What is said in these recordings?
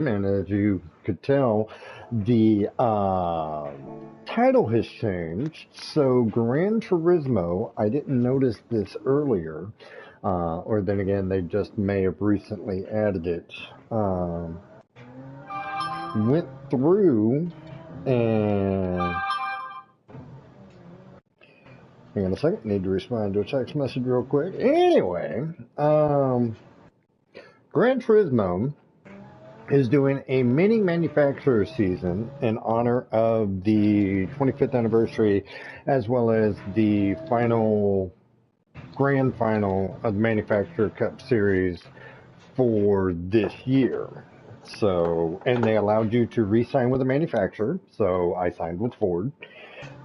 And as you could tell, the title has changed. So Gran Turismo, I didn't notice this earlier, or then again, they just may have recently added it. Went through and hang on a second, need to respond to a text message real quick. Anyway, Gran Turismo is doing a mini manufacturer season in honor of the 25th anniversary, as well as the grand final of the Manufacturer Cup Series for this year. So, and they allowed you to re-sign with a manufacturer. So I signed with Ford.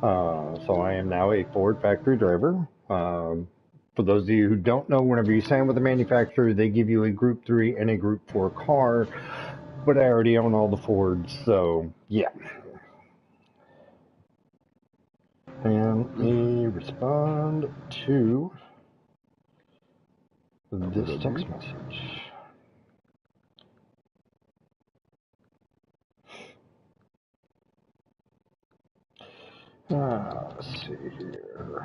So I am now a Ford factory driver. For those of you who don't know, whenever you sign with a manufacturer, they give you a Group 3 and a Group 4 car. But I already own all the Fords, so yeah. And let me respond to this text message. Let's see here.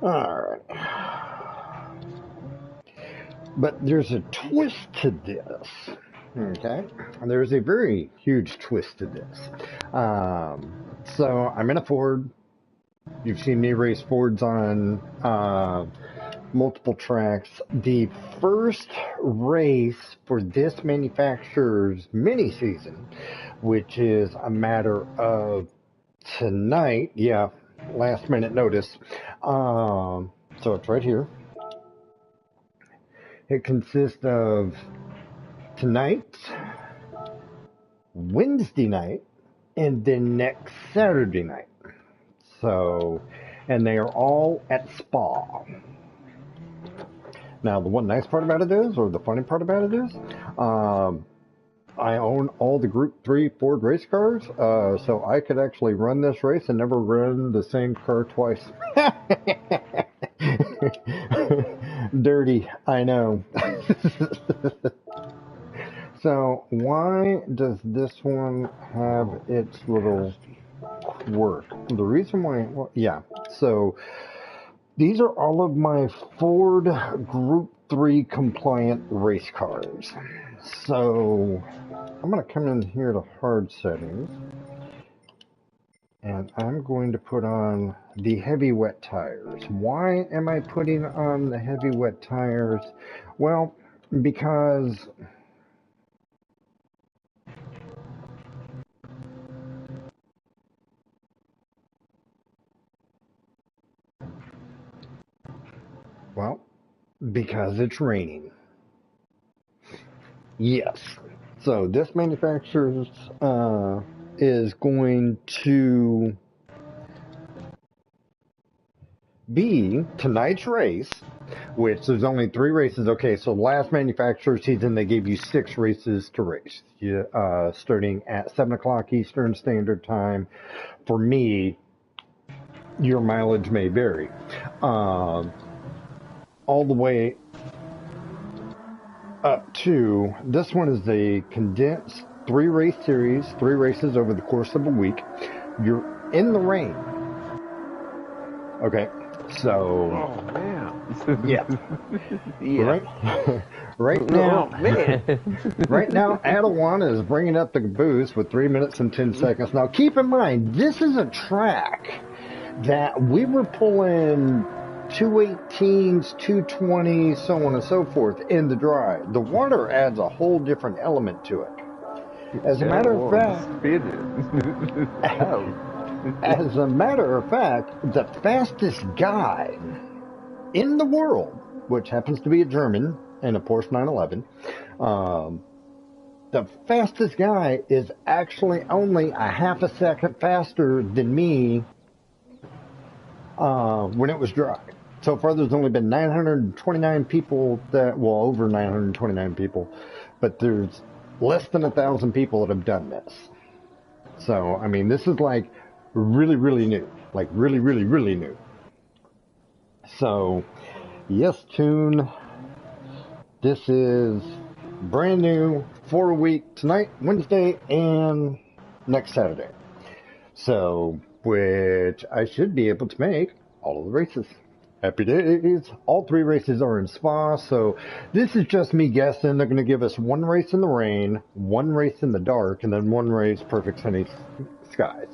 Alright. But there's a twist to this. Okay? There's a very huge twist to this. So I'm in a Ford. You've seen me race Fords on multiple tracks. The first race for this manufacturer's mini season, which is a matter of tonight. Yeah, last minute notice. So it's right here. It consists of tonight, Wednesday night, and then next Saturday night. So, and they are all at Spa. Now, the one nice part about it is, or the funny part about it is, I own all the Group 3 Ford race cars, so I could actually run this race and never run the same car twice. Dirty, I know. So, why does this one have its little quirk? The reason why, well, yeah, so these are all of my Ford Group 3 compliant race cars. So I'm going to come in here to hard settings, and I'm going to put on the heavy wet tires. Why am I putting on the heavy wet tires? Well, because because it's raining. Yes. So this manufacturer is going to be tonight's race, which there's only 3 races. Okay, so last manufacturer season they gave you 6 races to race, starting at 7 o'clock Eastern Standard Time. For me, your mileage may vary. All the way up to, this one is a condensed 3 race series, 3 races over the course of a week. You're in the rain. Okay, so. Oh, man. Yeah. Yeah. Right now, Oh, man. right now, Adawan is bringing up the caboose with 3 minutes and 10 seconds. Now, keep in mind, this is a track that we were pulling 218s, 220s, so on and so forth in the drive. The water adds a whole different element to it. As a matter of fact, as a matter of fact, the fastest guy in the world, which happens to be a German in a Porsche 911, the fastest guy is actually only a half a second faster than me when it was dry. So far, there's only been 929 people that, well, over 929 people, but there's less than 1,000 people that have done this. So, I mean, this is like really, really new. Like really, really, really new. So, yes, Tune, this is brand new for a week tonight, Wednesday, and next Saturday. So, which I should be able to make all of the races. Happy days. All 3 races are in Spa, so this is just me guessing. They're going to give us 1 race in the rain, 1 race in the dark, and then 1 race perfect sunny skies.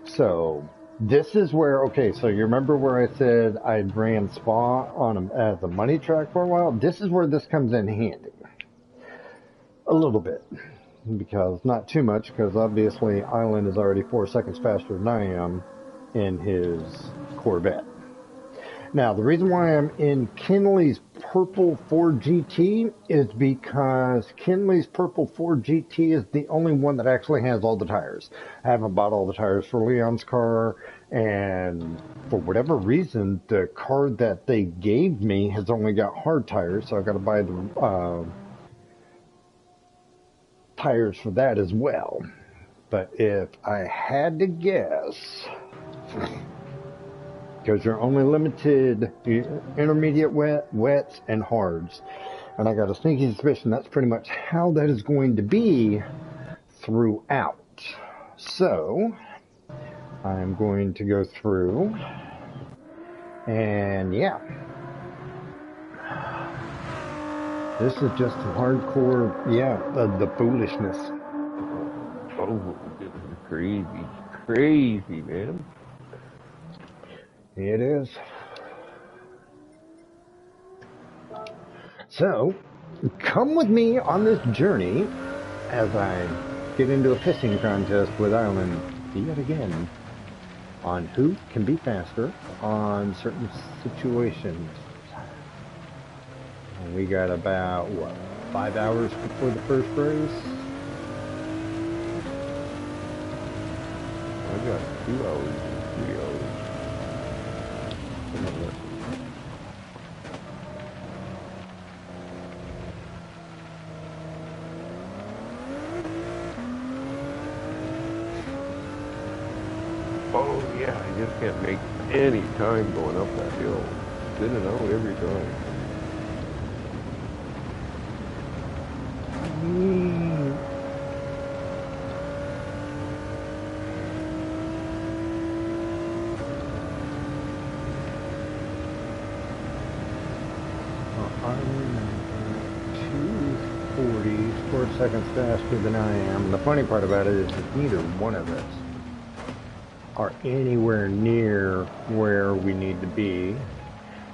So this is where, okay, so you remember where I said I ran Spa on as a money track for a while? This is where this comes in handy. A little bit. Because not too much, because obviously Island is already 4 seconds faster than I am in his Corvette. Now, the reason why I'm in Kinley's Purple Ford GT is because Kinley's Purple Ford GT is the only one that actually has all the tires. I haven't bought all the tires for Leon's car, and for whatever reason, the car that they gave me has only got hard tires, so I've got to buy the tires for that as well. But if I had to guess, because you're only limited intermediate wets, and hards. And I got a sneaky suspicion that's pretty much how that is going to be throughout. So, I'm going to go through, and yeah. This is just hardcore, yeah, the foolishness. Oh, this is crazy. Crazy, man. It is. So, come with me on this journey as I get into a pissing contest with Island yet again on who can be faster on certain situations. And we got about, what, 5 hours before the first race? I got 2 hours and 3 hours. Oh yeah, I just can't make any time going up that hill. Spinning out every time. I'm 240, 4 seconds faster than I am. The funny part about it is that neither one of us are anywhere near where we need to be.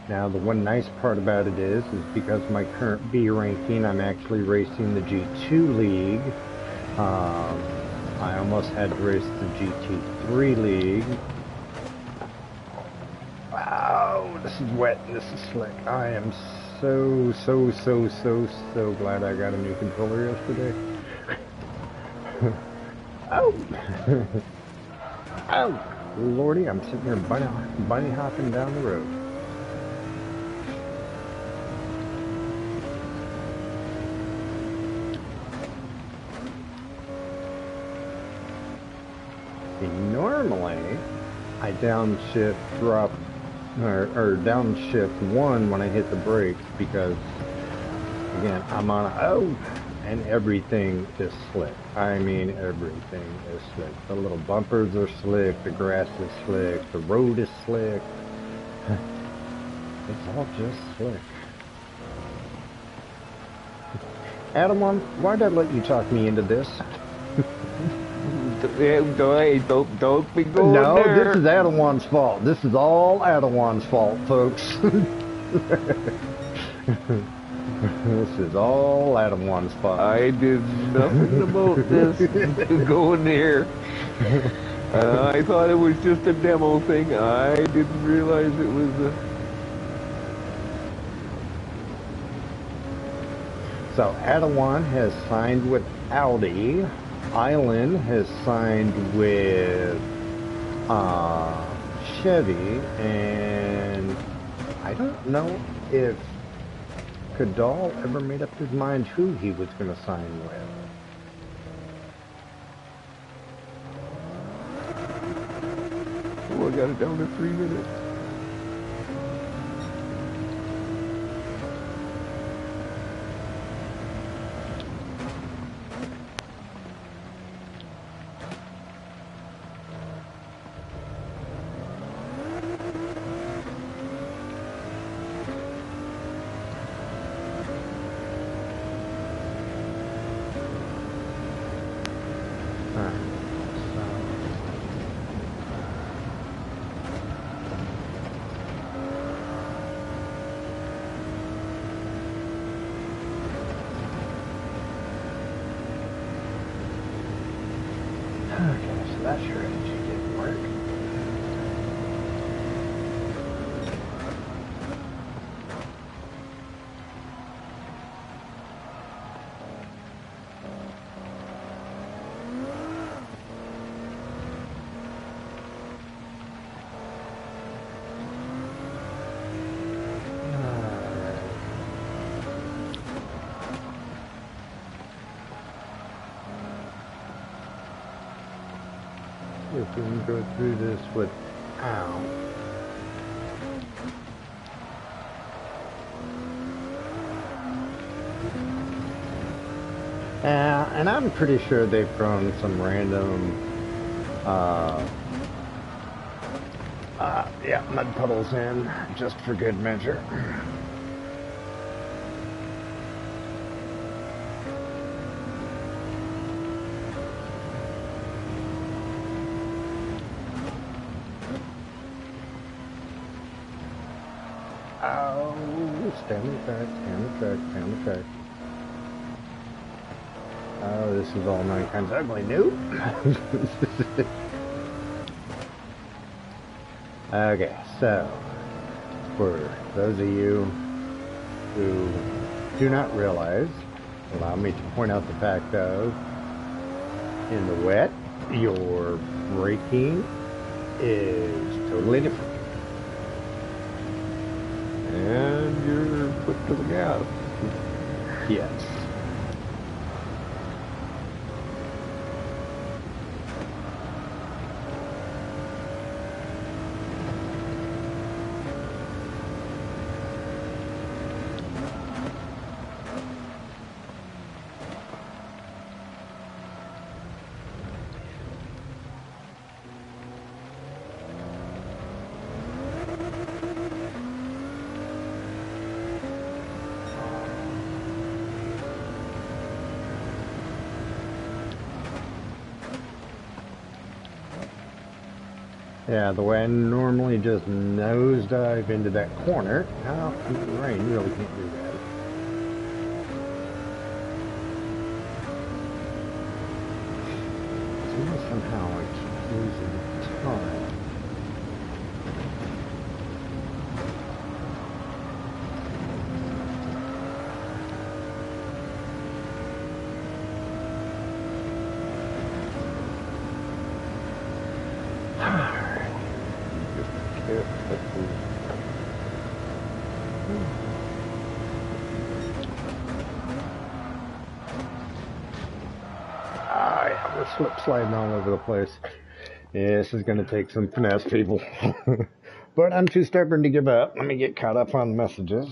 Now, the one nice part about it is because of my current B ranking, I'm actually racing the G2 League. I almost had to race the GT3 League. Wow, this is wet and this is slick. I am so glad I got a new controller yesterday. Oh! Oh! Lordy, I'm sitting here bunny hopping down the road. See, normally, I downshift drop, or downshift 1 when I hit the brakes because, again, I'm on and everything is slick. I mean, everything is slick. The little bumpers are slick, the grass is slick, the road is slick. It's all just slick. Adam, why did I let you talk me into this? Don't be going no, there. This is Adawan's fault. This is all Adawan's fault, folks. This is all Adawan's fault. I did nothing about this going there. I thought it was just a demo thing. I didn't realize it was a... So Adawan has signed with Audi. Island has signed with Chevy, and I I don't know if Cadal ever made up his mind who he was going to sign with. Oh, I got it down to 3 minutes. Okay, so that strategy didn't work. If we can go through this without and I'm pretty sure they've thrown some random yeah, mud puddles in just for good measure. Oh, stay on the track, stay on the track, stay on the track. Oh, this is all 9 times ugly. Nope. Okay, so for those of you who do not realize, allow me to point out the fact of in the wet, your braking is totally different. And you're put to the gas. Yes. Yeah, the way I normally just nosedive into that corner. Now, in the rain, you really can't do that. Somehow I keep losing time. Yeah, we're slip sliding all over the place. Yeah, this is going to take some finesse, people. But I'm too stubborn to give up. Let me get caught up on messages.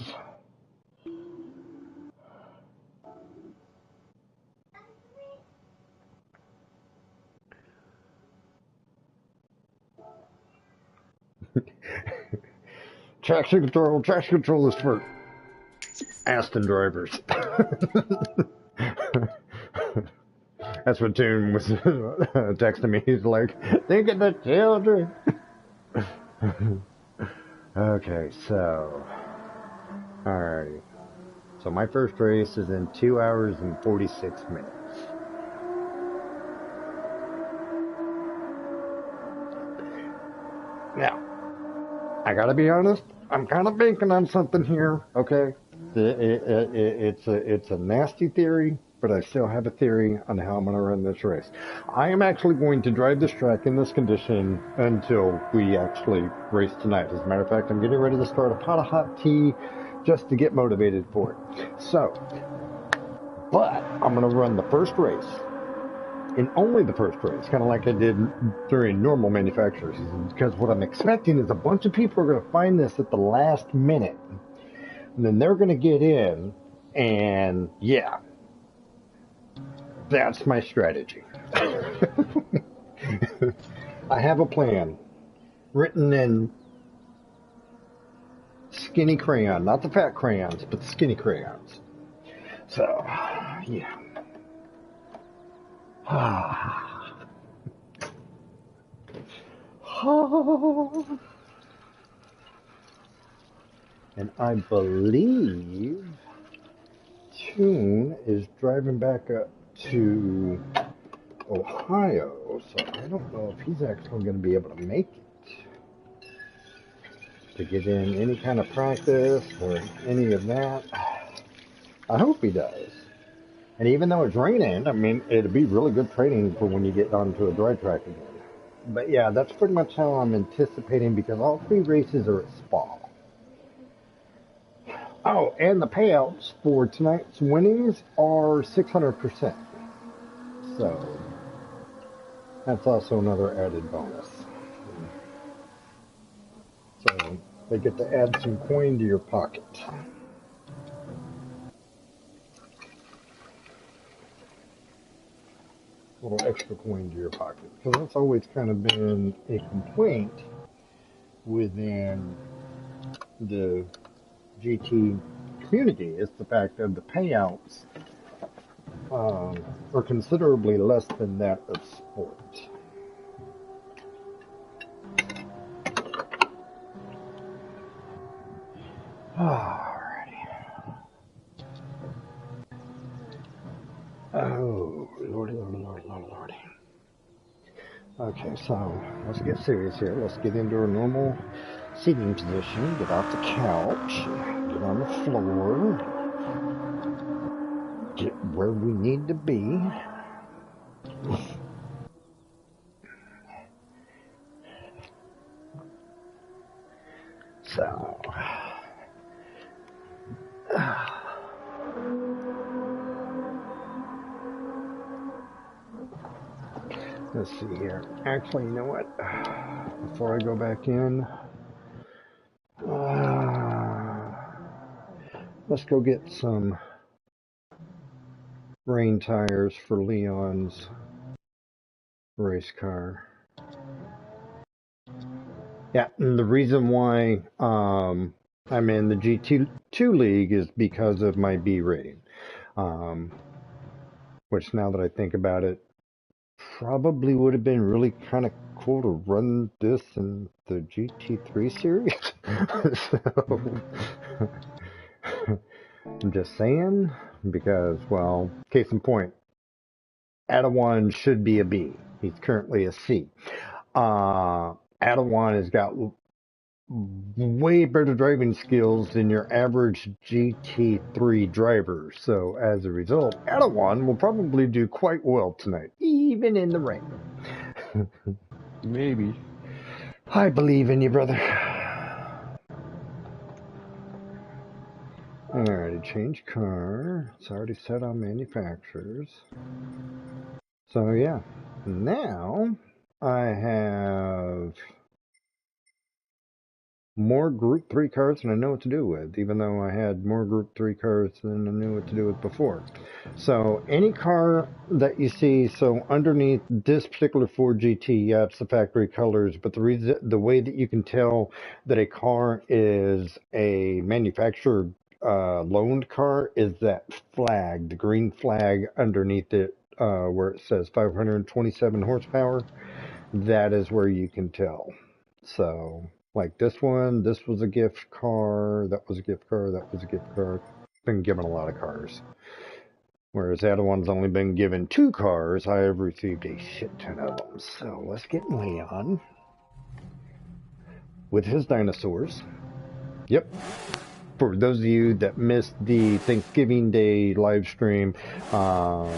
Traction control is for Aston drivers. That's what Toon was texting me. He's like, think of the children. Okay, so. Alrighty. So my first race is in 2 hours and 46 minutes. Now, I gotta be honest, I'm kind of banking on something here, okay? It's a nasty theory, but I still have a theory on how I'm going to run this race. I am actually going to drive this track in this condition until we actually race tonight. As a matter of fact, I'm getting ready to start a pot of hot tea just to get motivated for it. So, but I'm going to run the first race, and only the first race, kind of like I did during normal manufacturer season, because what I'm expecting is a bunch of people are going to find this at the last minute, and then they're going to get in, and yeah, that's my strategy. I have a plan written in skinny crayon, not the fat crayons, but the skinny crayons. So, yeah. And I believe Toon is driving back up to Ohio, so I don't know if he's actually going to be able to make it to get in any kind of practice or any of that. I hope he does. And even though it's raining, I mean, it'd be really good training for when you get onto a dry track again. But yeah, that's pretty much how I'm anticipating, because all 3 races are at Spa. Oh, and the payouts for tonight's winnings are 600%. So that's also another added bonus. So they get to add some coin to your pocket. A little extra coin to your pocket. Because that's always kind of been a complaint within the GT community, is the fact that the payouts are considerably less than that of sport. Alrighty. Oh, lordy, lordy, lordy, lordy, lordy. Okay, so let's get serious here. Let's get into our normal seating position. Get off the couch. Get on the floor. Get where we need to be. So, let's see here. Actually, you know what? Before I go back in, let's go get some rain tires for Leon's race car. Yeah, and the reason why I'm in the GT2 league is because of my B rating. Which, now that I think about it, probably would have been really kind of cool to run this in the GT3 series. So, I'm just saying, because, well, case in point, Adawan should be a B. He's currently a C. Adawan has got way better driving skills than your average GT3 driver. So as a result, Adawan will probably do quite well tonight, even in the rain. Maybe. I believe in you, brother. Alrighty, change car. It's already set on manufacturers. So yeah, now I have more Group 3 cars than I know what to do with, even though I had more Group 3 cars than I knew what to do with before. So any car that you see, so underneath this particular Ford GT, yeah, it's the factory colors, but the way that you can tell that a car is a manufacturer loaned car is that flag, the green flag underneath it, where it says 527 horsepower. That is where you can tell. So, like this one, this was a gift car, that was a gift car, that was a gift car. Been given a lot of cars. Whereas the other one's only been given 2 cars, I have received a shit ton of them. So, let's get Leon with his dinosaurs. Yep. for those of you that missed the Thanksgiving Day live stream, Adawan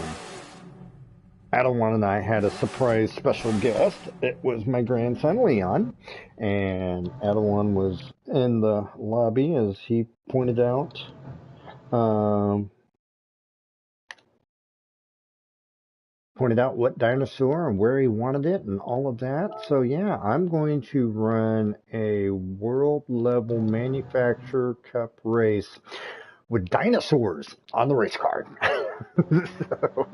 and I had a surprise special guest. It was my grandson, Leon, and Adawan was in the lobby as he pointed out. Pointed out what dinosaur and where he wanted it and all of that. So yeah, I'm going to run a world level manufacturer cup race with dinosaurs on the race card. So,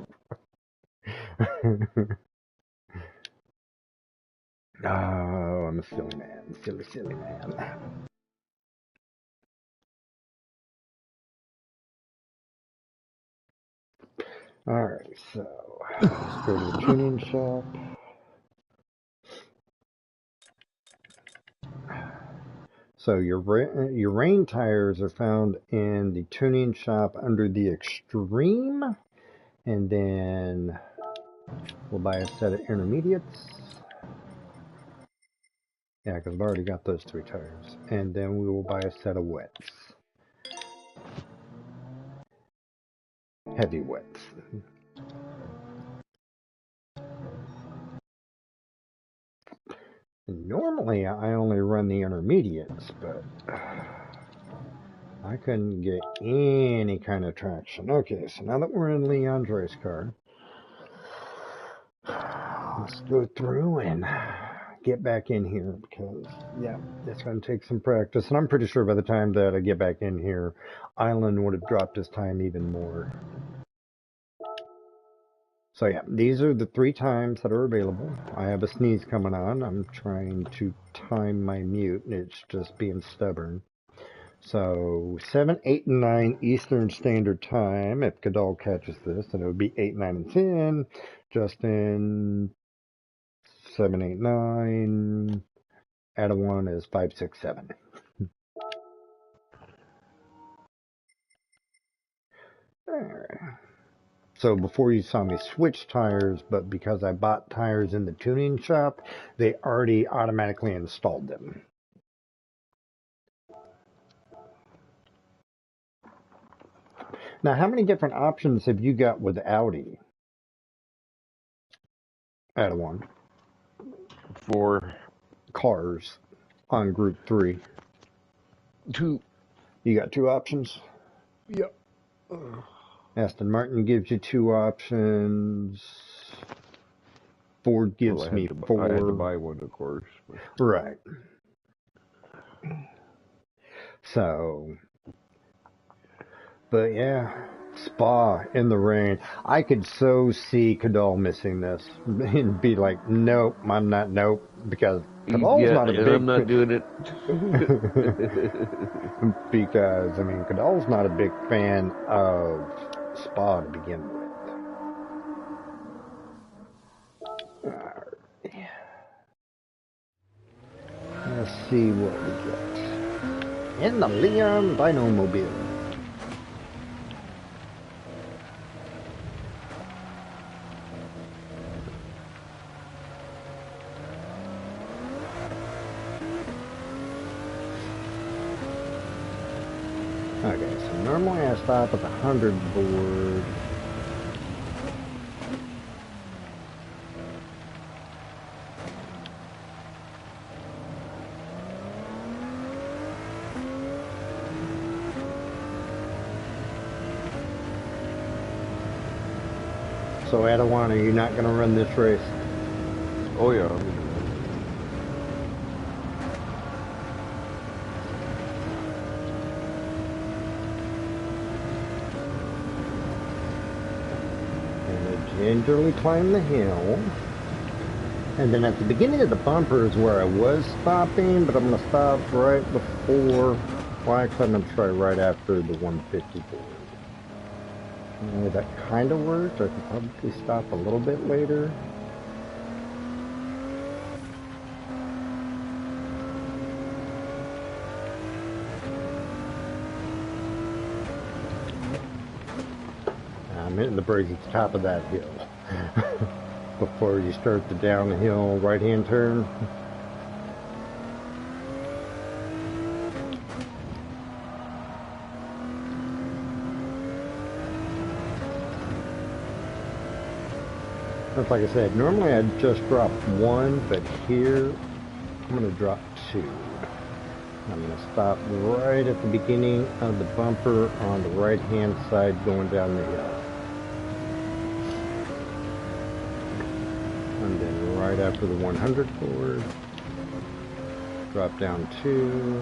oh, I'm a silly man. Silly man. Alright, so let's go to the tuning shop. So your rain tires are found in the tuning shop under the Extreme, and then we'll buy a set of intermediates. Yeah, because I've already got those 3 tires. And then we will buy a set of wets. Heavy wets. Normally I only run the intermediates, but I couldn't get any kind of traction. Okay, so now that we're in Leon's race car, let's go through and get back in here because, yeah, it's going to take some practice. And I'm pretty sure by the time that I get back in here, Island would have dropped his time even more. So yeah, these are the 3 times that are available. I have a sneeze coming on. I'm trying to time my mute, and it's just being stubborn. So 7, 8, and 9 Eastern Standard Time. If Kadal catches this, then it would be 8, 9, and 10. Justin 7, 8, 9. Adawan is 5, 6, 7. There. So before you saw me switch tires, but because I bought tires in the tuning shop, they already automatically installed them. Now, how many different options have you got with Audi? Adawan. For cars on Group 3. 2. You got 2 options? Yep. Aston Martin gives you 2 options. Ford gives me 4. I had to buy one, of course. But. Right. So, but yeah, Spa in the rain. I could so see Kadal missing this and be like, nope, I'm not, nope, because Kadal's not a big... I'm not doing it. Because, I mean, Kadal's not a big fan of Spa to begin with. Let's see what we get. In the Leon Dinomobile. Okay, so normally I stop at the 100 board. So Adawan, are you not going to run this race? Oh yeah, I'm gonna do Gingerly climb the hill, and then at the beginning of the bumper is where I was stopping, but I'm going to stop right before, well actually I'm going to try right after the 150 board. That kind of worked. I could probably stop a little bit later. I'm hitting the brakes at the top of that hill before you start the downhill right-hand turn. That's like I said, normally I'd just drop one, but here I'm going to drop two. I'm going to stop right at the beginning of the bumper on the right hand side going down the hill. And then right after the 100 board, drop down two.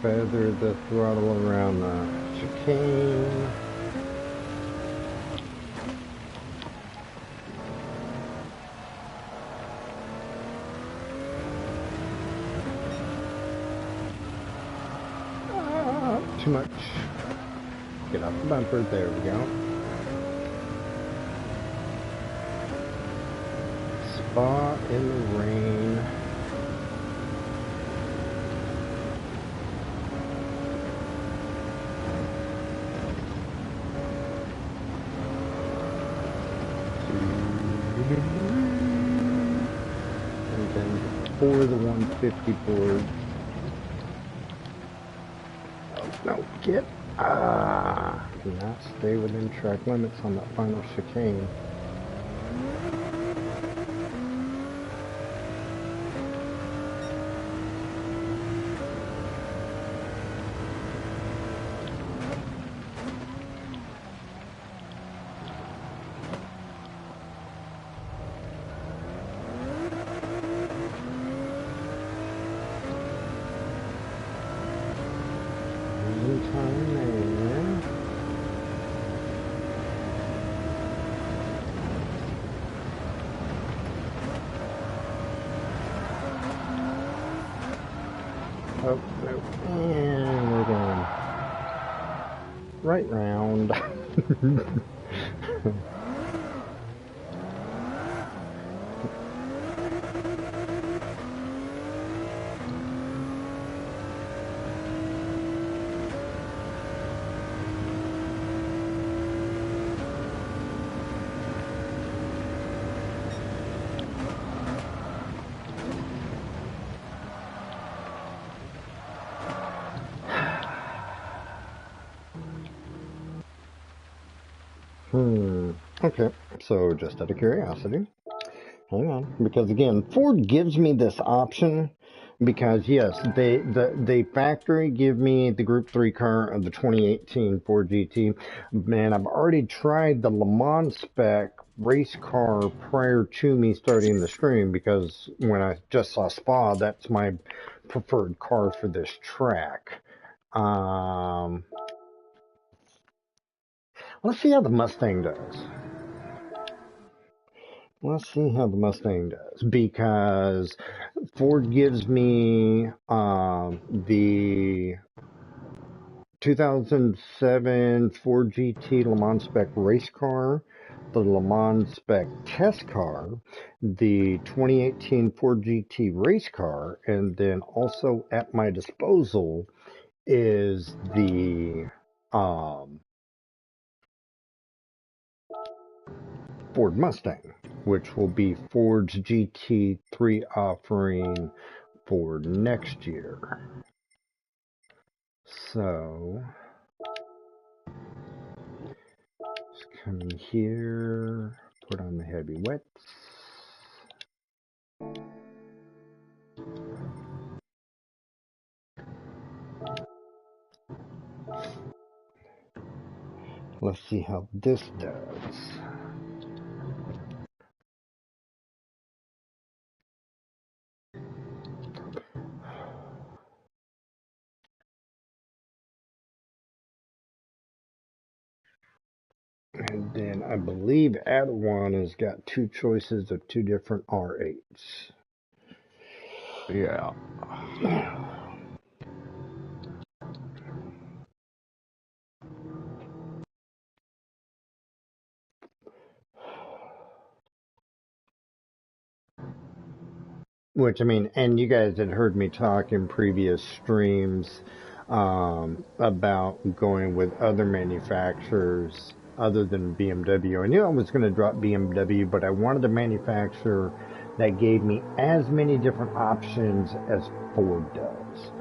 Feather the throttle around the chicane. Too much. Get off the bumper. There we go. Spa in the rain. And then for the 150 board. No, get. Do not stay within track limits on that final chicane. Oh, no. And we're going right round. Okay, so just out of curiosity, hang on, because again, Ford gives me this option because yes, the factory give me the Group 3 car of the 2018 Ford GT. Man, I've already tried the Le Mans spec race car prior to me starting the stream because when I just saw Spa, that's my preferred car for this track. Let's see how the Mustang does. Let's see how the Mustang does, because Ford gives me the 2007 Ford GT Le Mans spec race car, the Le Mans spec test car, the 2018 Ford GT race car, and then also at my disposal is the Ford Mustang, which will be Ford's GT3 offering for next year. So, just come in here, put on the heavy wets. Let's see how this does. And then I believe Adawan has got two choices of two different R8s. Yeah. Which, I mean, and you guys had heard me talk in previous streams about going with other manufacturers other than BMW. I knew I was going to drop BMW, but I wanted a manufacturer that gave me as many different options as Ford does.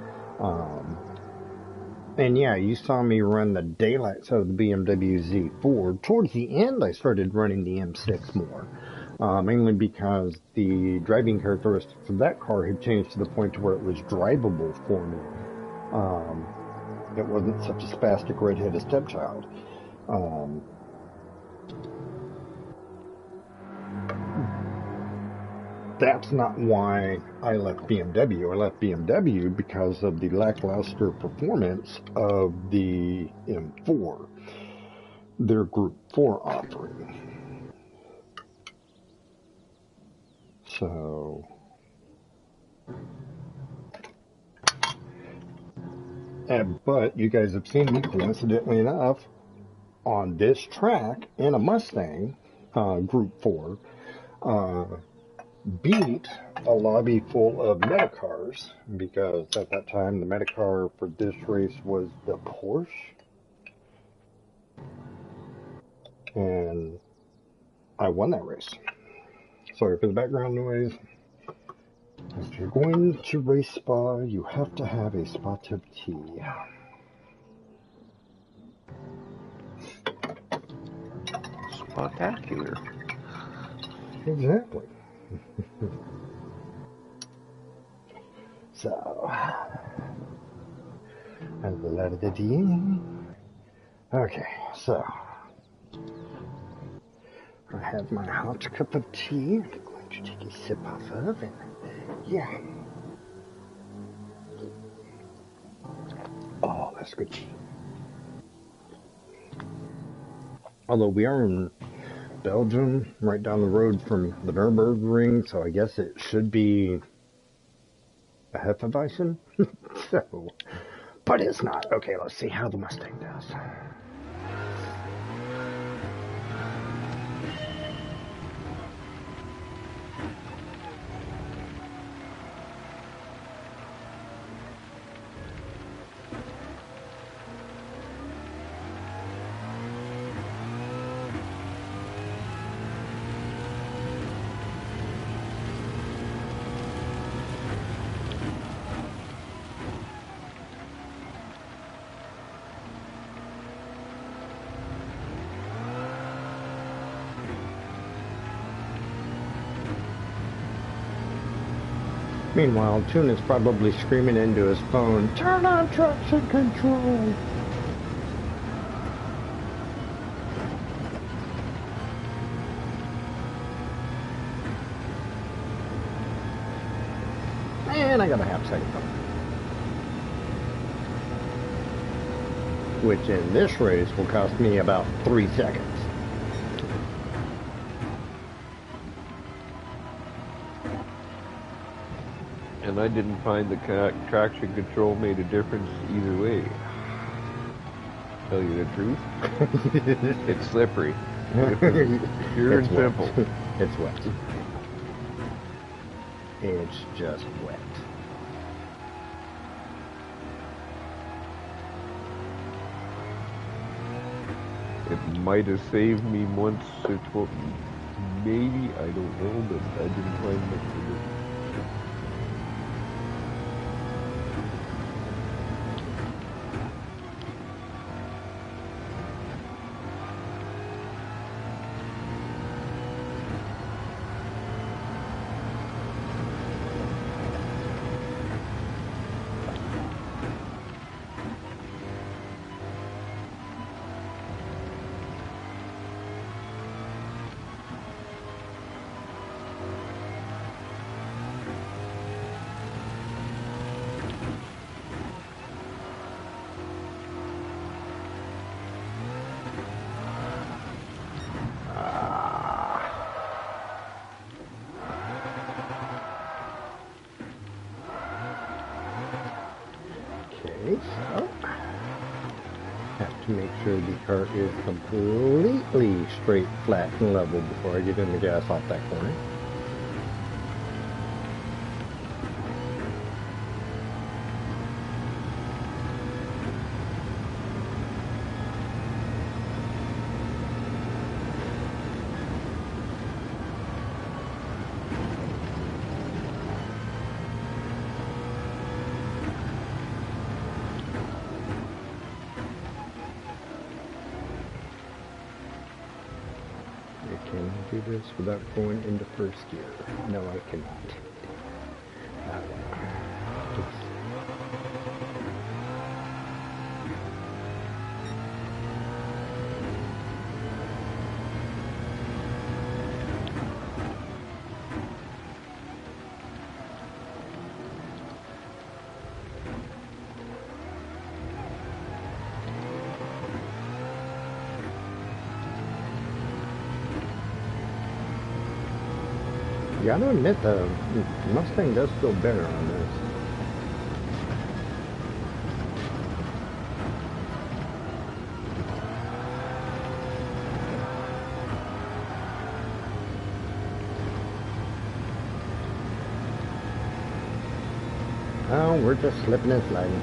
And yeah, you saw me run the daylights out of the BMW Z4. Towards the end, I started running the M6 more. Mainly because the driving characteristics of that car had changed to the point to where it was drivable for me. It wasn't such a spastic redheaded stepchild. That's not why I left BMW. I left BMW because of the lackluster performance of the M4, their Group 4 offering. So, but you guys have seen me, coincidentally enough, on this track in a Mustang, Group 4, beat a lobby full of Metacars, because at that time the Metacar for this race was the Porsche. And I won that race. Sorry for the background noise. If you're going to race spa, you have to have a spot of tea. Spectacular. Exactly. So, a lot of the tea. Okay, so I have my hot cup of tea. I'm going to take a sip off of it. Yeah. Oh, that's good tea. Although we are in Belgium, right down the road from the Nürburgring, so I guess it should be a Hefeweizen. So, but it's not. Okay, let's see how the Mustang does. Meanwhile, Toon is probably screaming into his phone, "Turn on traction control!" And I got a half second coming. Which in this race will cost me about 3 seconds. And I didn't find the traction control made a difference either way. Tell you the truth, it's slippery. Pure and simple. It's wet. It's just wet. It might have saved me once or twice, maybe, I don't know, but I didn't find much of it. Okay, so have to make sure the car is completely straight, flat, and level before I get in the gas off that corner. do this without going into first gear? No, I cannot. You gotta admit the Mustang does feel better on this. Oh, we're just slipping and sliding.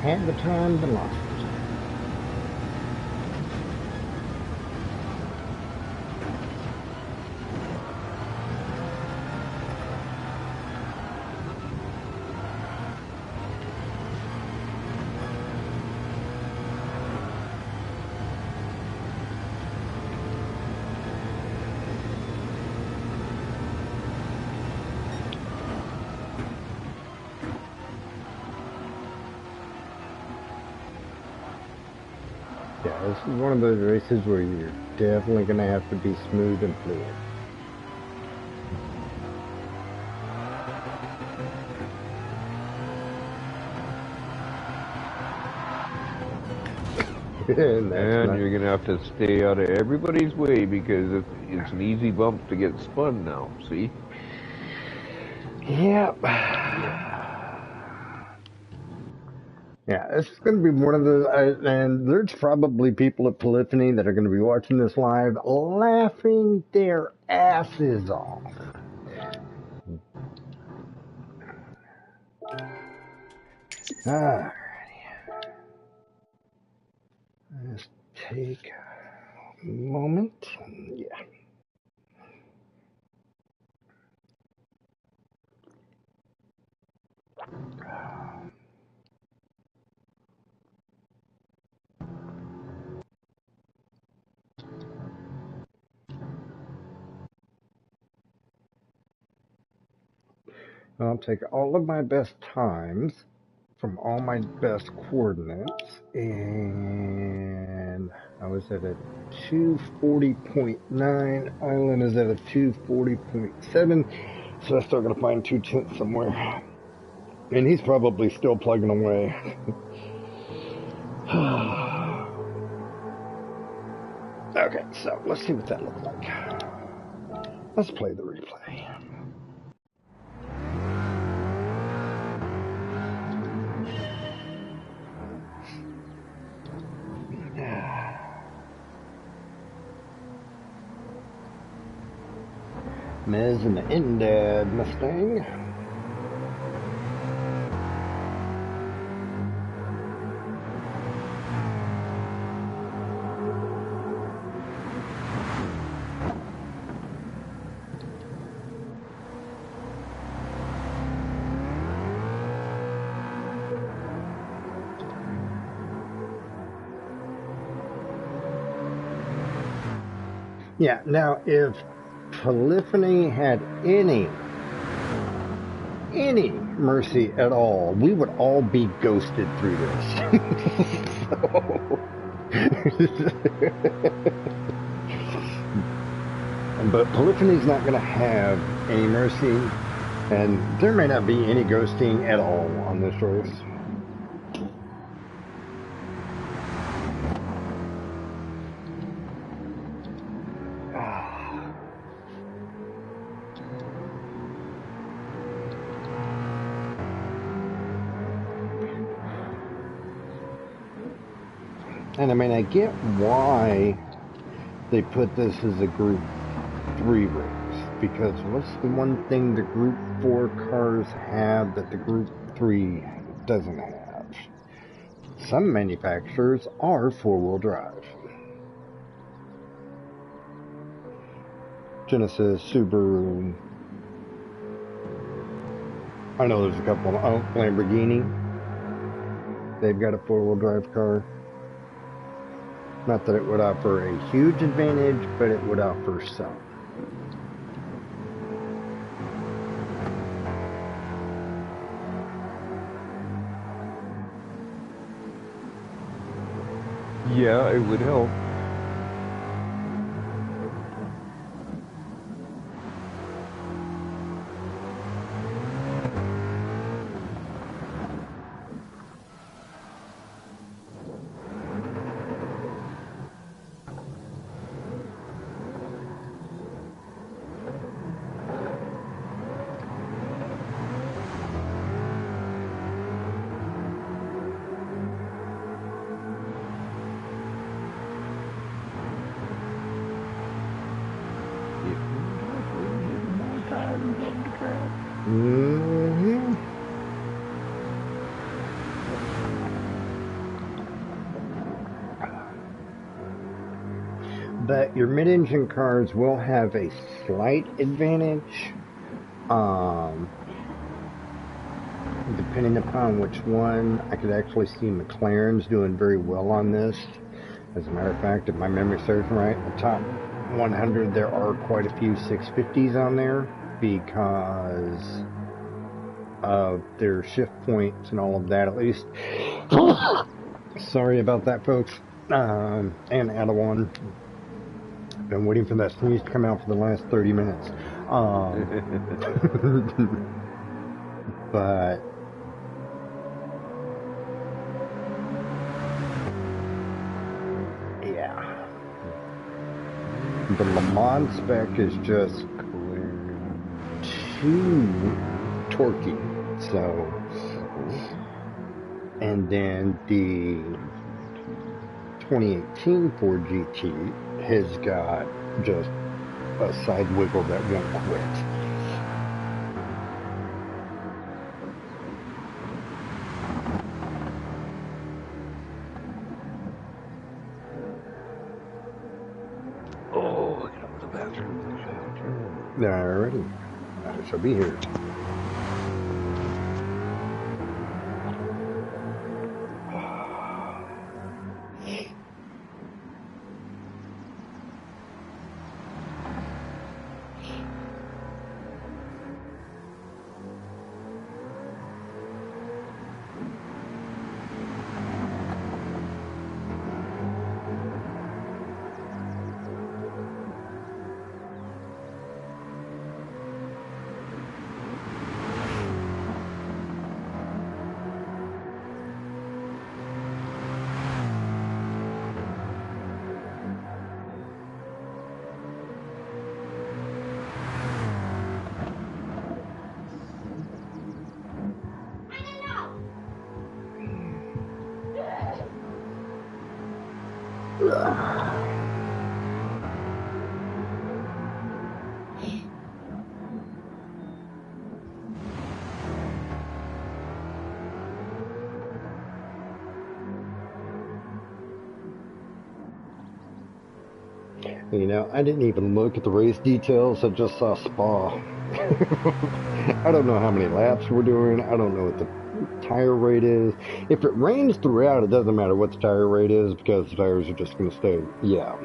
Had the time, but lost it. Yeah, this is one of those races where you're definitely going to have to be smooth and fluid. And you're going to have to stay out of everybody's way because it's an easy bump to get spun now, see? Yep. Yeah, this is going to be one of those, and there's probably people at Polyphony that are going to be watching this live laughing their asses off. Alrighty. Let's take a moment. Yeah. I'll take all of my best times from all my best coordinates, and I was at a 240.9, Island is at a 240.7, so I still gotta find 2/10 somewhere. And he's probably still plugging away. Okay, so let's see what that looks like. Let's play the replay. Mez and the Indad Mustang. Yeah, now if Polyphony had any mercy at all, we would all be ghosted through this. But Polyphony's not going to have any mercy, and there may not be any ghosting at all on this race. And I mean, I get why they put this as a Group 3 race, because what's the one thing the Group 4 cars have that the Group 3 doesn't have? Some manufacturers are four-wheel drive. Genesis, Subaru. I know there's a couple. Oh, Lamborghini. They've got a four-wheel drive car. Not that it would offer a huge advantage, but it would offer some. Yeah, it would help. But your mid-engine cars will have a slight advantage, um, depending upon which one. I could actually see McLaren's doing very well on this. As a matter of fact, if my memory serves right, the top 100, there are quite a few 650s on there because of their shift points and all of that, at least. Sorry about that, folks. And Adawan. I've been waiting for that sneeze to come out for the last 30 minutes. But yeah, the Le Mans spec is just too torquey. So, and then the 2018 Ford GT has got just a side wiggle that won't quit. Oh, I got to the bathroom. Alrighty, I shall be here. You know, I didn't even look at the race details. I just saw Spa. I don't know how many laps we're doing. I don't know what the tire rate is. If it rains throughout, it doesn't matter what the tire rate is because the tires are just going to stay. Yeah.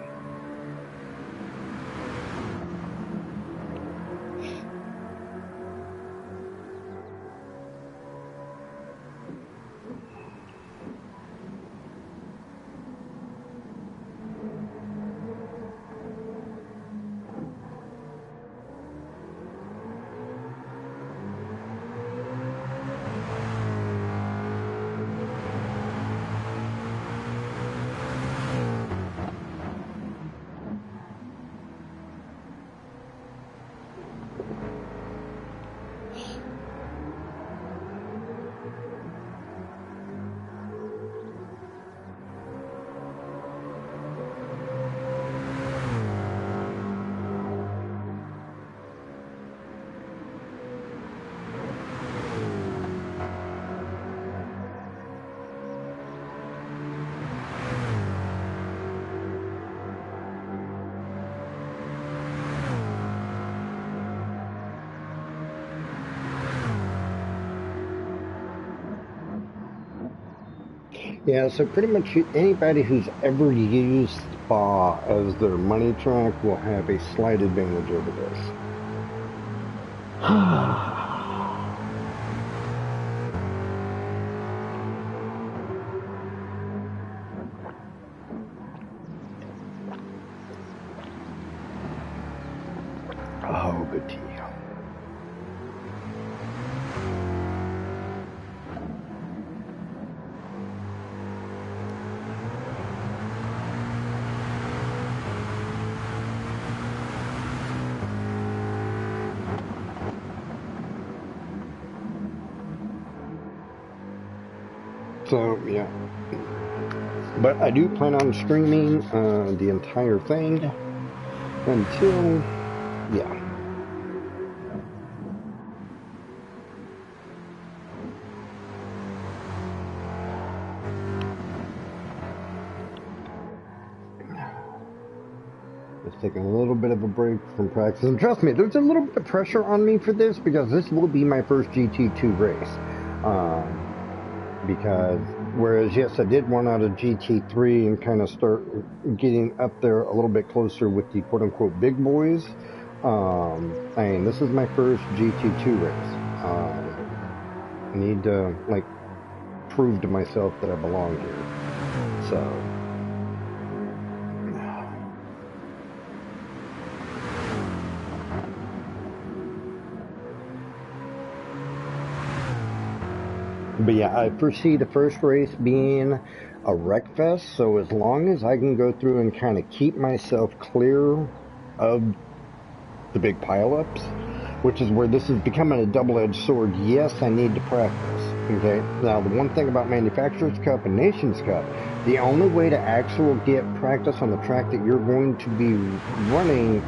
Yeah, so pretty much anybody who's ever used Spa as their money track will have a slight advantage over this. Oh, good tea. So, yeah. But I do plan on streaming the entire thing until, yeah. taking a little bit of a break from practice. And trust me, there's a little bit of pressure on me for this because this will be my first GT2 race. Because whereas, yes, I did one out of GT3 and kind of start getting up there a little bit closer with the quote-unquote big boys, I mean, this is my first GT2 race. I need to, like, prove to myself that I belong here. So... But yeah, I foresee the first race being a wreck fest, so as long as I can go through and kind of keep myself clear of the big pileups, which is where this is becoming a double-edged sword. Yes, I need to practice. Okay. Now, the one thing about Manufacturers Cup and Nations Cup, the only way to actually get practice on the track that you're going to be running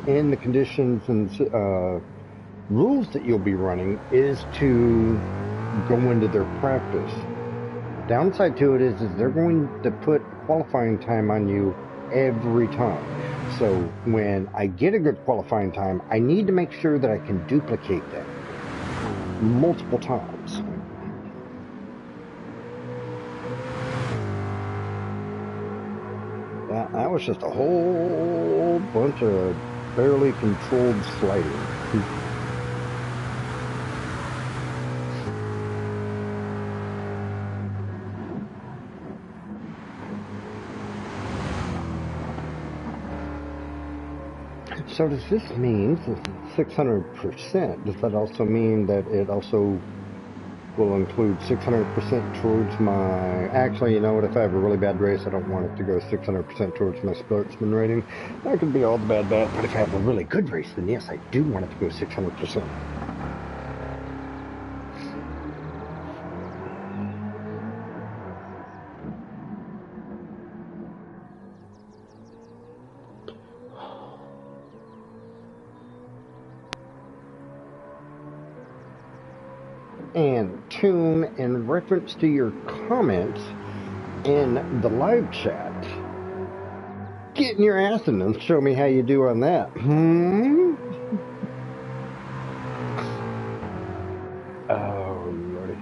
in the conditions and rules that you'll be running is to go into their practice. Downside to it is they're going to put qualifying time on you every time. So when I get a good qualifying time, I need to make sure that I can duplicate that multiple times. That was just a whole bunch of barely controlled sliding. So does this mean 600%? Does that also mean that it also will include 600% towards my... Actually, you know what? If I have a really bad race, I don't want it to go 600% towards my sportsman rating. That could be all the bad, but if I have a really good race, then yes, I do want it to go 600%. And Tune, in reference to your comments in the live chat, get in your ass and show me how you do on that. Oh, Lordy.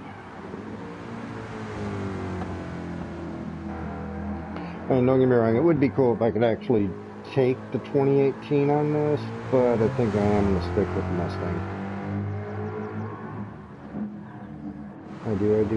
And don't get me wrong, it would be cool if I could actually take the 2018 on this, but I think I am going to stick with the Mustang. I do. This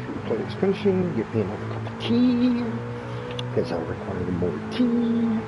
replay is finishing. Get me another cup of tea, because I require more tea.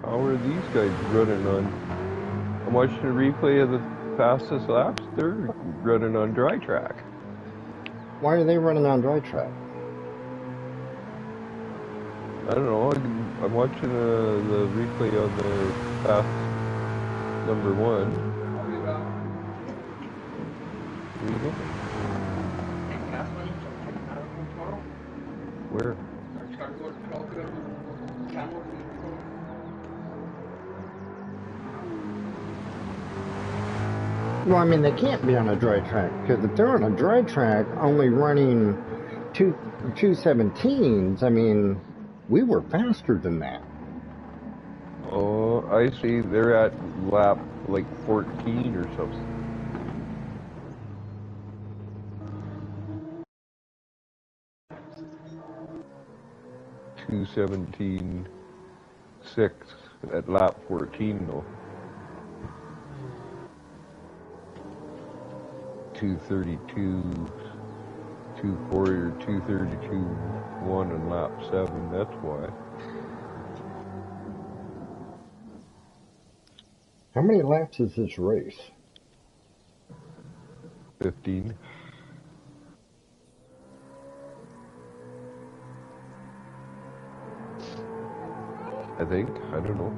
How are these guys running on? I'm watching a replay of the fastest laps. They're running on dry track. Why are they running on dry track? I don't know. I'm watching the replay of the fast number one. Where? Well, I mean, they can't be on a dry track, because if they're on a dry track only running 217s, I mean, we were faster than that. Oh, I see. They're at lap like 14 or something. 2:17.6 at lap 14 though. 2:32, 2:40 or 2:32.1 in lap 7. That's why. How many laps is this race? 15. I think. I don't know.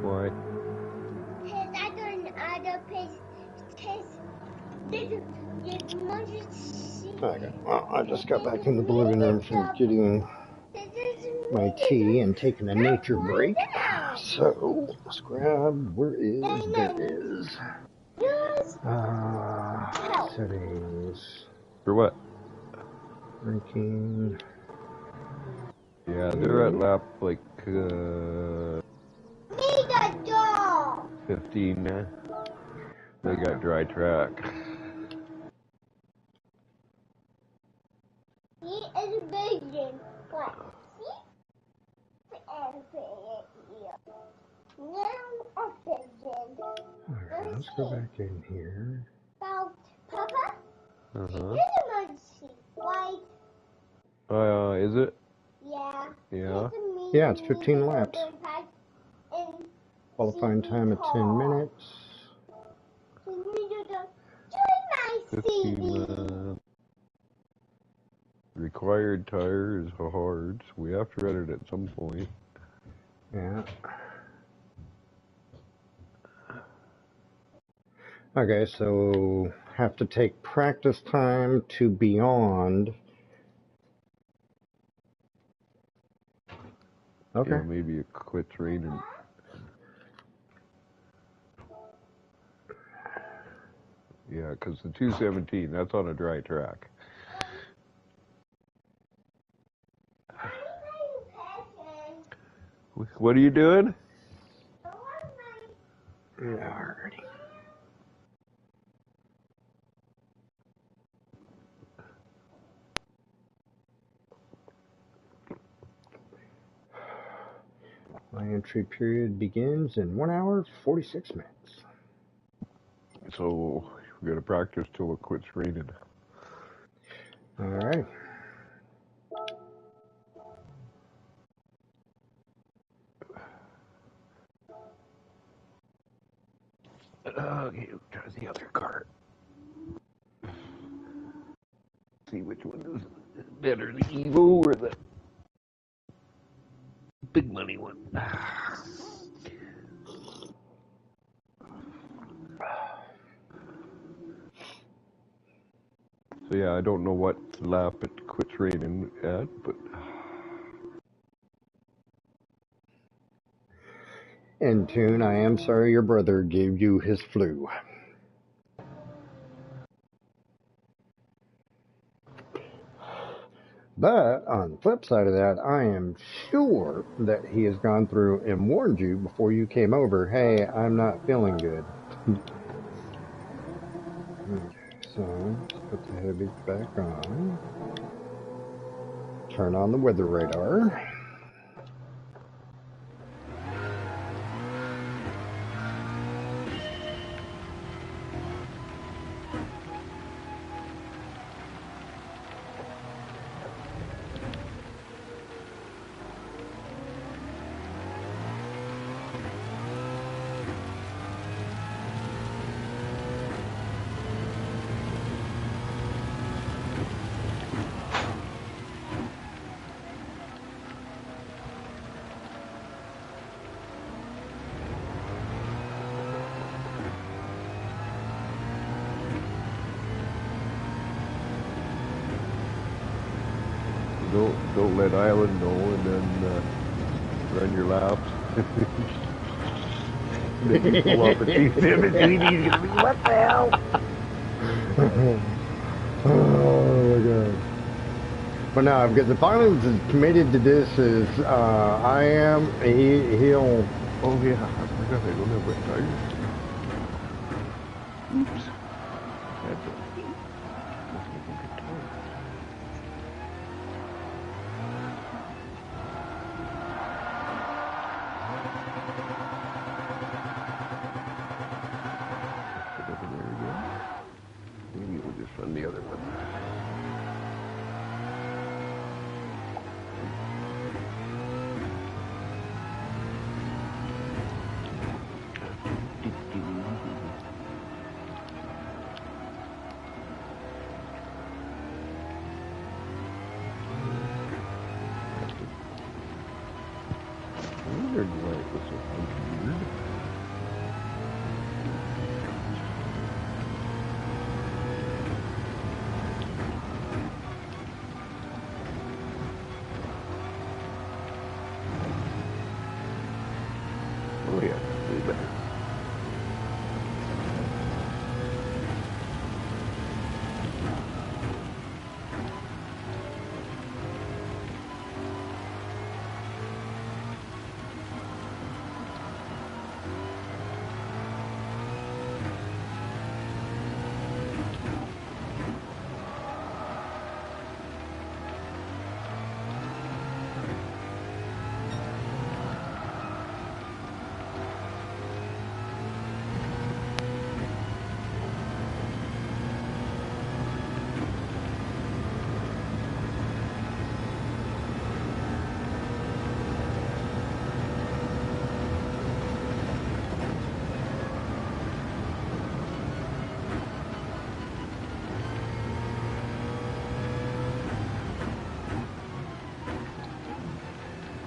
Why? Okay. Well, I just got back in the living room from getting my tea and taking a nature break. So let's grab there is settings. For what? Ranking. Yeah, they're at lap like 15. They got dry track. Alright, let's go back in here. Is it? Yeah. Yeah. Yeah, it's 15 laps. Qualifying time of 10 minutes. 15 required tire is hard, so we have to run it at some point. Yeah. Okay, so have to take practice time to beyond. Okay. Yeah, maybe it quits raining. Yeah, because the 2:17, that's on a dry track. What are you doing? Alrighty. My entry period begins in 1 hour, 46 minutes. So we gotta practice till it quits raining. Alright. Okay, try the other cart. See which one is better, the Evo or the big money one. So yeah, I don't know what lap it quits raining at, but In tune, I am sorry your brother gave you his flu. But on the flip side of that, I am sure that he has gone through and warned you before you came over, hey, I'm not feeling good. Okay, so let's put the heavies back on. Turn on the weather radar. don't let Island know, and then run your laps. Then you pull up at 2:17, he's gonna be, what the hell? Oh my god. But no, because if Island's as committed to this as I am, he'll. Oh yeah, I forgot I don't have wet tires. Oops. wondered why it was so weird. Oh yeah, way better.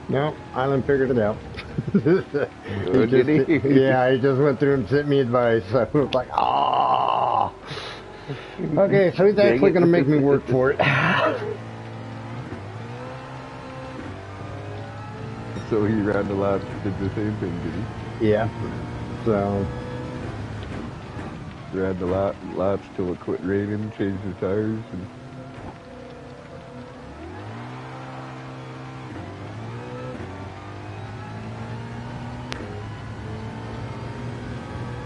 No, Island figured it out. Oh, did he? Yeah, he just went through and sent me advice. I was like, ah. Okay, so he's Dang actually it. going to make me work for it. So he ran the laps, did the same thing, did he? Yeah. So, Ran the laps till it quit raining, changed the tires, and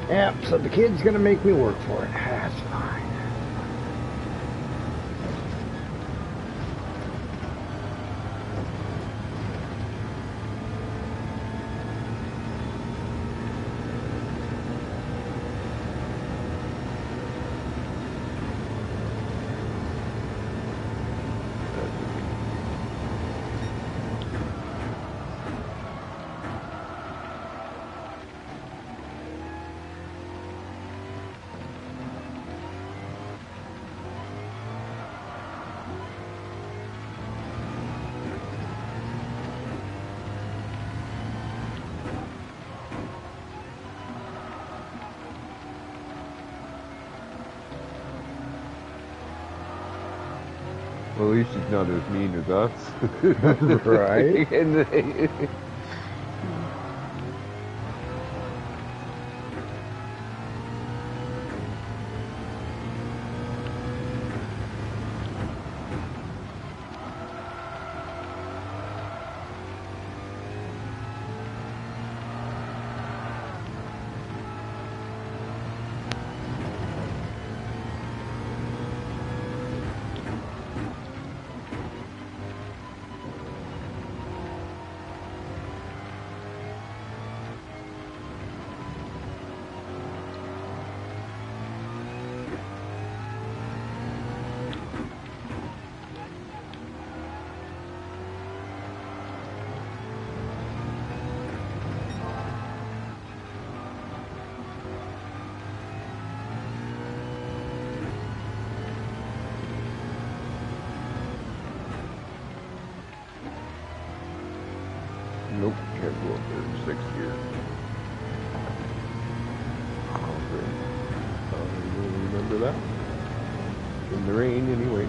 yeah, so the kid's going to make me work for it. That's fine. well, at least he's not as mean as us. Right? Nope, can't go up there in 6th gear. I'll remember that. In the rain, anyway.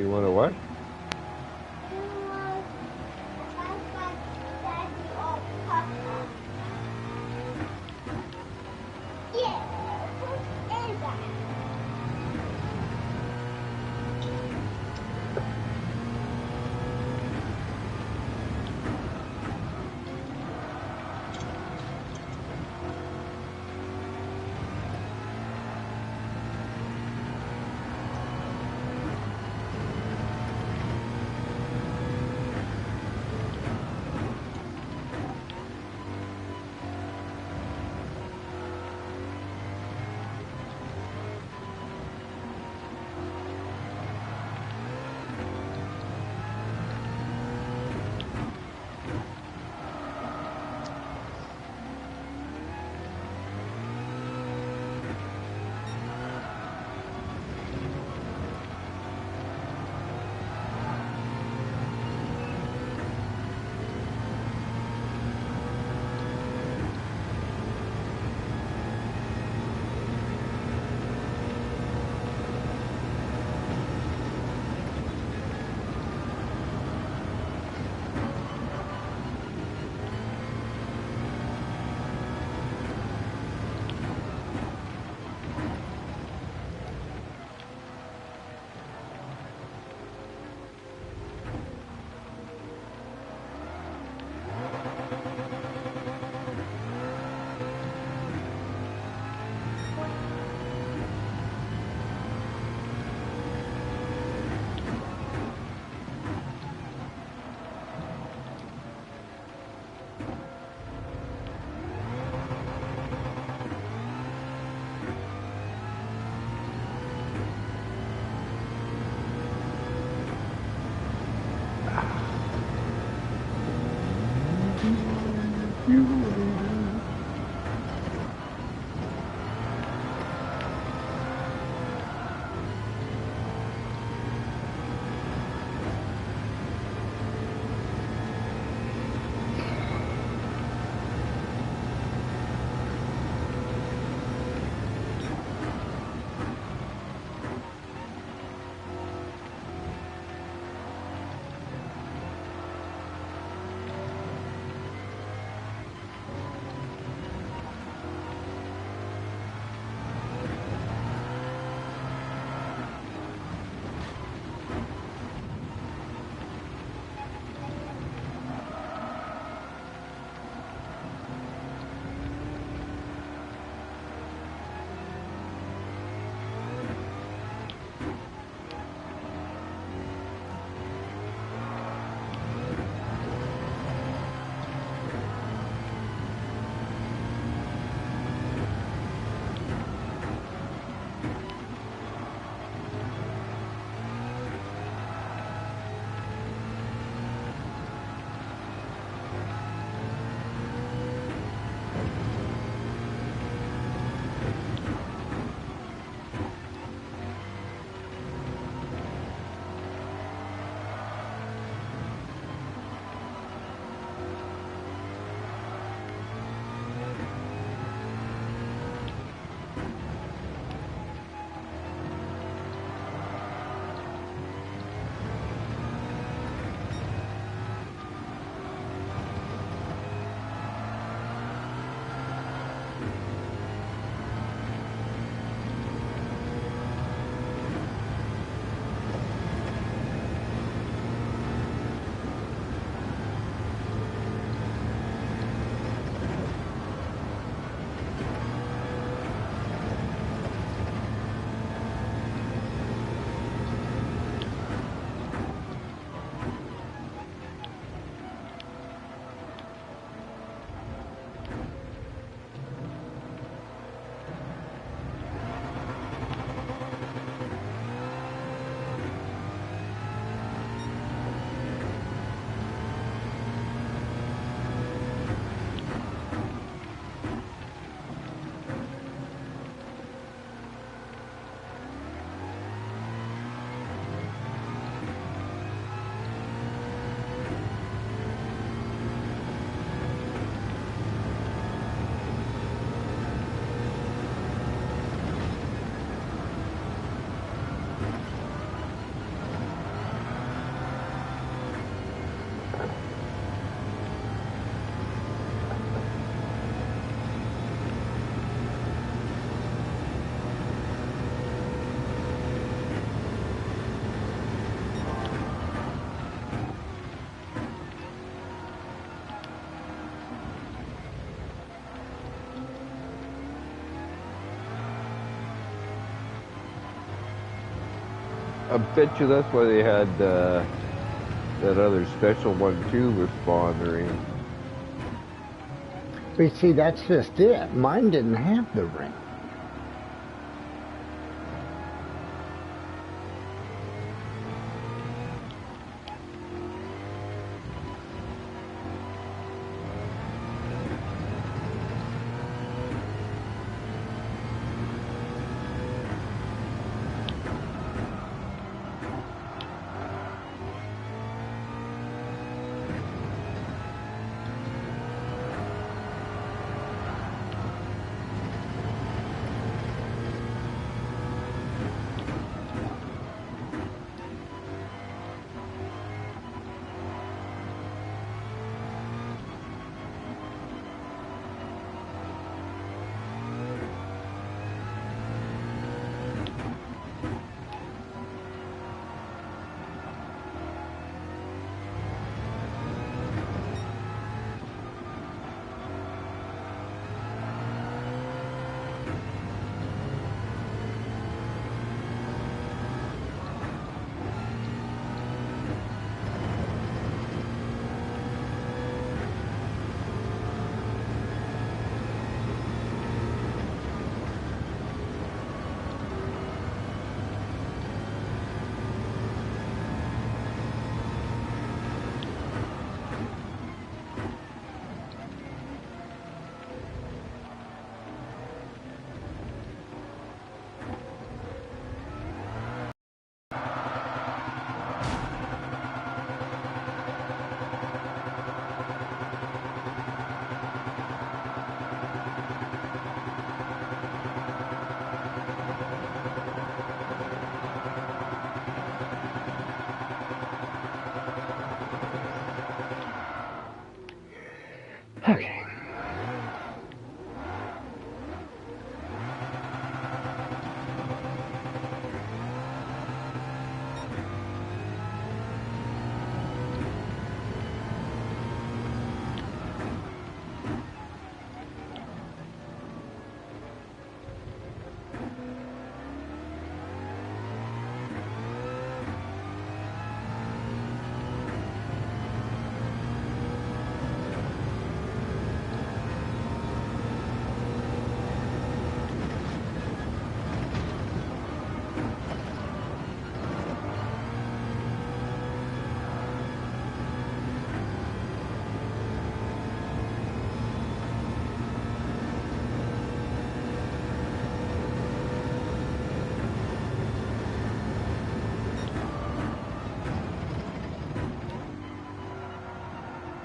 You want to what? I bet you that's why they had that other special one too with spa in the rain. But you see, that's just it. Mine didn't have the ring. Okay.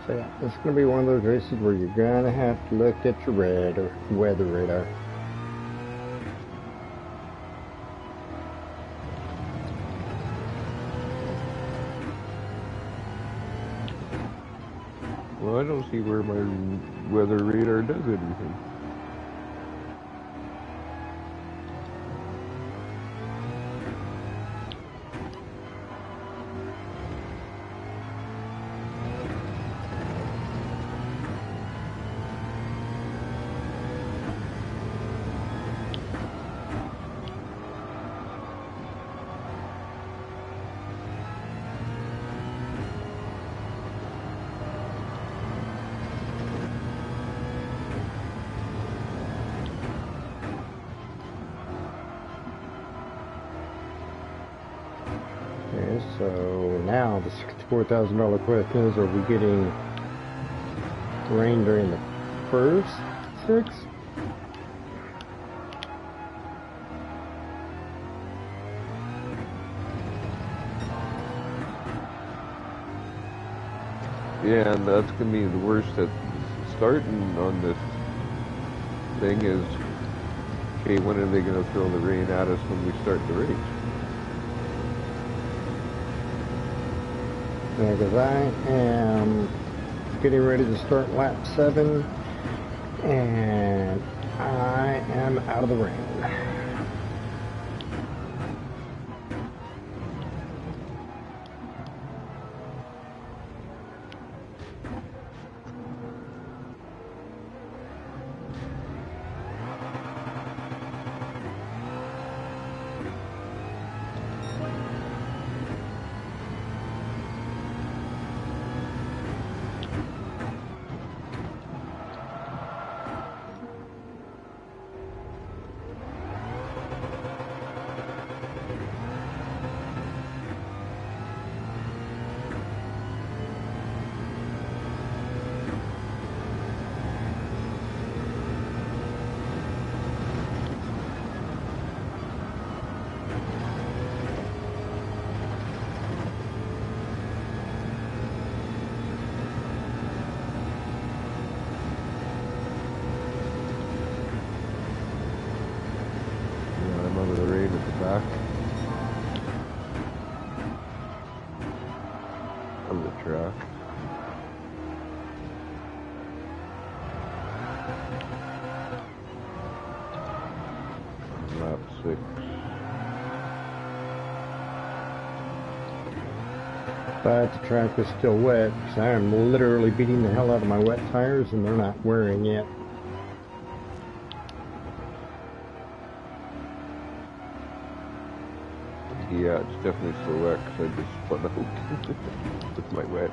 So yeah, this is going to be one of those races where you're going to have to look at your weather radar. Well, I don't see where my weather radar does anything. Okay, so now the $64,000 question is, are we getting rain during the first 6? Yeah, and that's gonna be the worst at starting on this thing is, okay, when are they gonna throw the rain at us when we start the race? Yeah, because I am getting ready to start lap 7, and I am out of the rain. on the track. Lap 6. But the track is still wet, because I am literally beating the hell out of my wet tires and they're not wearing yet. Yeah, it's definitely still wet because I just spun out with my wet.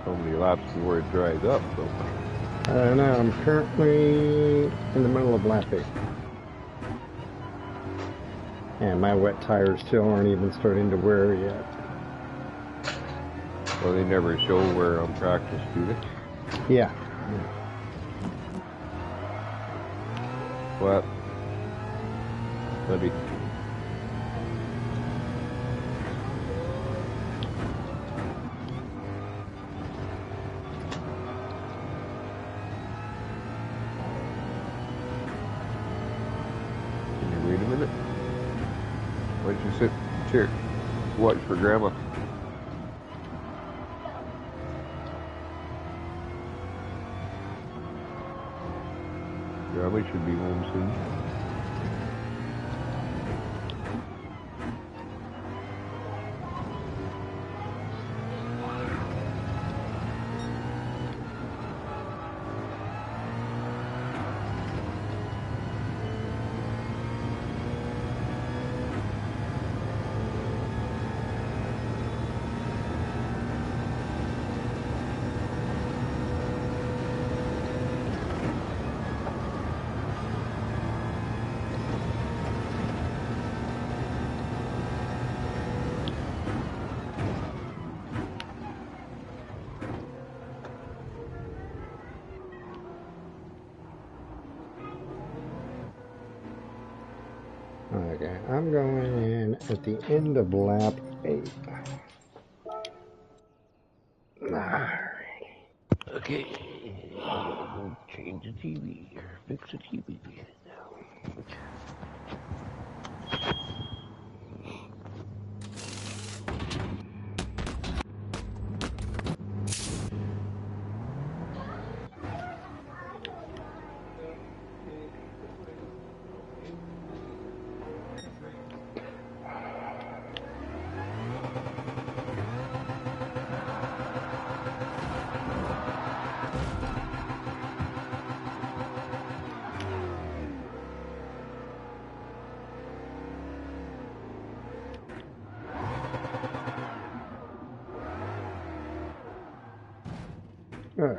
So many laps before it dries up, though. I don't know, I'm currently in the middle of lap 8. And my wet tires still aren't even starting to wear yet. Well, they never show wear on practice, do they? Yeah. What? Buddy. Can you wait a minute? Why don't you sit here? Watch for Grandma. Grandma should be home soon. Okay, I'm going in at the end of lap 8. Okay. Change the TV. Fix the TV. Yeah.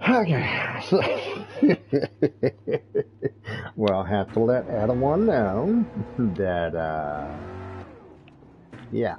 Okay, so well, I have to let Adam one know that yeah.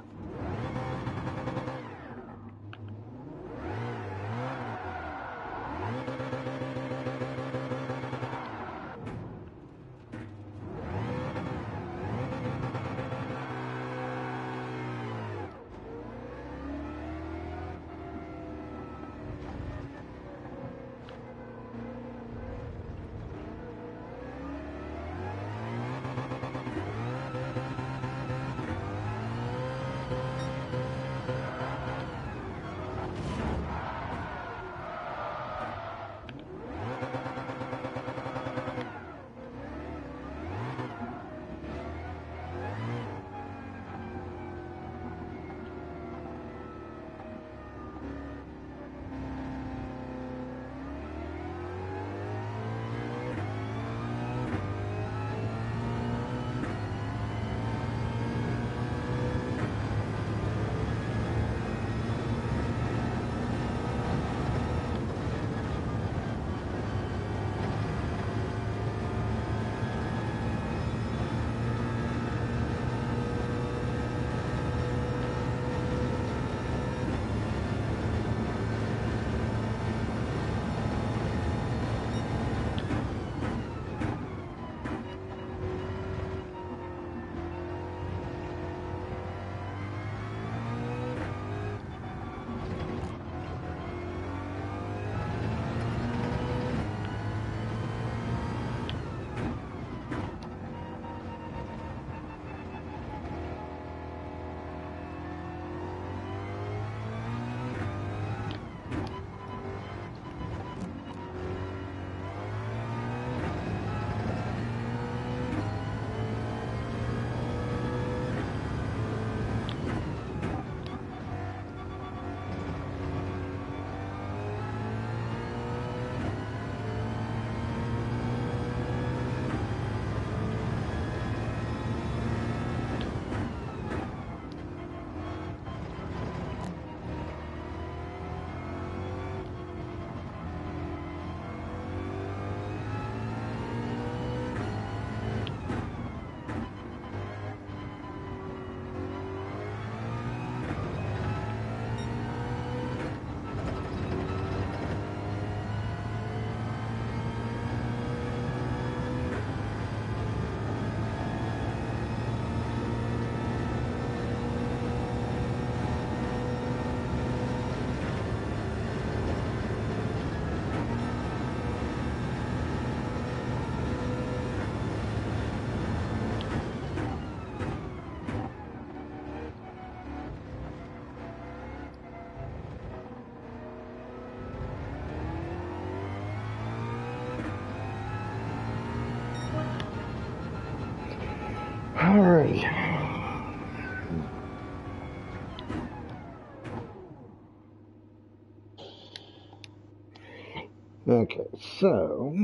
Alrighty. Okay, so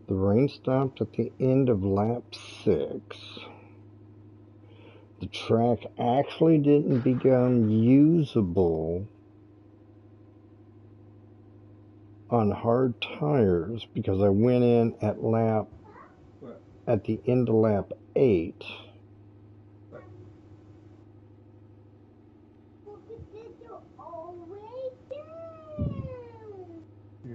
the rain stopped at the end of lap 6. The track actually didn't become usable on hard tires because I went in at the end of lap 8. Yeah.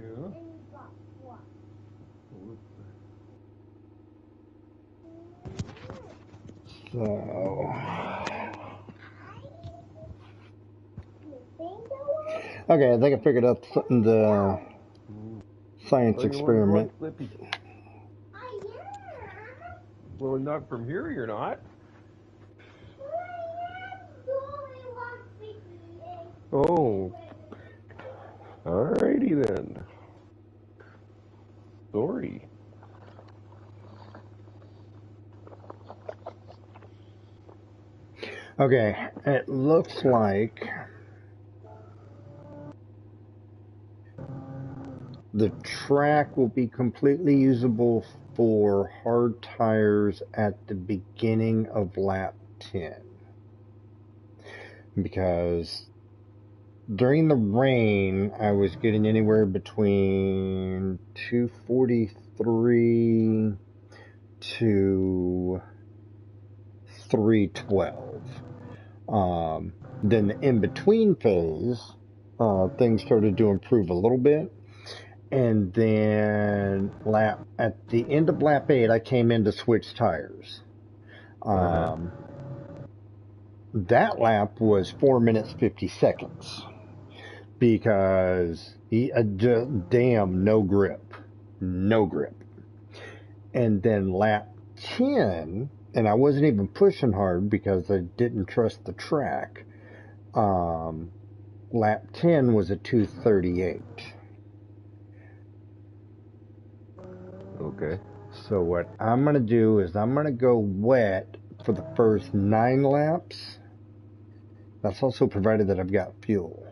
So, okay, I think I figured out something the science experiment. Well, not from here, you're not. Oh. Alrighty then. Sorry. Okay, it looks like the track will be completely usable for hard tires at the beginning of lap 10. Because during the rain, I was getting anywhere between 243 to 312. Then the in-between phase, things started to improve a little bit. And then at the end of lap 8, I came in to switch tires. That lap was 4 minutes 50 seconds because damn no grip. And then lap 10, and I wasn't even pushing hard because I didn't trust the track. Lap 10 was a 238. Okay. So what I'm going to do is I'm going to go wet for the first 9 laps. That's also provided that I've got fuel,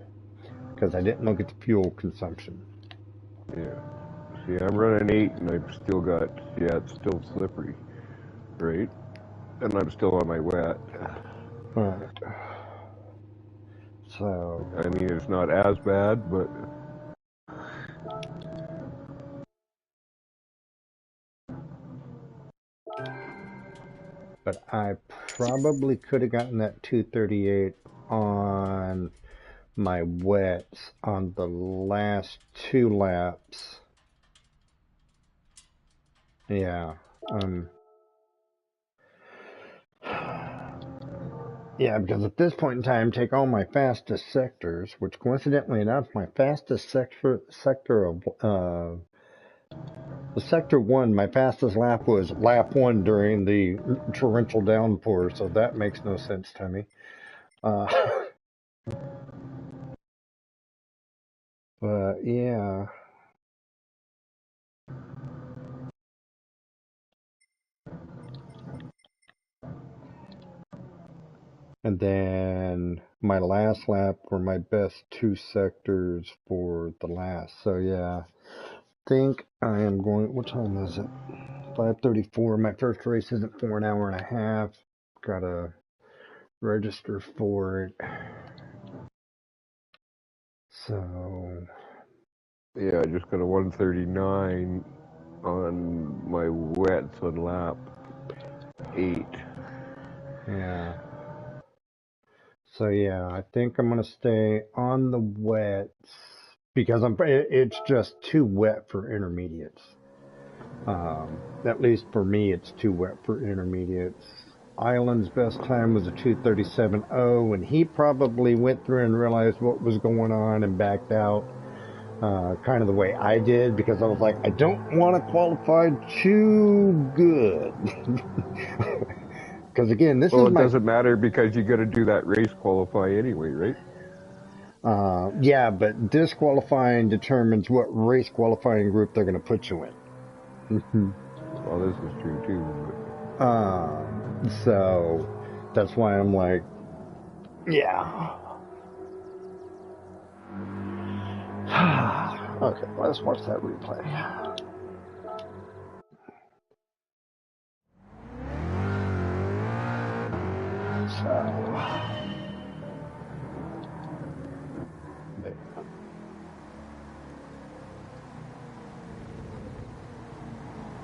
because I didn't look at the fuel consumption. Yeah. See, I'm running 8 and I've still got, it's still slippery, right? And I'm still on my wet. Right. So, I mean, it's not as bad, but I probably could have gotten that 238 on my wets on the last 2 laps. Yeah. Yeah, because at this point in time, take all my fastest sectors, which coincidentally enough, my fastest sector of the sector 1, my fastest lap was lap 1 during the torrential downpour, so that makes no sense to me. But yeah. And then my last lap were my best 2 sectors for the last. So yeah, think I am going. What time is it? 5:34. My first race isn't for an hour and a half. Gotta register for it. So yeah, I just got a 139 on my wets on lap 8. yeah. So yeah, I think I'm gonna stay on the wets because it's just too wet for intermediates. At least for me, it's too wet for intermediates. Island's best time was a 2:37.0, and he probably went through and realized what was going on and backed out, kind of the way I did, because I was like, I don't want to qualify too good. Because again, this is It doesn't matter because you got to do that race qualify anyway, right? Yeah, but disqualifying determines what race qualifying group they're going to put you in. Well, this is true too. So that's why I'm like, yeah. Okay, let's watch that replay. So,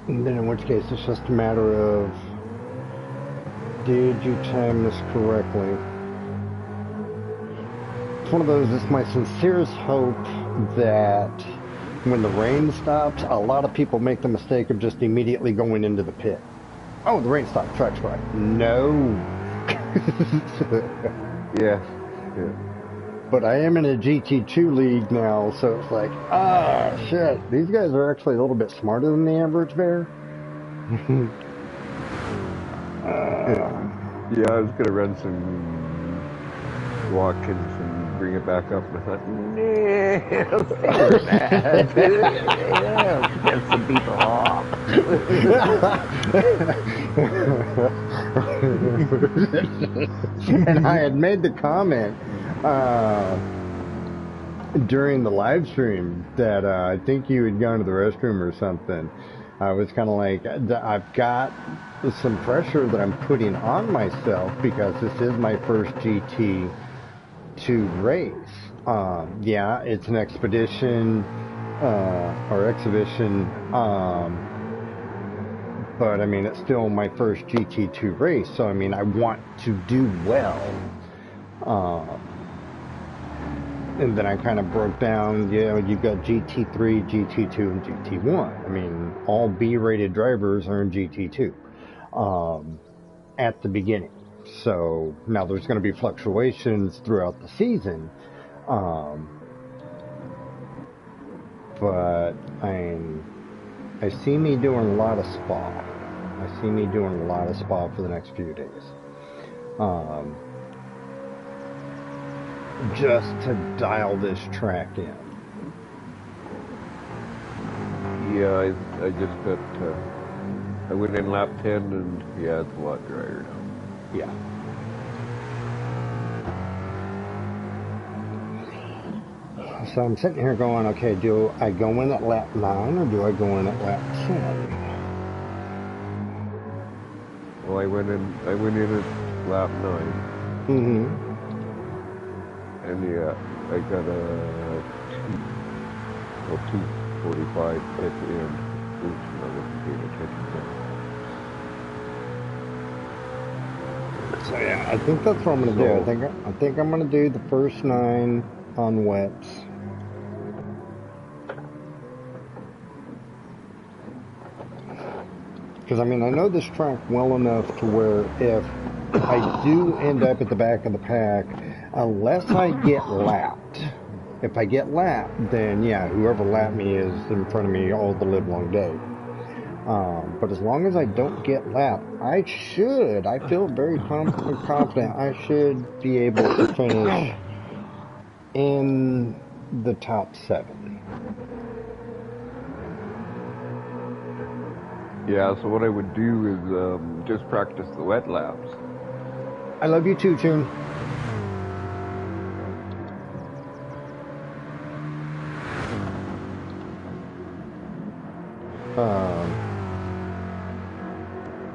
and then in which case it's just a matter of, did you time this correctly? It's one of those, it's my sincerest hope that when the rain stops, a lot of people make the mistake of just immediately going into the pit. Oh, the rain stopped, track's right. No. Yeah. But I am in a GT2 league now, so it's like, shit. These guys are actually a little bit smarter than the average bear. Yeah, I was gonna run some Watkins and bring it back up, and I thought, nah, I'll save that. Yeah, I'll get some people off. And I had made the comment during the live stream that I think you had gone to the restroom or something. I was kind of like, I've got some pressure that I'm putting on myself because this is my first GT2 race. Yeah, it's an expedition or exhibition, but I mean, it's still my first GT2 race, so I mean, I want to do well. And then I kind of broke down, you've got GT3, GT2, and GT1. I mean, all B-rated drivers are in GT2 at the beginning. So now there's going to be fluctuations throughout the season. But I see me doing a lot of spa. I see me doing a lot of spa for the next few days. Just to dial this track in. Yeah, I just got, I went in lap 10 and yeah, it's a lot drier now. Yeah. So I'm sitting here going, okay, do I go in at lap 9 or do I go in at lap 10? Well, I went in at lap 9. Mm-hmm. And yeah, I got a 2:45 at the end. Oops, I wasn't paying attention. So yeah, I think that's what I'm gonna do. I think I'm gonna do the first 9 on wets. Because I mean, I know this track well enough to where if I do end up at the back of the pack, unless I get lapped. If I get lapped, then yeah, whoever lapped me is in front of me all the live long day. But as long as I don't get lapped, I feel very confident I should be able to finish in the top 7. Yeah, so what I would do is just practice the wet laps. I love you too, Tune.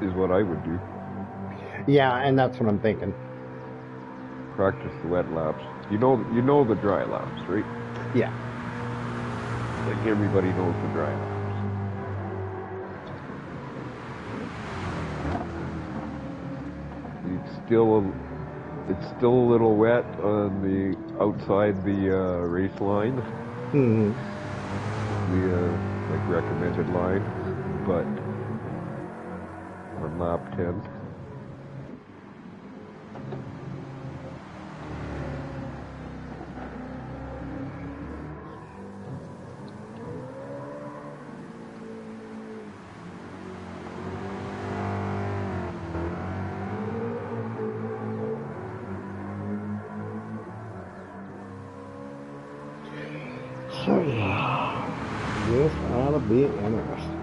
Is what I would do. Yeah, and that's what I'm thinking. Practice the wet laps. You know the dry laps, right? Yeah. Like everybody knows the dry laps. It's still a little wet on the outside the race line. Mm-hmm. The like recommended line, but on lap 10. So yeah, this ought to be interesting.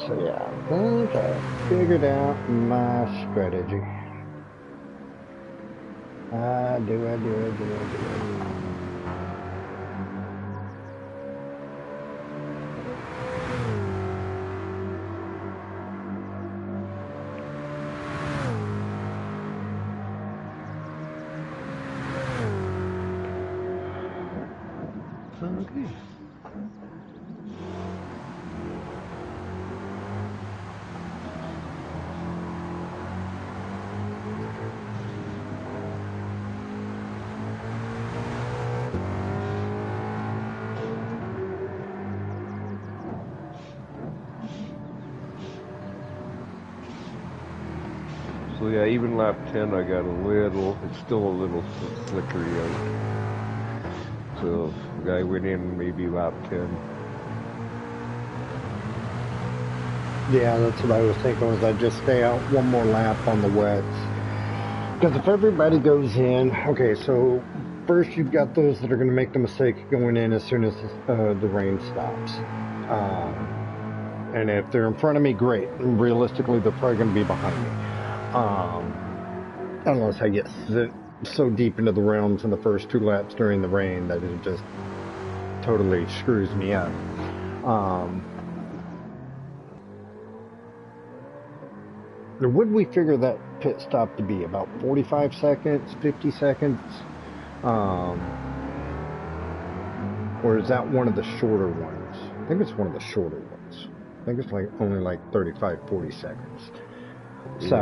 So yeah, I think I figured out my strategy. I do. Okay. So yeah, even lap 10 I got a little, it's still a little slippery out. So the guy went in maybe lap 10. Yeah, that's what I was thinking, was I'd just stay out one more lap on the wets. Because if everybody goes in, okay, so first you've got those that are going to make the mistake of going in as soon as the rain stops. And if they're in front of me, great. Realistically, they're probably going to be behind me. Unless I get so deep into the realms in the first 2 laps during the rain that it just totally screws me up. Would we figure that pit stop to be about 45 seconds, 50 seconds? Or is that one of the shorter ones? I think it's one of the shorter ones. I think it's like only like 35, 40 seconds. Yeah, So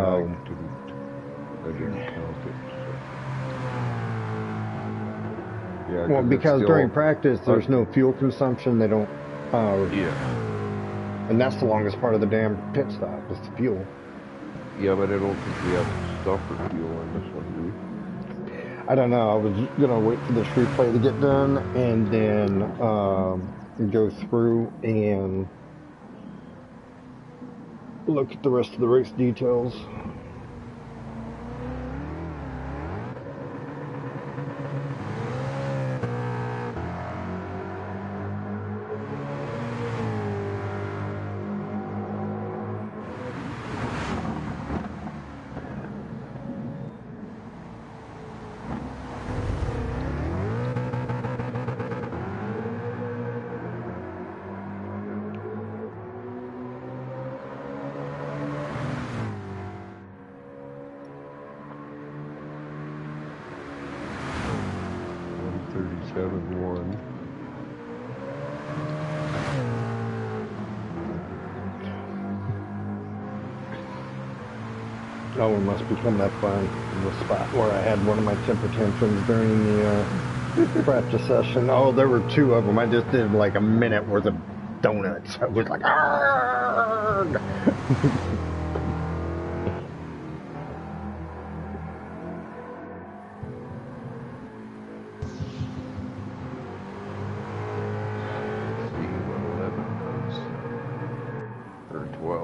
I didn't count it. So. Yeah, well, because during practice there's no fuel consumption. They don't. Yeah. And that's the longest part of the damn pit stop, is the fuel. Yeah, but I don't think we have to stop for fuel on this one, do we? I don't know. I was gonna wait for this replay to get done and then go through and look at the rest of the race details. Oh, we must be coming up on the spot where I had one of my temper tantrums during the practice session. Oh, there were 2 of them. I just did like a minute worth of donuts. I was like, argh! Or 12.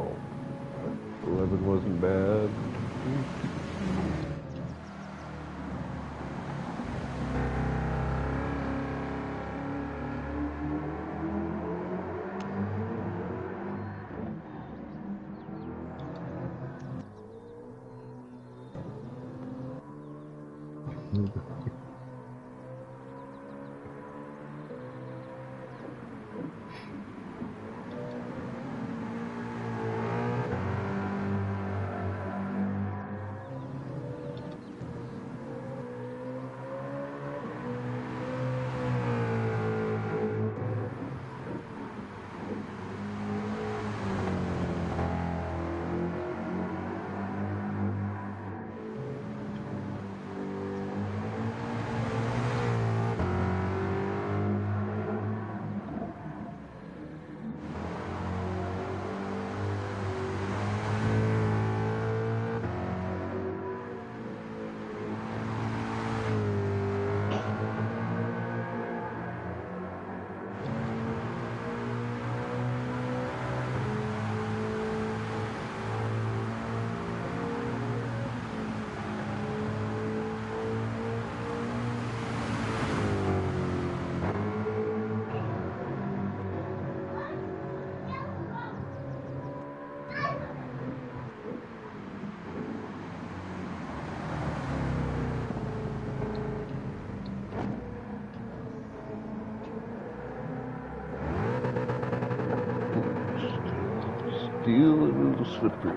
Still a little slippery.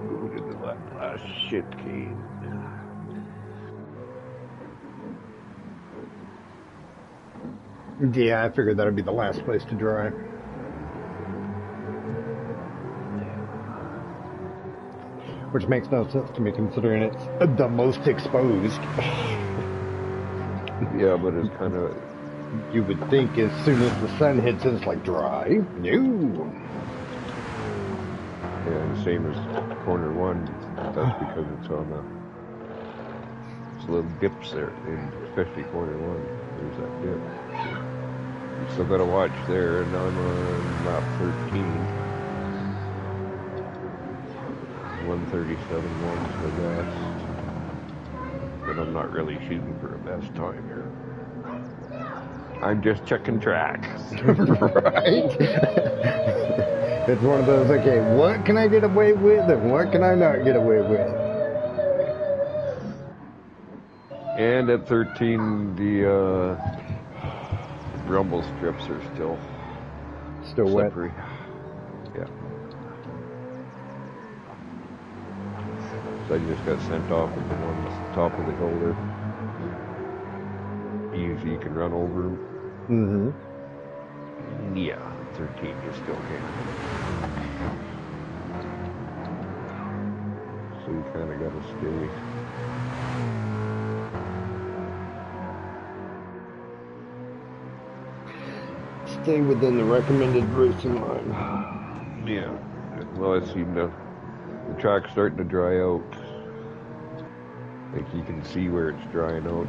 Go to the last shit cave. Yeah, I figured that'd be the last place to dry. Which makes no sense to me considering it's the most exposed. Yeah, but it's kind of... You would think as soon as the sun hits it, it's like dry. No. Yeah, the same as corner one. That's because it's on the... It's little dips there, and especially corner one. There's that dip. You still gotta watch there, and I'm on lap 13. 137 one's the best. But I'm not really shooting for a best time here. I'm just checking tracks. Right? It's one of those, okay, what can I get away with and what can I not get away with? And at 13, the rumble strips are still slippery. Wet. Yeah. So I just got sent off at the one top of the hill there. Usually you can run over them. Mm-hmm. Yeah, 13 you still can. So you kind of got to stay within the recommended racing line. Yeah. Well, it seemed the track's starting to dry out. Like you can see where it's drying out.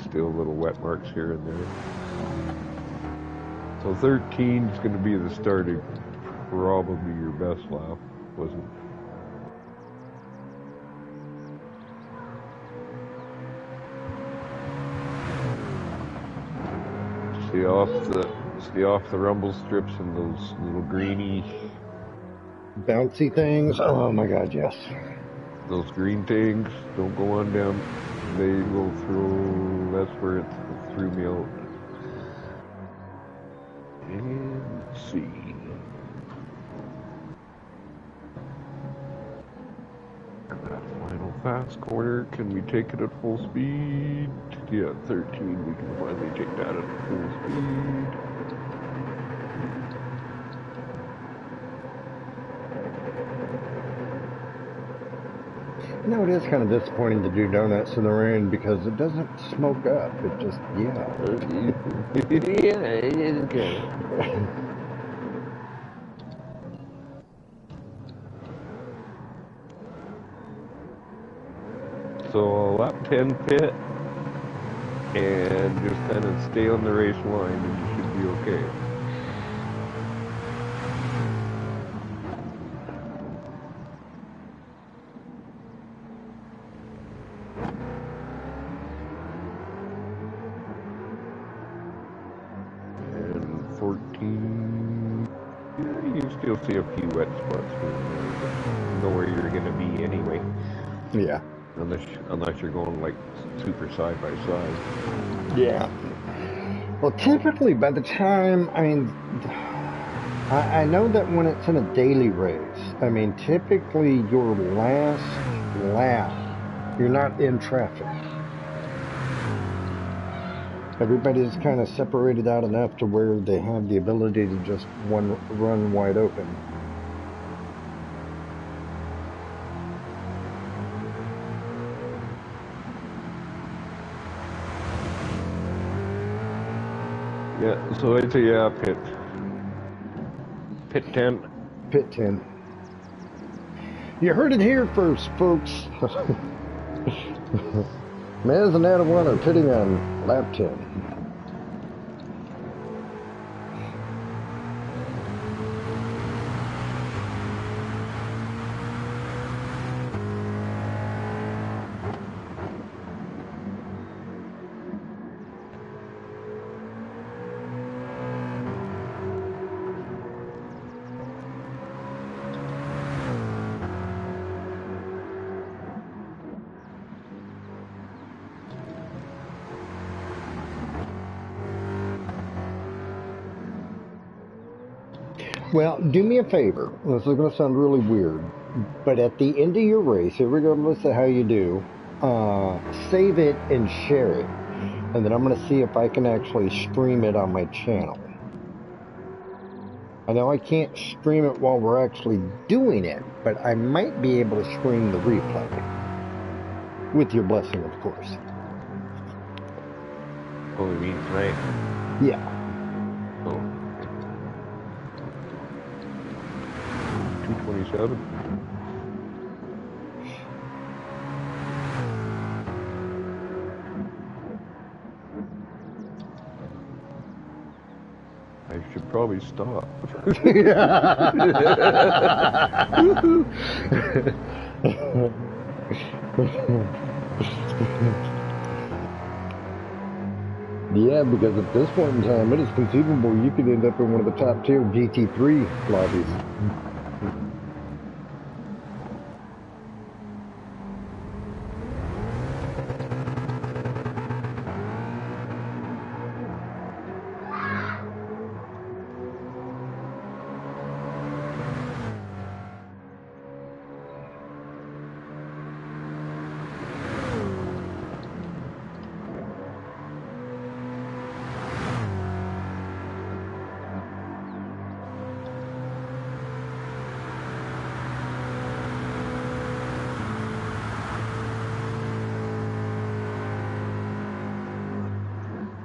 Still little wet marks here and there. So 13 is going to be the start of probably your best lap, wasn't it? Stay off the rumble strips and those little greeny bouncy things. Oh my god, yes. Those green things, don't go on down. They will throw, that's where it threw me out. And let's see. That final fast corner, can we take it at full speed? Yeah, 13, we can finally take that at full speed. You know, it is kind of disappointing to do donuts in the rain because it doesn't smoke up. It just, yeah. Yeah, it is good. So lap 10 pit and just kind of stay on the race line and you should be okay. And 14, yeah, you can still see a few wet spots here and there, but you know where you're gonna be anyway. Yeah. Unless you're going like super side by side. Yeah. Well, typically by the time, I mean, I know that when it's in a daily race, I mean, typically your last lap, you're not in traffic. Everybody's kind of separated out enough to where they have the ability to just run wide open. Yeah, so I'd say yeah, pit 10. Pit 10. You heard it here first, folks. Maz and Adawan are pitting on lap 10. Well, do me a favor. This is going to sound really weird, but at the end of your race, regardless of how you do, save it and share it. And then I'm going to see if I can actually stream it on my channel. I know I can't stream it while we're actually doing it, but I might be able to stream the replay. With your blessing, of course. Oh, you mean tonight? Yeah. Oh. 227. I should probably stop. Yeah, because at this point in time, it is conceivable you could end up in one of the top tier GT3 lobbies.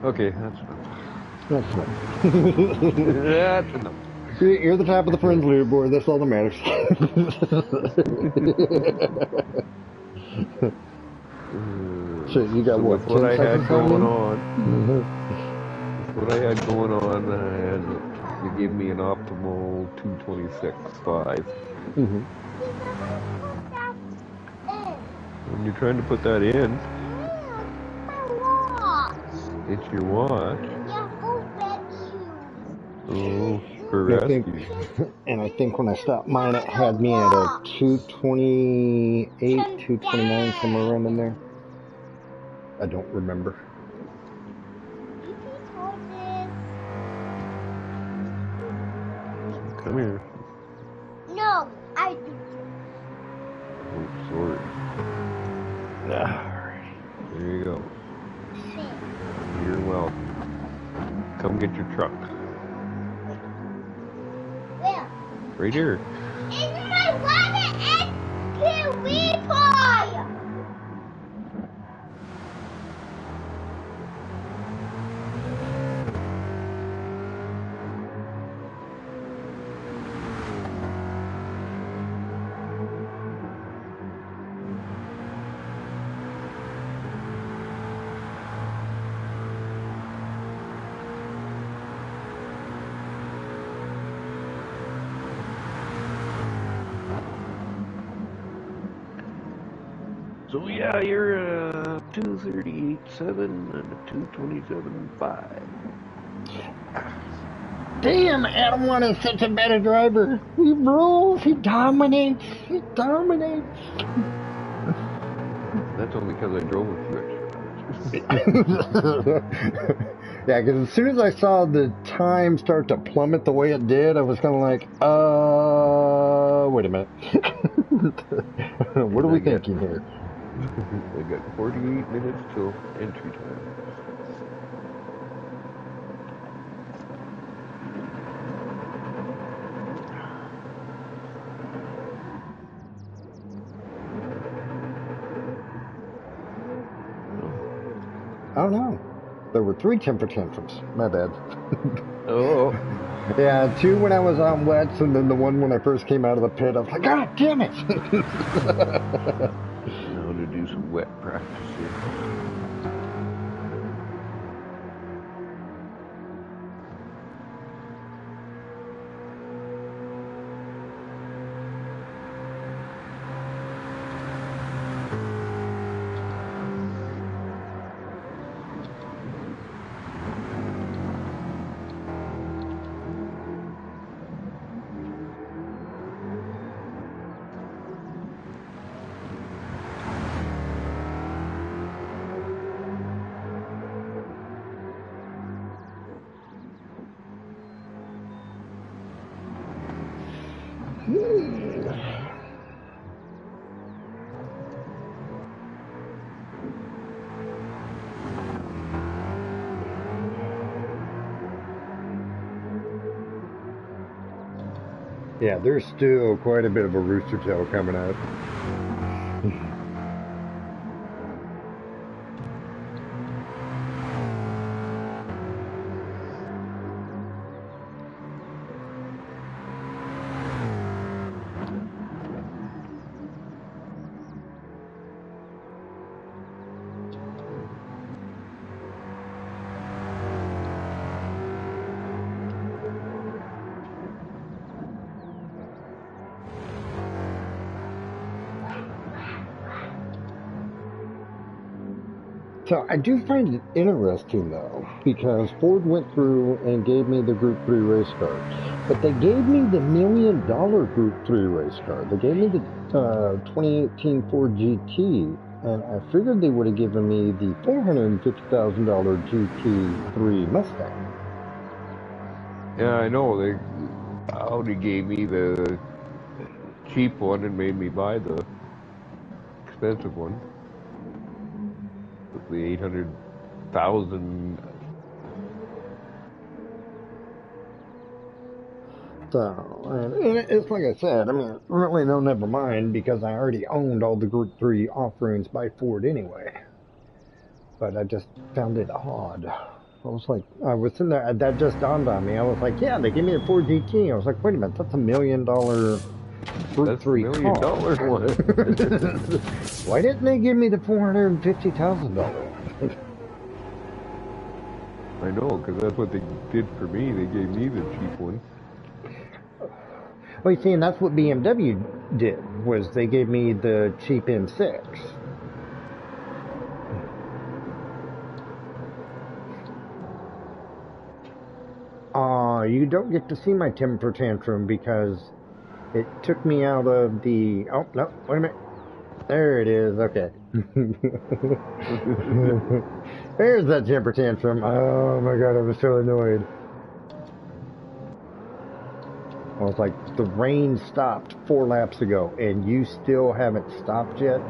Okay, that's enough. That's enough. That's enough. You're the top of the friends leaderboard. That's all that matters. So you got So what? with what 10 I seconds had going on? on, with what I had going on, they gave me an optimal 226.5. Mm-hmm. When you're trying to put that in, it's your watch. Oh, for rescue. And I think when I stopped mine, it had me at a 228, 229, somewhere around in there. I don't remember. Come here. No, I do. Oh, sorry. Alright. There you go. You're welcome. Come get your truck. Where? Right here. In my water and purify. So yeah, you're a 238.7 and a 227.5. Damn, Adam One is such a better driver. He rules. He dominates. He dominates. That's only because I drove a few extra times. Yeah, because as soon as I saw the time start to plummet the way it did, I was kind of like, wait a minute. What are we thinking here? I got 48 minutes till entry time. Oh no. There were 3 temper tantrums. My bad. Oh. Yeah, 2 when I was on wets, and then the one when I first came out of the pit. I was like, God damn it! Now to do some wet practice here. Yeah, there's still quite a bit of a rooster tail coming up. So I do find it interesting though, because Ford went through and gave me the Group 3 race car, but they gave me the $1 million Group 3 race car. They gave me the 2018 Ford GT, and I figured they would have given me the $450,000 GT3 Mustang. Yeah, I know. Audi gave me the cheap one and made me buy the expensive one. With the 800,000. So, and it's like I said, I mean, really no, never mind, because I already owned all the Group 3 offerings by Ford anyway. But I just found it odd. I was like, I was sitting there, that just dawned on me. I was like, yeah, they gave me a Ford GT. I was like, wait a minute, that's $1 million Group 3 $1 car. million one. Why didn't they give me the $450,000? I know, because that's what they did for me. They gave me the cheap one. Well, you see, and that's what BMW did, was they gave me the cheap M6. You don't get to see my temper tantrum because it took me out of the... Oh, no, wait a minute. There it is, okay. There's that temper tantrum. Oh my god, I was so annoyed. I was like, the rain stopped 4 laps ago, and you still haven't stopped yet?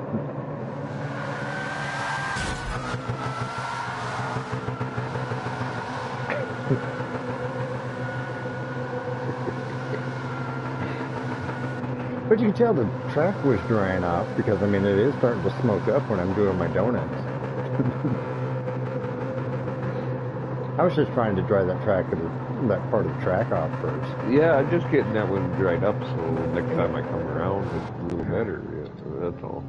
But you can tell the track was drying off, because, I mean, it is starting to smoke up when I'm doing my donuts. I was just trying to dry that part of the track off first. Yeah, I'm just getting that one dried up, so next time I come around, it's a little better. Yeah, that's all.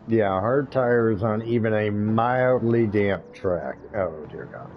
Yeah, hard tires on even a mildly damp track. Oh, dear God.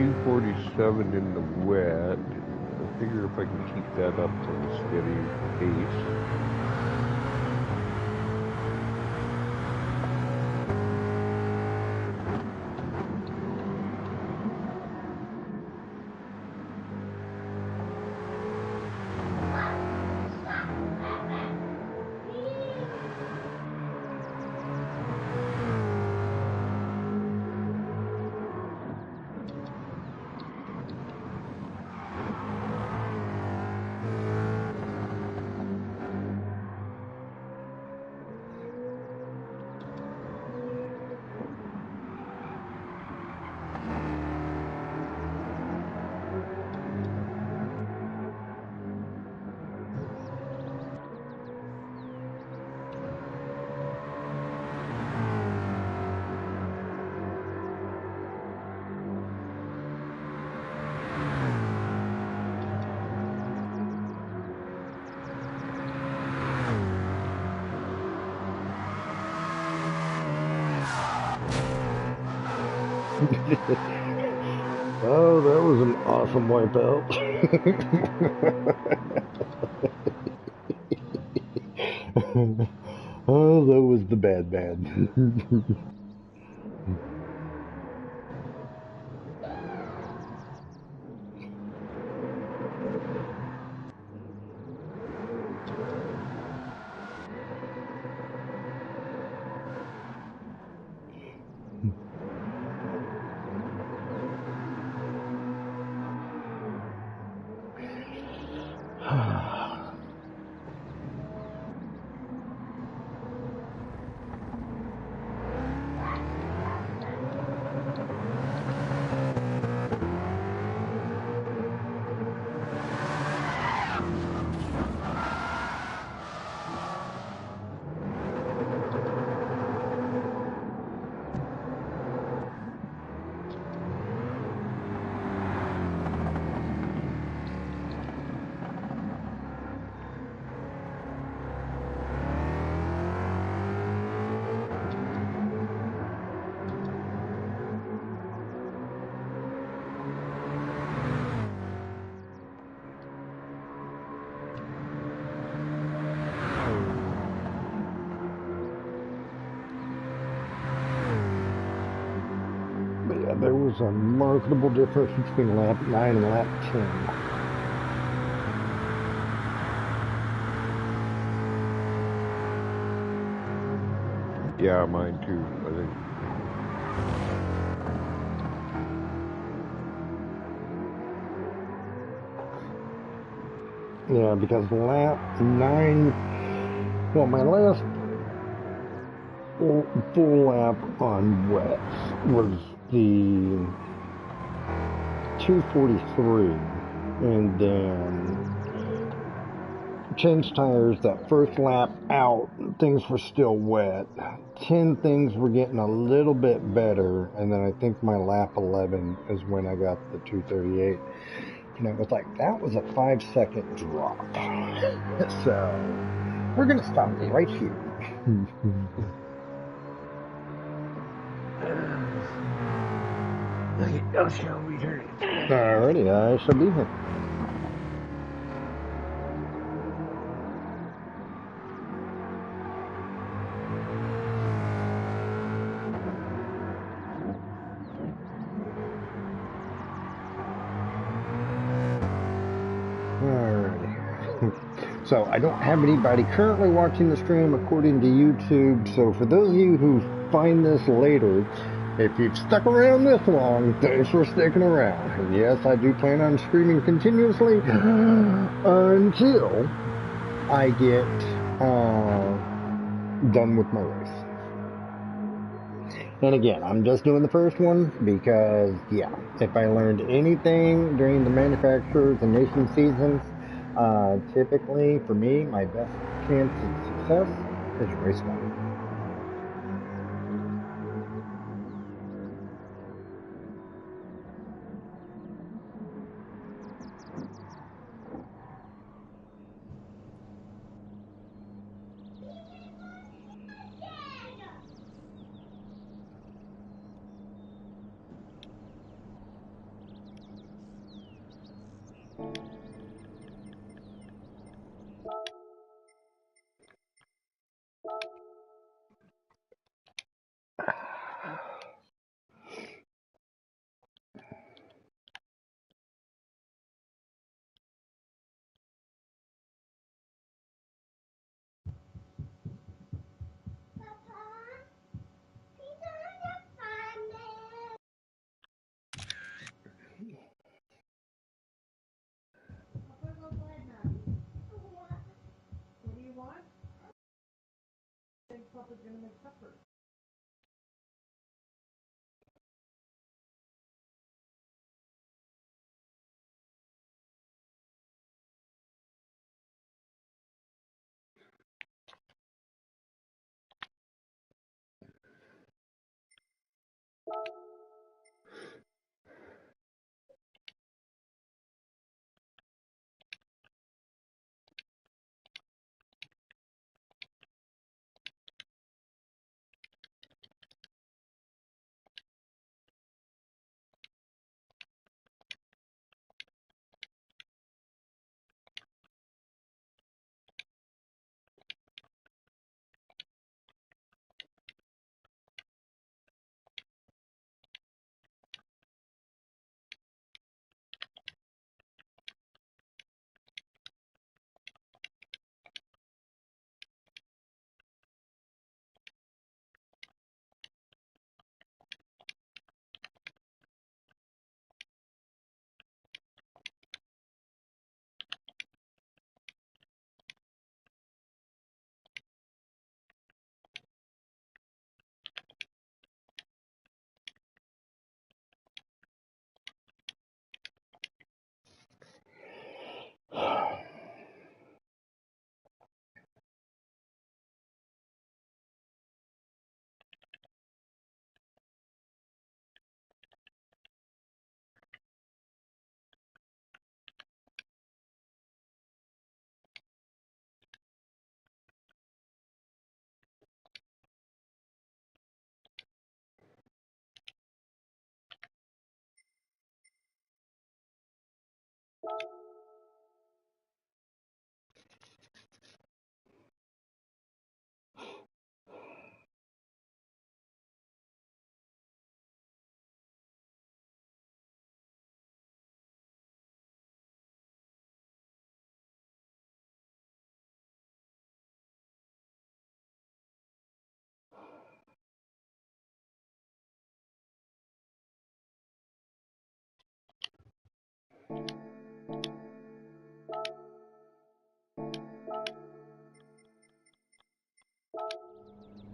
247 in the wet. I figure if I can keep that up at a steady pace. Oh, that was an awesome wipeout. Oh, that was the bad. But yeah, there was a marketable difference between lap 9 and lap 10. Yeah, mine too, I think. Yeah, because lap 9, well, my last full lap on wets was the 243, and then changed tires that first lap out, things were still wet. 10, things were getting a little bit better, and then I think my lap 11 is when I got the 238. And it was like, that was a 5-second drop. So, we're going to stop right here. I shall return it. Alrighty, I shall be here. Alrighty. So I don't have anybody currently watching the stream according to YouTube. So for those of you who find this later, if you've stuck around this long, thanks for sticking around. And yes, I do plan on streaming continuously until I get done with my race. And again, I'm just doing the first one because, yeah, if I learned anything during the manufacturers and nation seasons, typically for me, my best chance of success is race 1.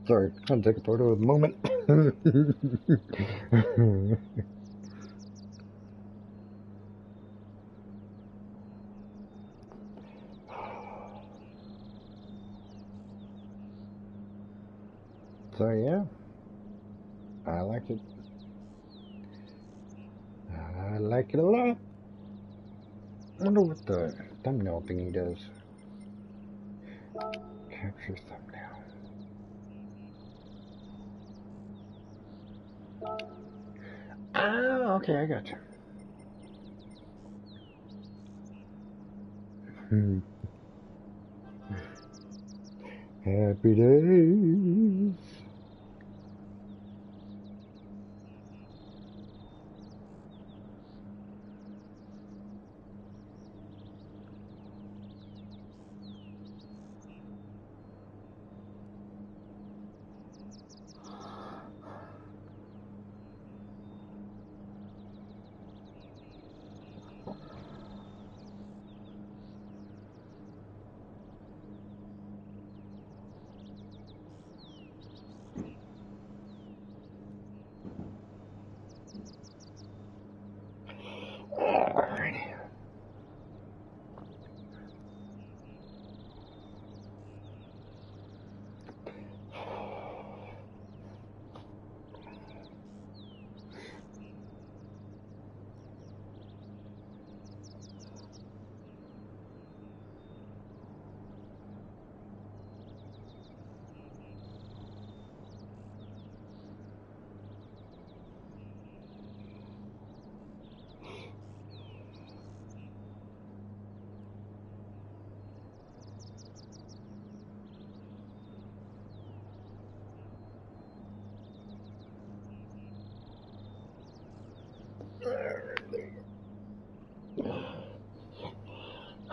Sorry, trying to take a photo of the moment. So yeah, I like it. I like it a lot. Wonder what the thumbnail thingy does. Capture thumbnail. Ah, okay, I got you. Happy days.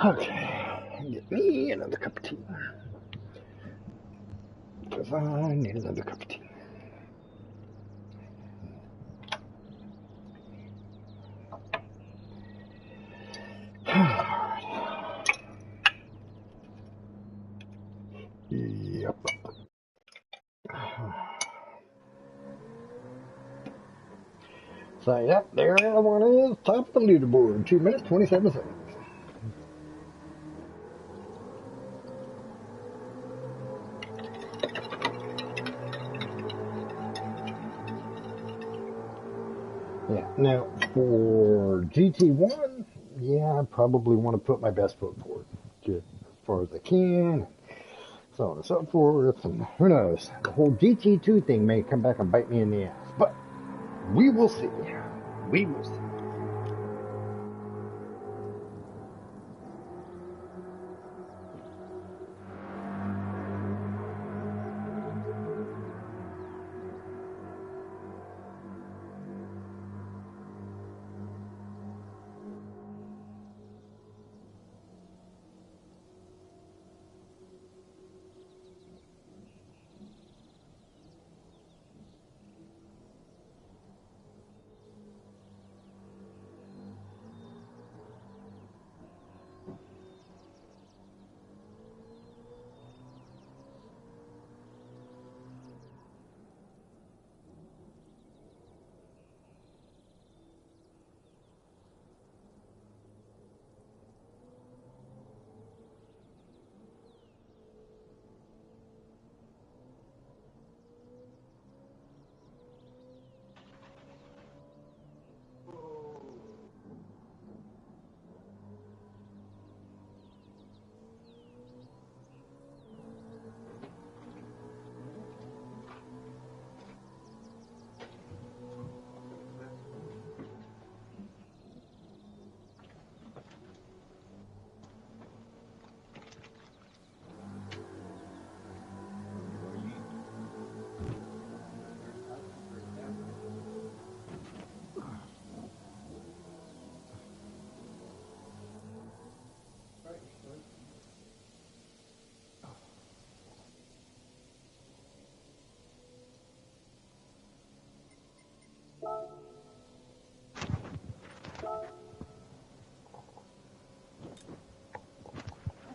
Okay, get me another cup of tea. Because I need another cup of tea. Yep. So, yep, there one is. Top of the leaderboard. 2 minutes, 27 seconds. Yeah, now for GT1, yeah, I probably want to put my best foot forward. Just as far as I can, so on and so forth. And who knows? The whole GT2 thing may come back and bite me in the ass. But we will see. We will see.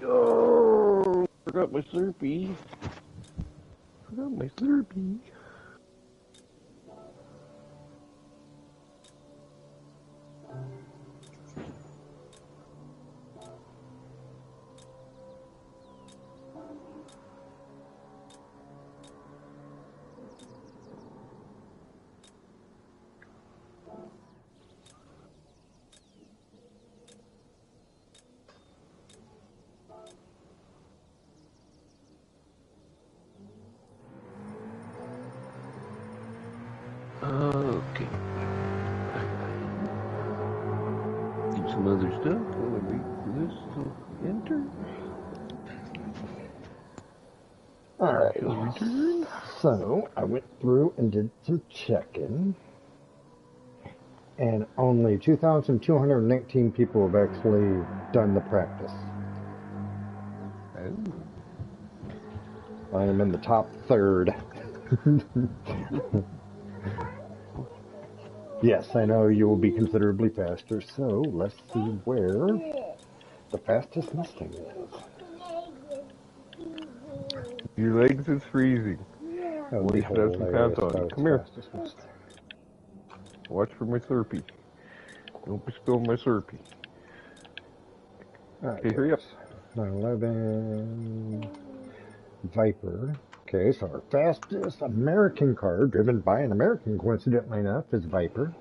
Oh, forgot my Slurpee. Forgot my Slurpee. Okay. Need some other stuff. I'm gonna wait for this to enter. Alright. Return. So, I went through and did some checking. And only 2,219 people have actually done the practice. Oh. I am in the top third. Yes, I know you will be considerably faster, so let's see where the fastest Mustang is. Your legs is freezing. That would be Waste have some hilarious pants if I on. was Come the here. fastest Mustang. Watch for my Slurpee. Don't be spilling my Slurpee. Okay, hurry up. 911 Viper. Okay, so our fastest American car, driven by an American, coincidentally enough, is Viper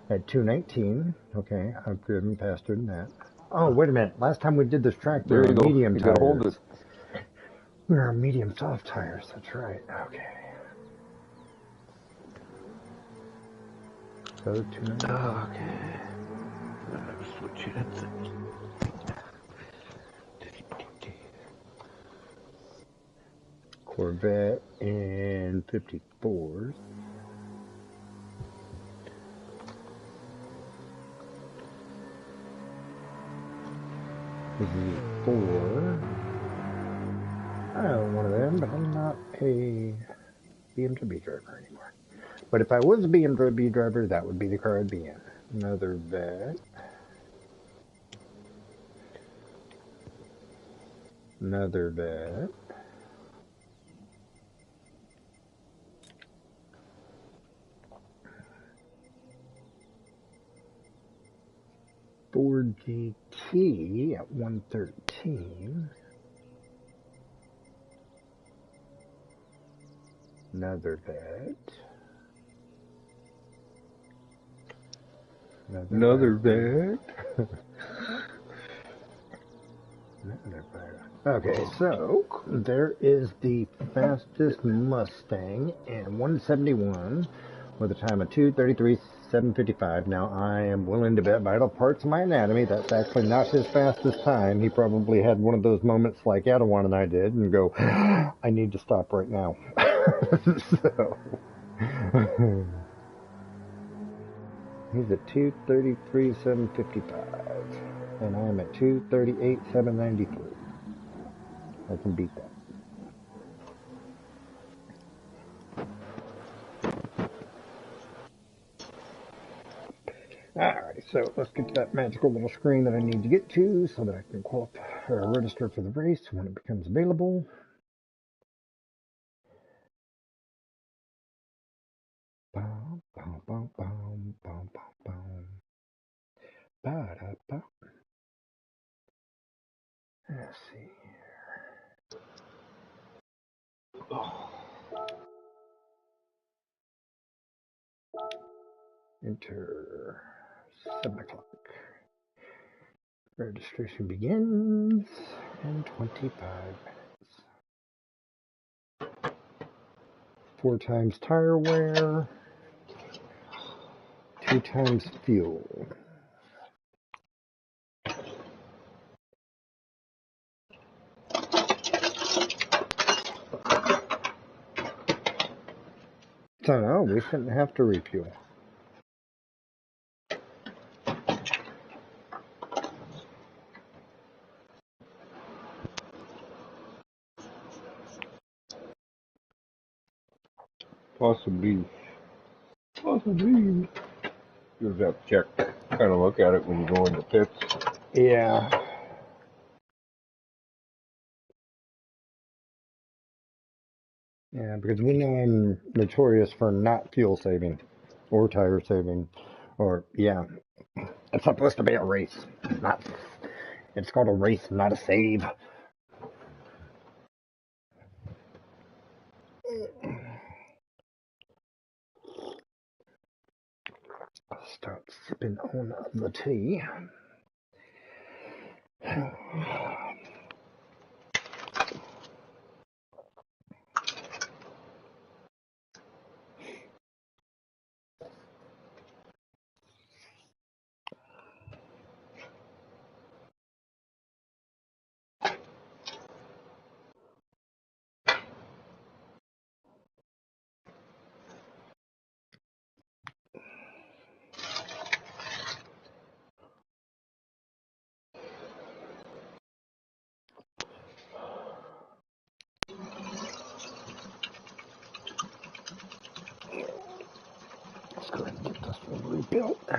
at 219. Okay, I've driven faster than that. Oh, wait a minute. Last time we did this track, we There were you on go. medium You gotta hold tires. it. We were on medium soft tires. That's right. Okay. So 219. Okay. Switch it. Corvette and 54s. This is for, I own one of them, but I'm not a BMW driver anymore. But if I was a BMW driver, that would be the car I'd be in. Another vet. Another vet. Ford GT at 113. Another vet. Another vet. Okay, so there is the fastest Mustang in 171 with a time of 2:33:755. Now I am willing to bet vital parts of my anatomy that's actually not his fastest time. He probably had one of those moments like Adawan and I did and go, I need to stop right now. So he's at 2:33:755 and I'm at 2:38:793. I can beat that. Alright, so let's get to that magical little screen that I need to get to so that I can qualify or register for the race when it becomes available. Bum, bum, bum, bum, bum, bum, bum. Ba-da-ba. Let's see here. Oh. Enter 7 o'clock. Registration begins in 25 minutes. 4 times tire wear, 2 times fuel. So no, we shouldn't have to refuel. Possibly. Possibly. You just have to check, kind of look at it when you go in the pits. Yeah. Yeah, because we know I'm notorious for not fuel saving or tire saving. Or, yeah, it's supposed to be a race. Not, it's called a race, not a save. I'll start sipping on the tea. Let's go ahead and get this one rebuilt.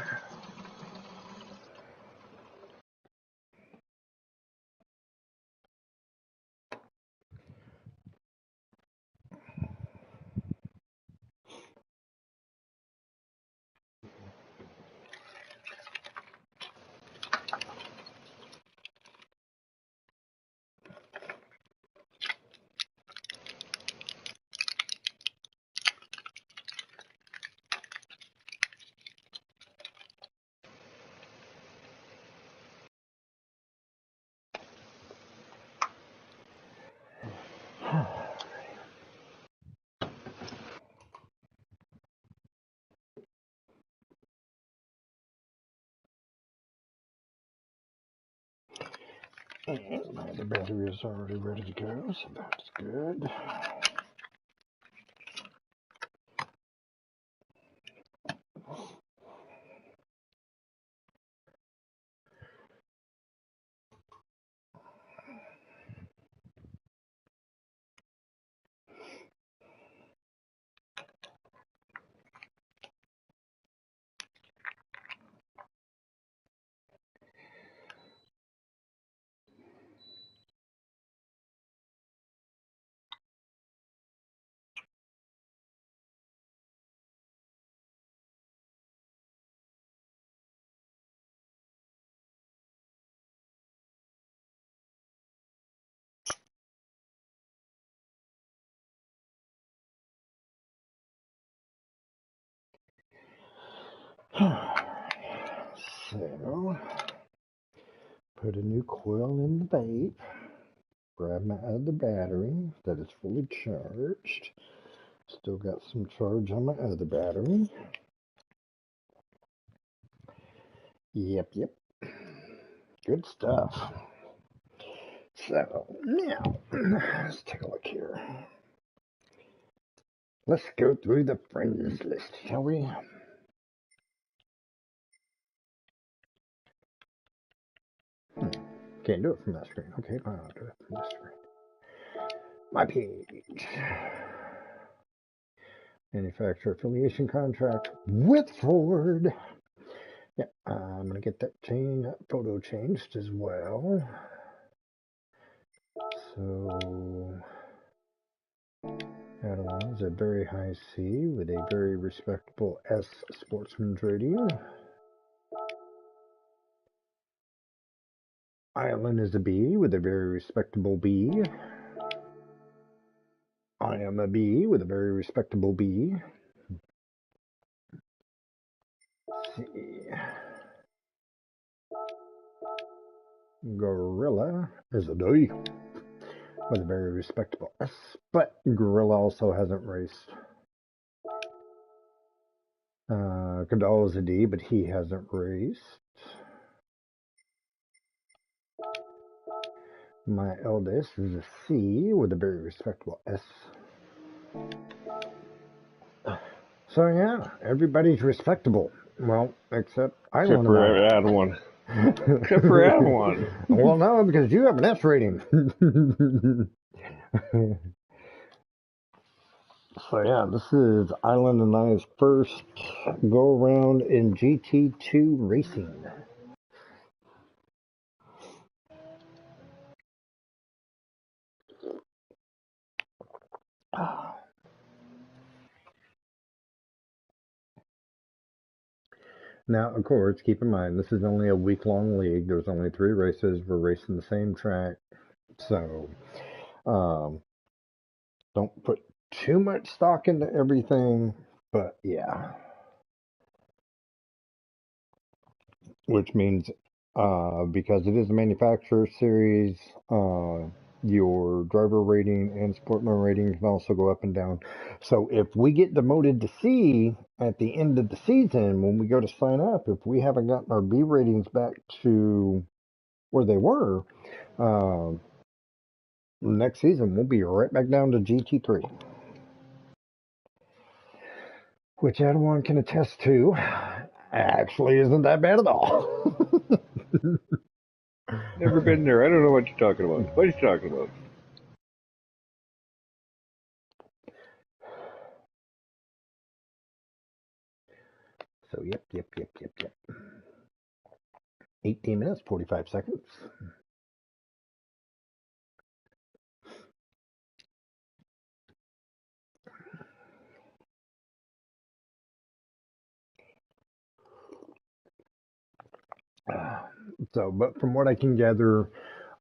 And the battery is already ready to go, so that's good. So, put a new coil in the vape. Grab my other battery that is fully charged. Still got some charge on my other battery. Yep. Good stuff. So, now, let's take a look here. Let's go through the friends list, shall we? Can't do it from that screen. Okay, I'll do it from this screen. My page. Manufacturer affiliation contract with Ford. Yeah, I'm going to get that photo changed as well. So, Adelon is a very high C with a very respectable S sportsman's rating. Island is a B with a very respectable B. I am a B with a very respectable B. Let's see. Gorilla is a D with a very respectable S, but Gorilla also hasn't raced. Cadal is a D, but he hasn't raced. My eldest is a C with a very respectable S. So yeah, everybody's respectable. Well, except Island for and I. Adelon. Except for Adelon. Well, no, because you have an S rating. So yeah, this is Island and I's first go around in GT2 racing. Now, of course, keep in mind, this is only a week-long league. There's only 3 races. We're racing the same track. So, don't put too much stock into everything. But, yeah. Which means, because it is a manufacturer series, your driver rating and sportsman rating can also go up and down. So if we get demoted to C at the end of the season, when we go to sign up, if we haven't gotten our B ratings back to where they were, next season we'll be right back down to GT3. Which everyone can attest to, actually isn't that bad at all. Never been there. I don't know what you're talking about. What are you talking about? So, yep. 18 minutes, 45 seconds. So, but from what I can gather,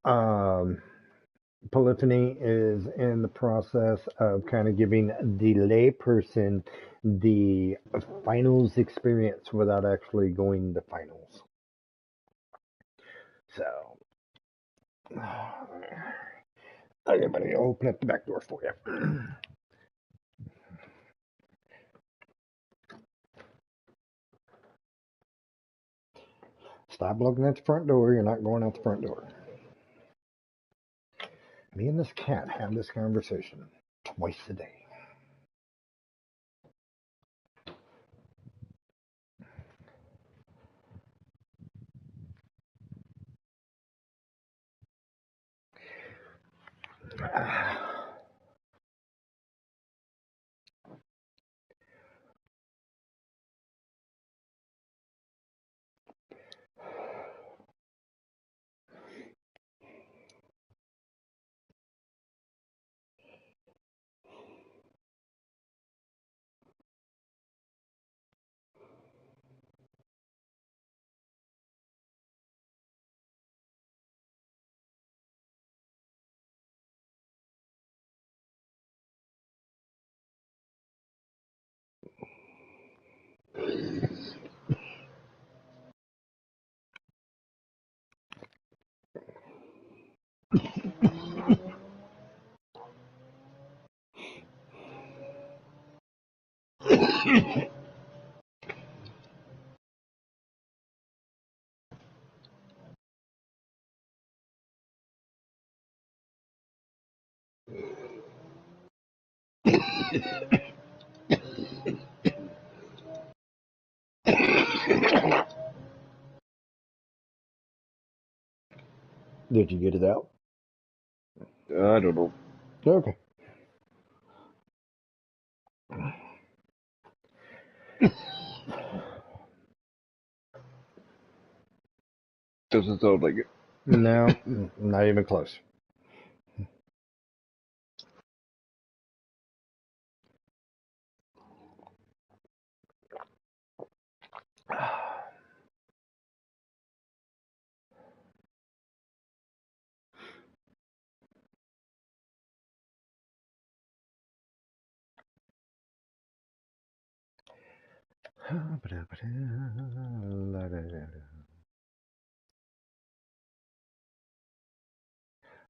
Polyphony is in the process of kind of giving the layperson the finals experience without actually going to finals. So, everybody, open up the back door for you. Stop looking at the front door. You're not going out the front door. Me and this cat have this conversation twice a day. Did you get it out? I don't know. Okay. Doesn't sound like it. No, not even close.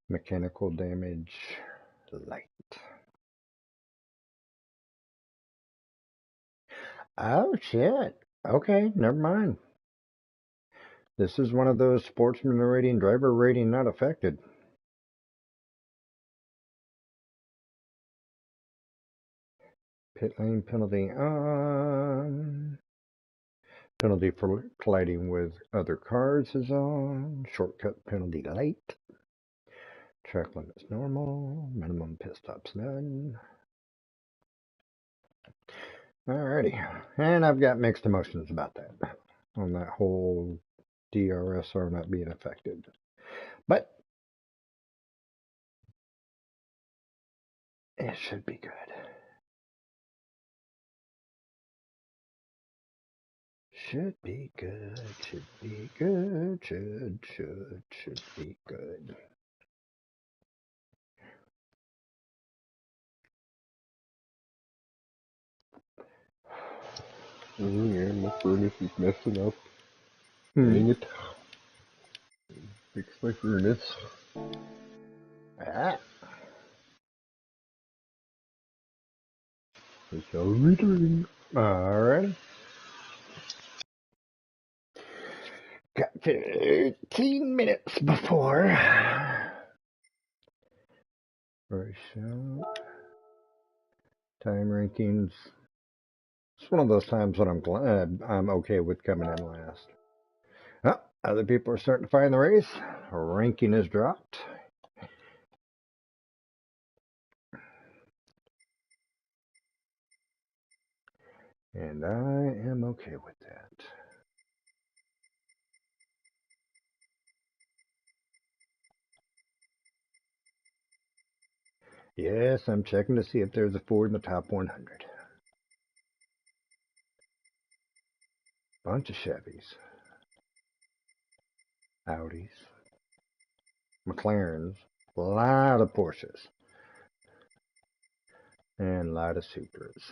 Mechanical damage light. Oh shit. Okay, never mind. This is one of those sportsman rating, driver rating not affected. Pit lane penalty on. Penalty for colliding with other cars is on. Shortcut penalty light. Track limits normal. Minimum pit stops none. Alrighty. And I've got mixed emotions about that. On that whole DRSR not being affected. But it should be good. Should be good. Should be good. Should be good. Yeah, my furnace is messing up. Hmm. Dang it. Fix my furnace. Ah. I shall return. Alright. Got 15 minutes before. Right shot. Time rankings. It's one of those times when I'm glad I'm okay with coming in last. Oh, other people are starting to find the race. Ranking has dropped. And I am okay with that. Yes, I'm checking to see if there's a Ford in the top 100. Bunch of Chevys, Audis, McLarens, a lot of Porsches, and a lot of Supras.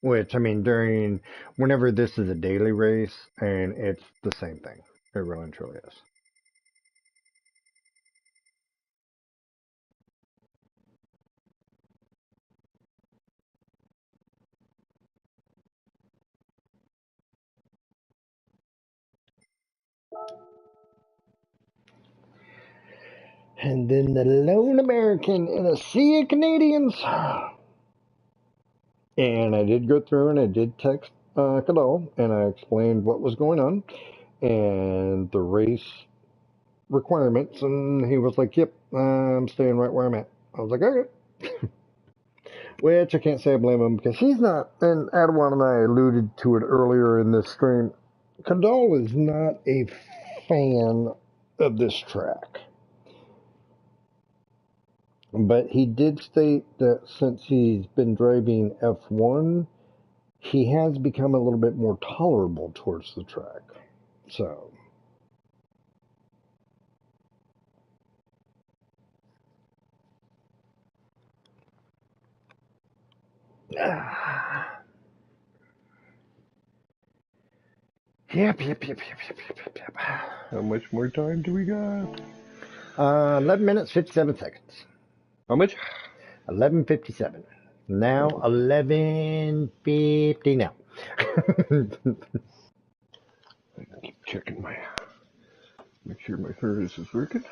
Which, I mean, whenever this is a daily race, and it's the same thing. It really and truly is. And then the lone American in a sea of Canadians. And I did go through and I did text Cadell and I explained what was going on and the race requirements. And he was like, yep, I'm staying right where I'm at. I was like, okay. Which I can't say I blame him because he's not, and Adawan and I alluded to it earlier in this stream. Cadell is not a fan of this track. But he did state that since he's been driving F1, he has become a little bit more tolerable towards the track. So. Yep. How much more time do we got? 11 minutes, 57 seconds. How much? 11:57. Now Oh, 11:50 now. I keep checking make sure my furnace is working.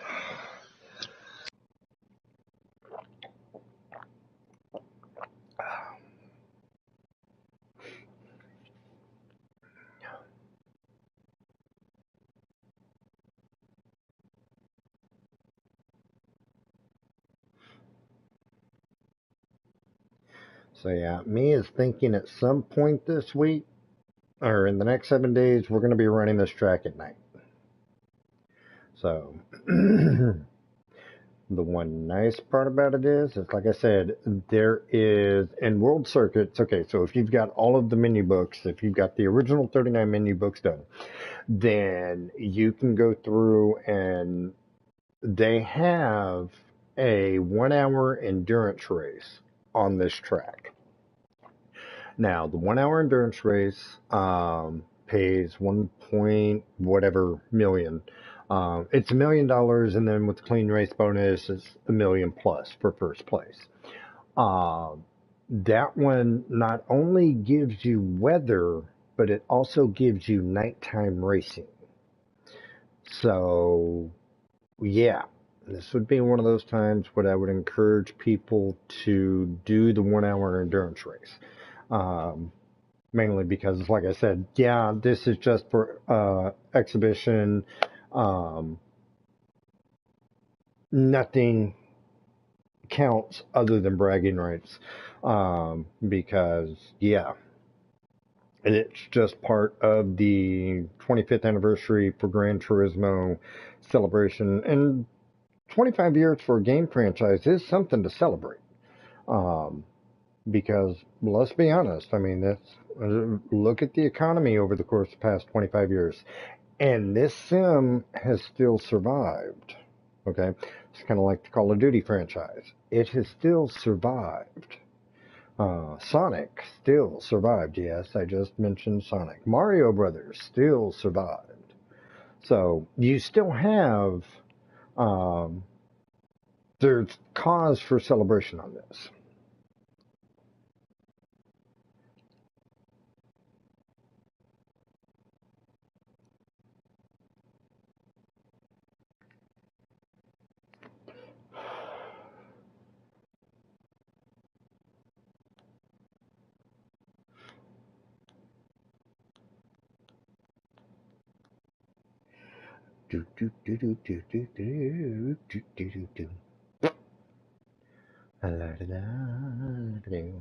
So yeah, me is thinking at some point this week or in the next 7 days we're going to be running this track at night. So the one nice part about it is like I said, there is in World Circuits. Okay, so if you've got all of the menu books, if you've got the original 39 menu books done, then you can go through and they have a 1 hour endurance race on this track. Now, the 1 hour endurance race pays 1 point whatever million. It's $1 million, and then with the clean race bonus, it's a million plus for first place. That one not only gives you weather, but it also gives you nighttime racing. So, yeah, this would be one of those times where I would encourage people to do the 1 hour endurance race. Um, Mainly because, like I said, yeah, this is just for exhibition. Um, Nothing counts other than bragging rights. Because, yeah, it's just part of the 25th anniversary for Gran Turismo celebration. And 25 years for a game franchise is something to celebrate. Um, because let's be honest, I mean, look at the economy over the course of the past 25 years, and this sim has still survived. Okay, it's kind of like the Call of Duty franchise. It has still survived. Sonic still survived. Yes, I just mentioned Sonic. Mario Brothers still survived. So you still have um, there's cause for celebration on this. Do, do, do, do, do, do, do, do, do, do, do. La, la, la, la, la.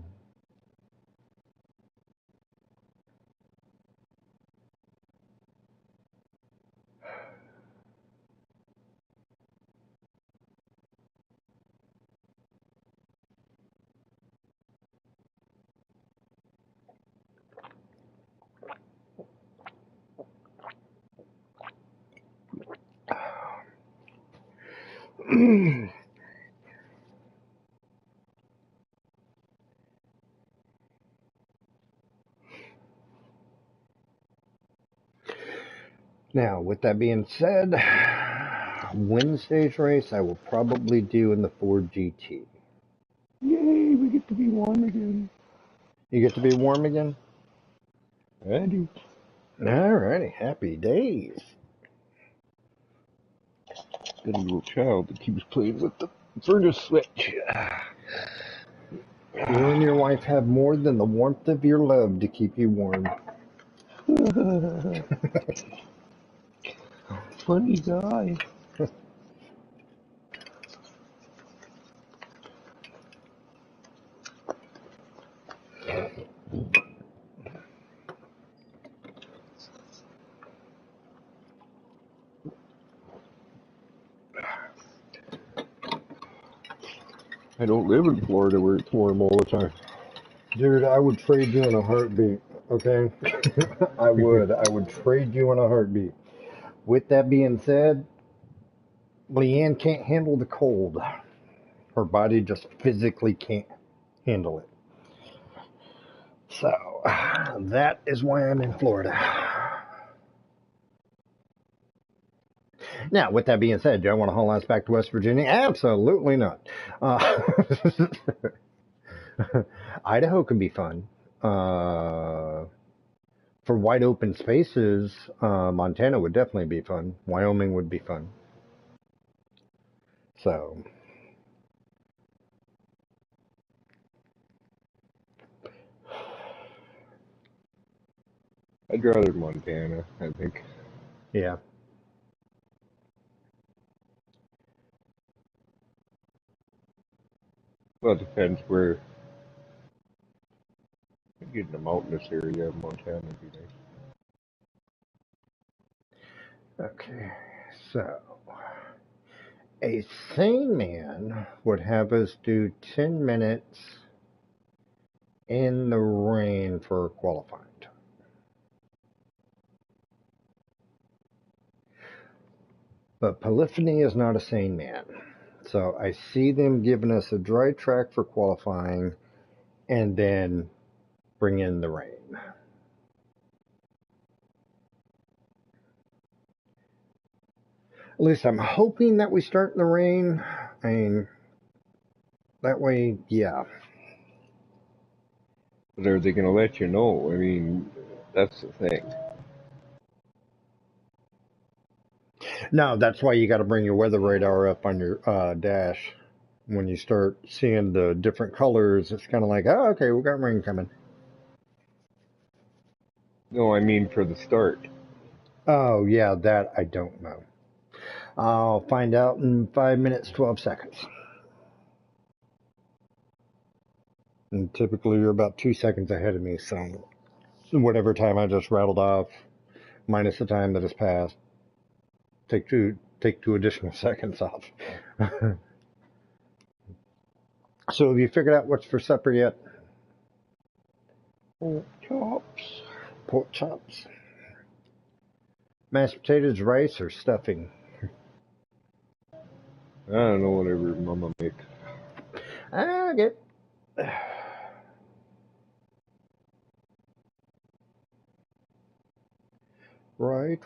Now, with that being said, Wednesday's race I will probably do in the Ford GT. Yay, we get to be warm again. You get to be warm again? I do. Alrighty, happy days. Got a little child that keeps playing with the furnace switch. You and your wife have more than the warmth of your love to keep you warm. Funny guy. I don't live in Florida where it's warm all the time. Dude, I would trade you in a heartbeat, okay? I would. I would trade you in a heartbeat. With that being said, Leanne can't handle the cold. Her body just physically can't handle it. So, that is why I'm in Florida. Now, with that being said, do I want to haul ass back to West Virginia? Absolutely not. Uh, Idaho can be fun. For wide open spaces, Montana would definitely be fun. Wyoming would be fun. So, I'd rather Montana, I think. yeah. Well, it depends where. Get in the mountainous area of Montana would be nice. Okay. So, a sane man would have us do 10 minutes in the rain for qualifying time. But Polyphony is not a sane man. So I see them giving us a dry track for qualifying and then bring in the rain. At least I'm hoping that we start in the rain. I mean, that way, yeah. But are they going to let you know? I mean, that's the thing. No, that's why you got to bring your weather radar up on your dash. When you start seeing the different colors, it's kind of like, oh, okay, we got rain coming. No, I mean for the start. Oh, yeah, that I don't know. I'll find out in 5 minutes, 12 seconds. And typically you're about 2 seconds ahead of me, so whatever time I just rattled off, minus the time that has passed, take two additional seconds off. So have you figured out what's for supper yet? Pork chops. Pork chops. Mashed potatoes, rice, or stuffing? I don't know, whatever Mama makes. I get. Right.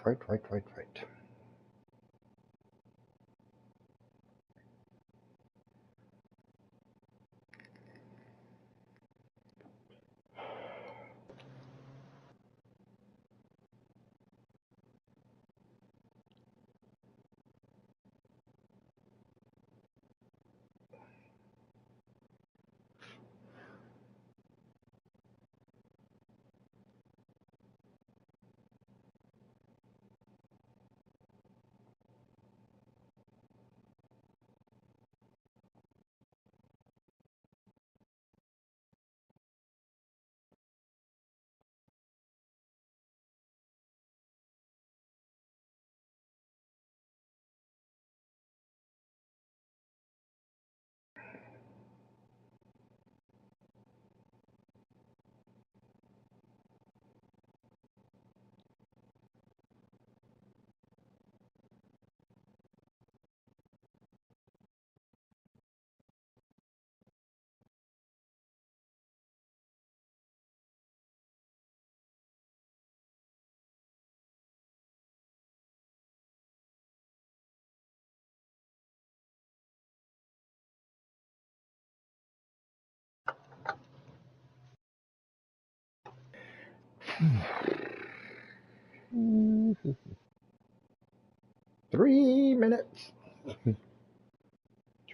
3 minutes.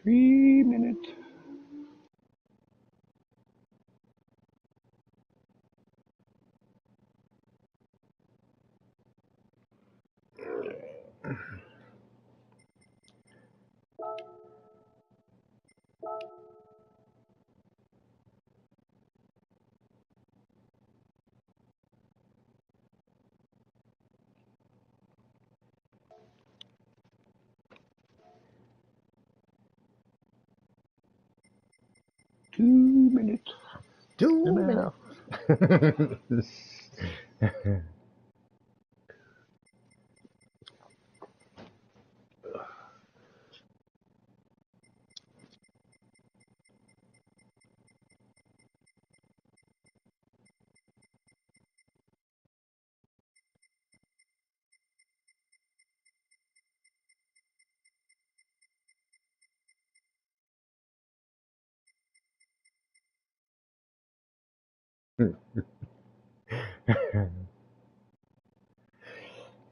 3 minutes. Two minutes. Two And a minutes.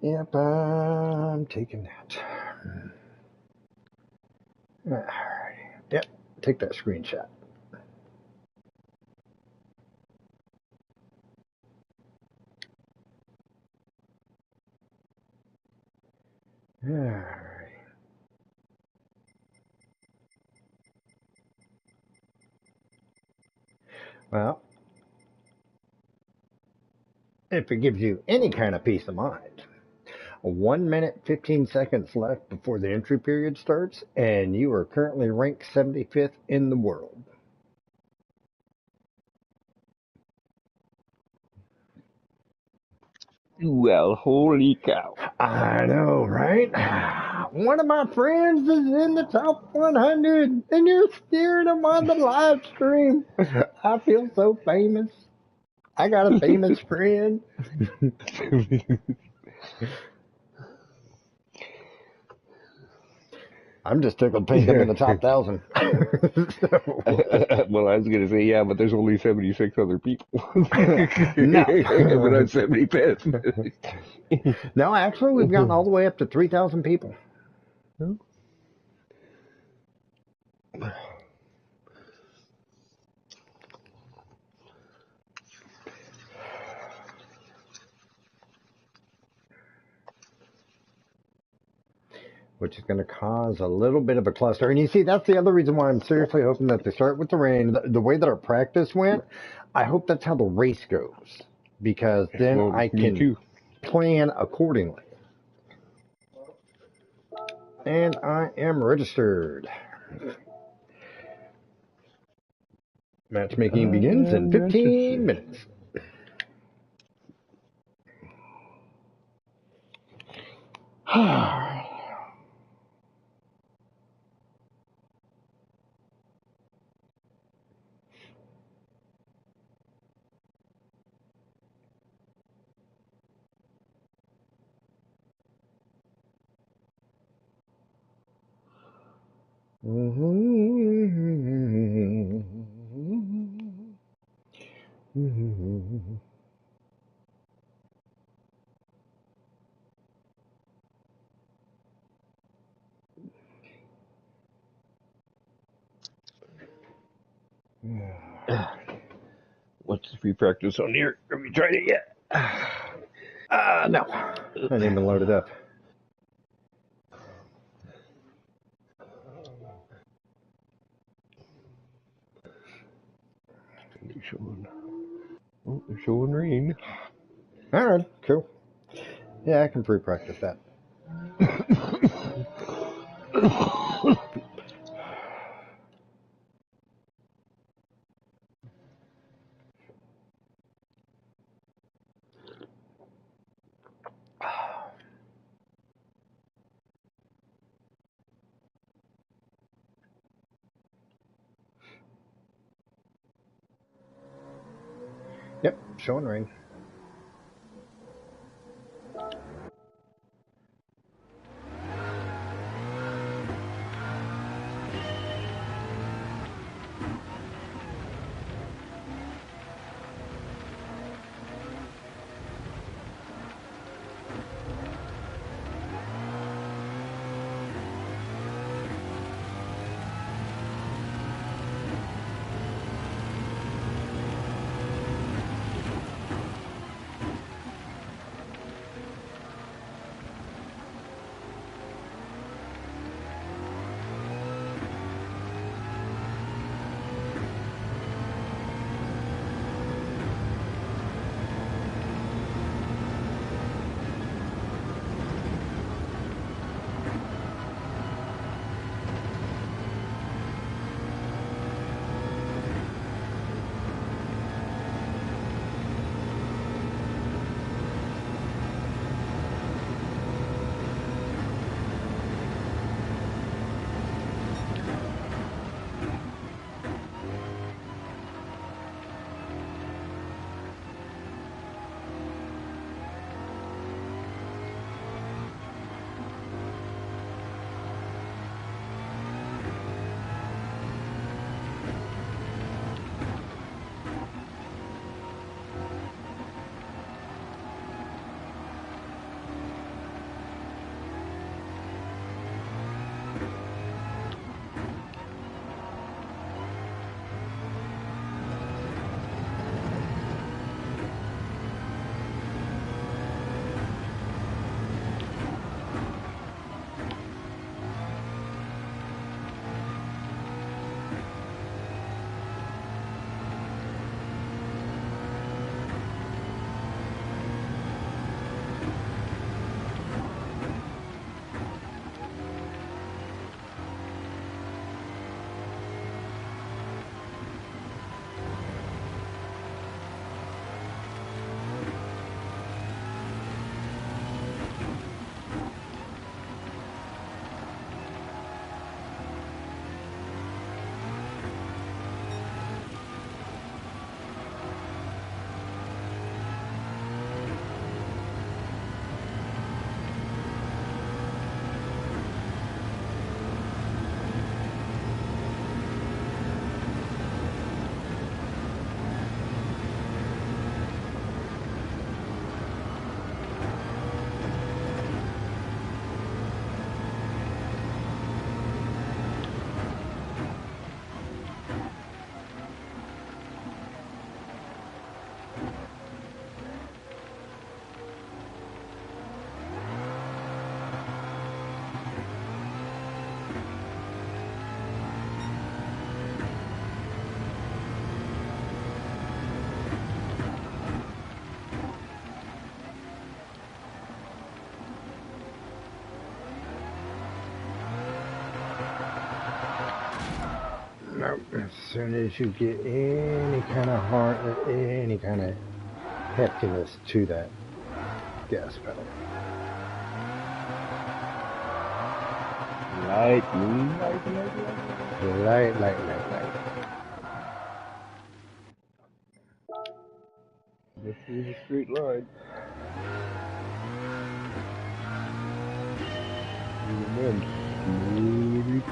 Yep, I'm taking that. Alright. Yep, take that screenshot. Alright. Well, if it gives you any kind of peace of mind, 1 minute, 15 seconds left before the entry period starts, and you are currently ranked 75th in the world. Well, holy cow. I know, right? One of my friends is in the top 100, and you're steering him on the live stream. I feel so famous. I got a famous friend. I'm just tickled pink. I'm in the top 1,000. Well, I was going to say, yeah, but there's only 76 other people. No. But I'm 75th. No, actually, we've gotten all the way up to 3,000 people. Which is going to cause a little bit of a cluster. And you see, that's the other reason why I'm seriously hoping that they start with the rain. The way that our practice went, I hope that's how the race goes. Because then Well, I me can too. plan accordingly. And I am registered. Matchmaking begins in 15 minutes. What's the free practice on here? Have you tried it yet? No. I didn't even load it up. They're showing rain. Alright, cool. Yeah, I can pre-practice that. Yep, showing rain. Nope. As soon as you get any kind of any kind of heftiness to that gas pedal. Light. Light. This is a straight line. And then slowly.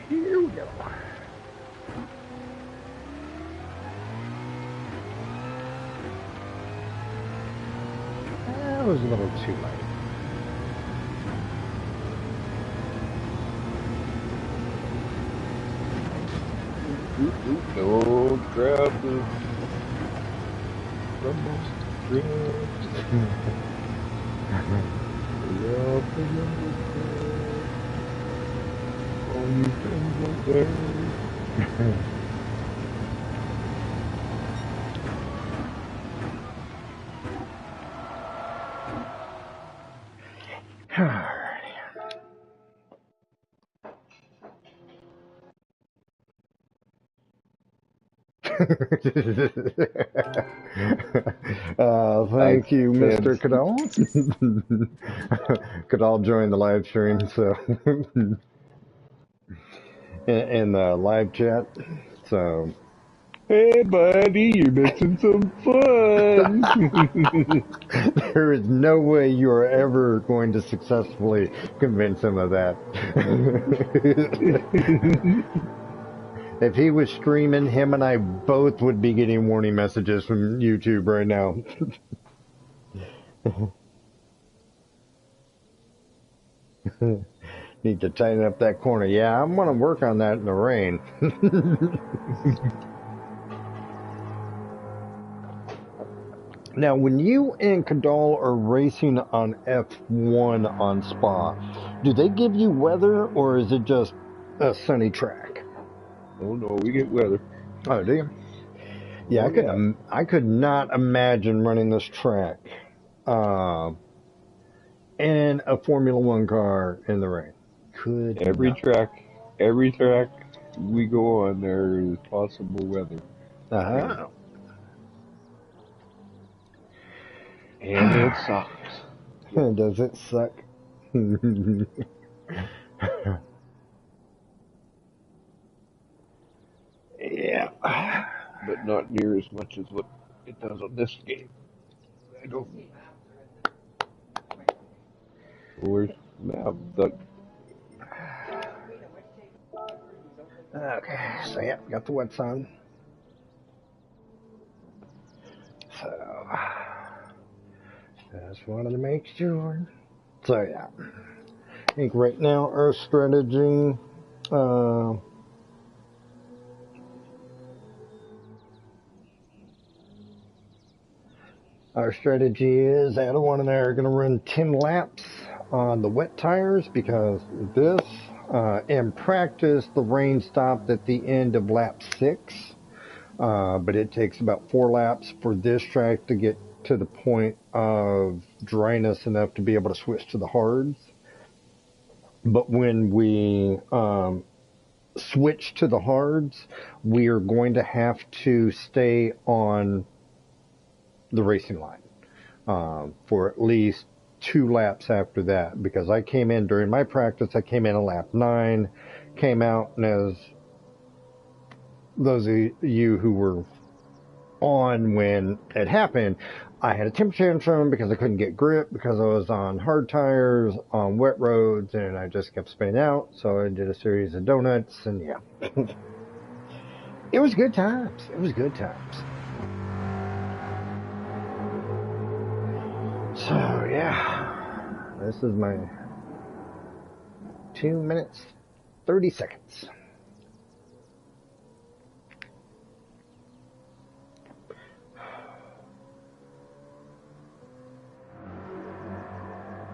Here we go. That was a little too light. Don't grab the rumbles. All you friends out there. Thank you, Mr. Cadal. Cadal joined the live stream, so in the live chat. So, Hey, buddy, you're missing some fun. there is no way you are ever going to successfully convince him of that. If he was streaming, him and I both would be getting warning messages from YouTube right now. Need to tighten up that corner. Yeah, I'm gonna work on that in the rain. Now, when you and Kadal are racing on F1 on Spa, do they give you weather or is it just a sunny track? Oh no, we get weather. Oh, do you? Yeah, Oh yeah. I could not imagine running this track uh, in a Formula One car in the rain. Could Every not. track, every track we go on, there is possible weather, Uh-huh. and it sucks. Does it suck? Yeah. But not near as much as what it does on this game. I don't. Where's map? Okay, so yeah, got the wet sign. So just wanted to make sure. So yeah, I think right now our strategy, uh, is Adawan and I are going to run 10 laps on the wet tires because this, in practice, the rain stopped at the end of lap 6. But it takes about 4 laps for this track to get to the point of dryness enough to be able to switch to the hards. But when we switch to the hards, we are going to have to stay on the racing line for at least 2 laps after that. Because I came in during my practice, I came in at lap 9, came out, and as those of you who were on when it happened, I had a temper tantrum because I couldn't get grip because I was on hard tires on wet roads and I just kept spinning out. So I did a series of donuts and yeah. It was good times. It was good times. So yeah, this is my 2 minutes 30 seconds.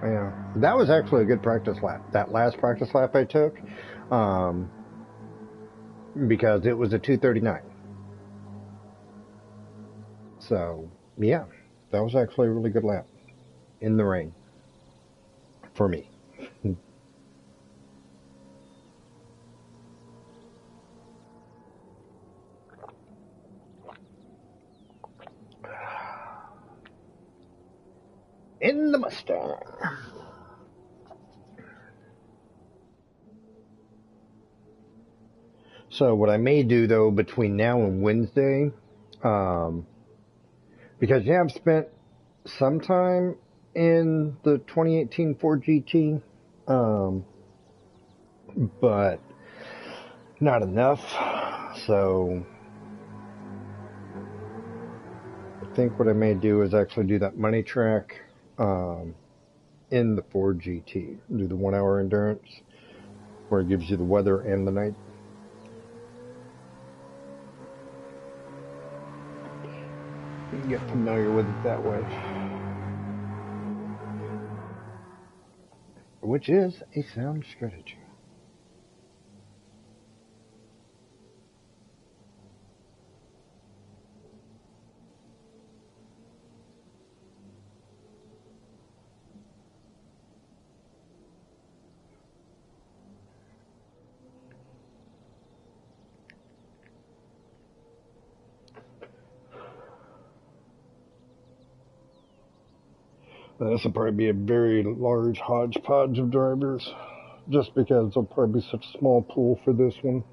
Yeah, that was actually a good practice lap. That last practice lap I took, because it was a 2:39. So yeah, that was actually a really good lap in the rain for me. In the Mustang. So what I may do though between now and Wednesday, um, because yeah, I've spent some time in the 2018 Ford GT, but not enough. So I think what I may do is actually do that money track in the Ford GT. Do the 1 hour endurance where it gives you the weather and the night. You can get familiar with it that way. Which is a sound strategy. This will probably be a very large hodgepodge of drivers, just because there'll probably be such a small pool for this one.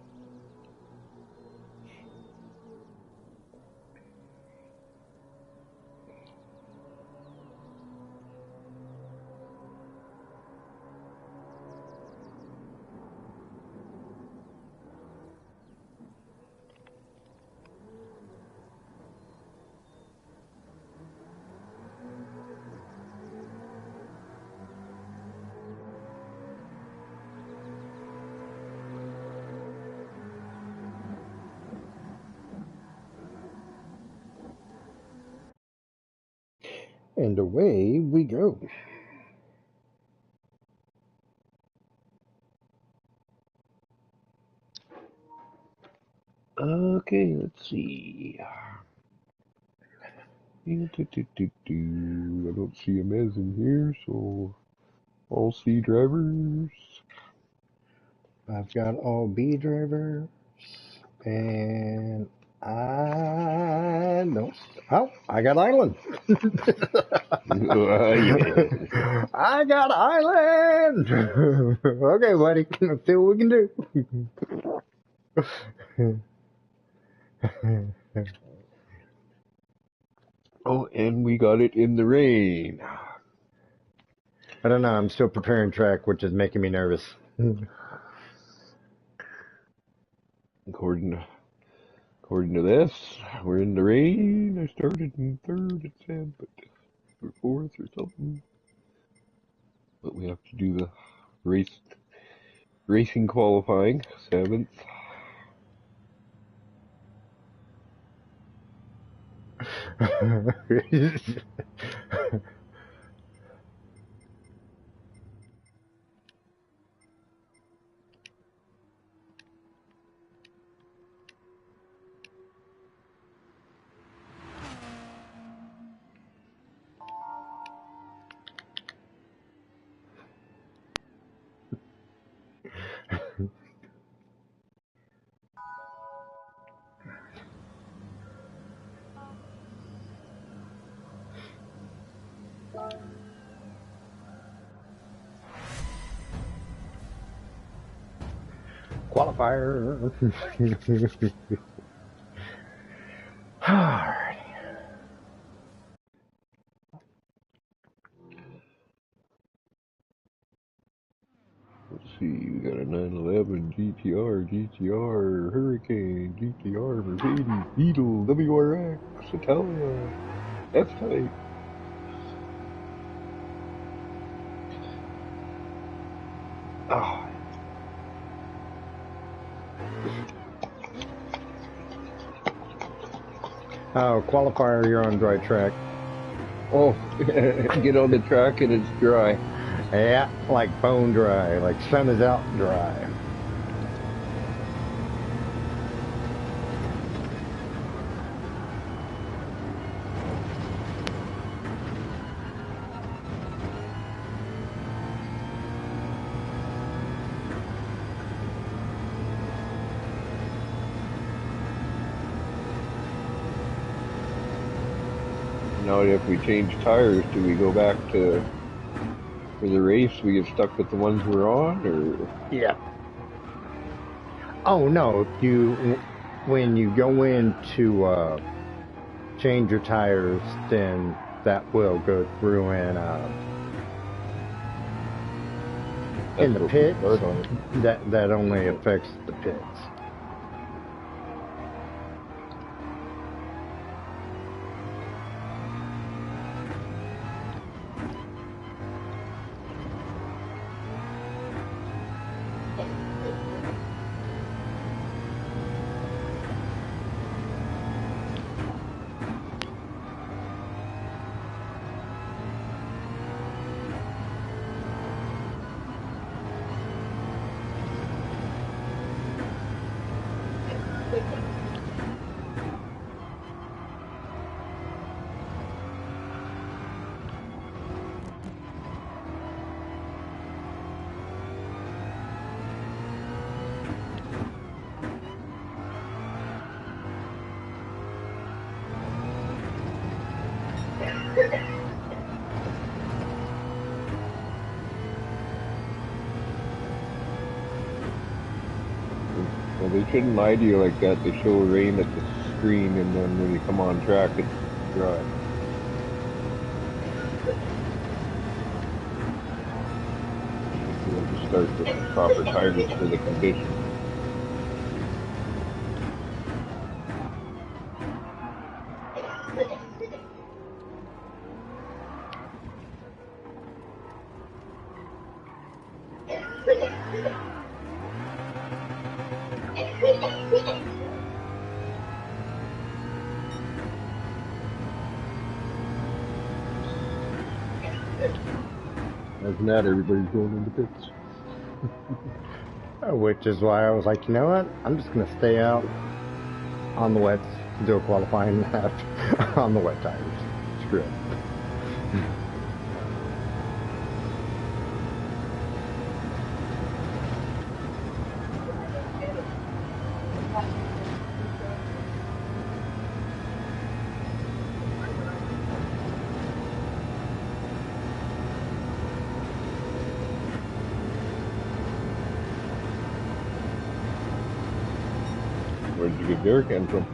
And away we go. Okay, let's see. I don't see a Mez in here, so all C drivers. I've got all B drivers, and I don't. Oh, I got Island. I got Island. Okay, buddy. Let's see what we can do. Oh, and we got it in the rain. I don't know. I'm still preparing track, which is making me nervous. According to this, we're in the rain. I started in third, it said, but or fourth or something. But we have to do the racing qualifying, seventh. Qualifier. Alright. Let's see, we got a 911 GTR, Hurricane, GTR, Mercedes, Beetle, WRX, Italia, F-Type. Oh, Oh, qualifier, you're on dry track. oh, get on the track and it's dry. Yeah, like bone dry, like sun is out dry. Now if we change tires, do we go back to, for the race, we get stuck with the ones we're on, or? Yeah. Oh no, when you go in to change your tires, then that will go through and in the pits. That only affects the pits. Well, they shouldn't lie to you like that. They show rain at the screen, and then when you come on track, it's dry. You have to start with the proper tires for the conditions. than that, everybody's going into pits. Which is why I was like, you know what? I'm just gonna stay out on the wets, do a qualifying lap on the wet tires. Screw it. Where did you get beer can from?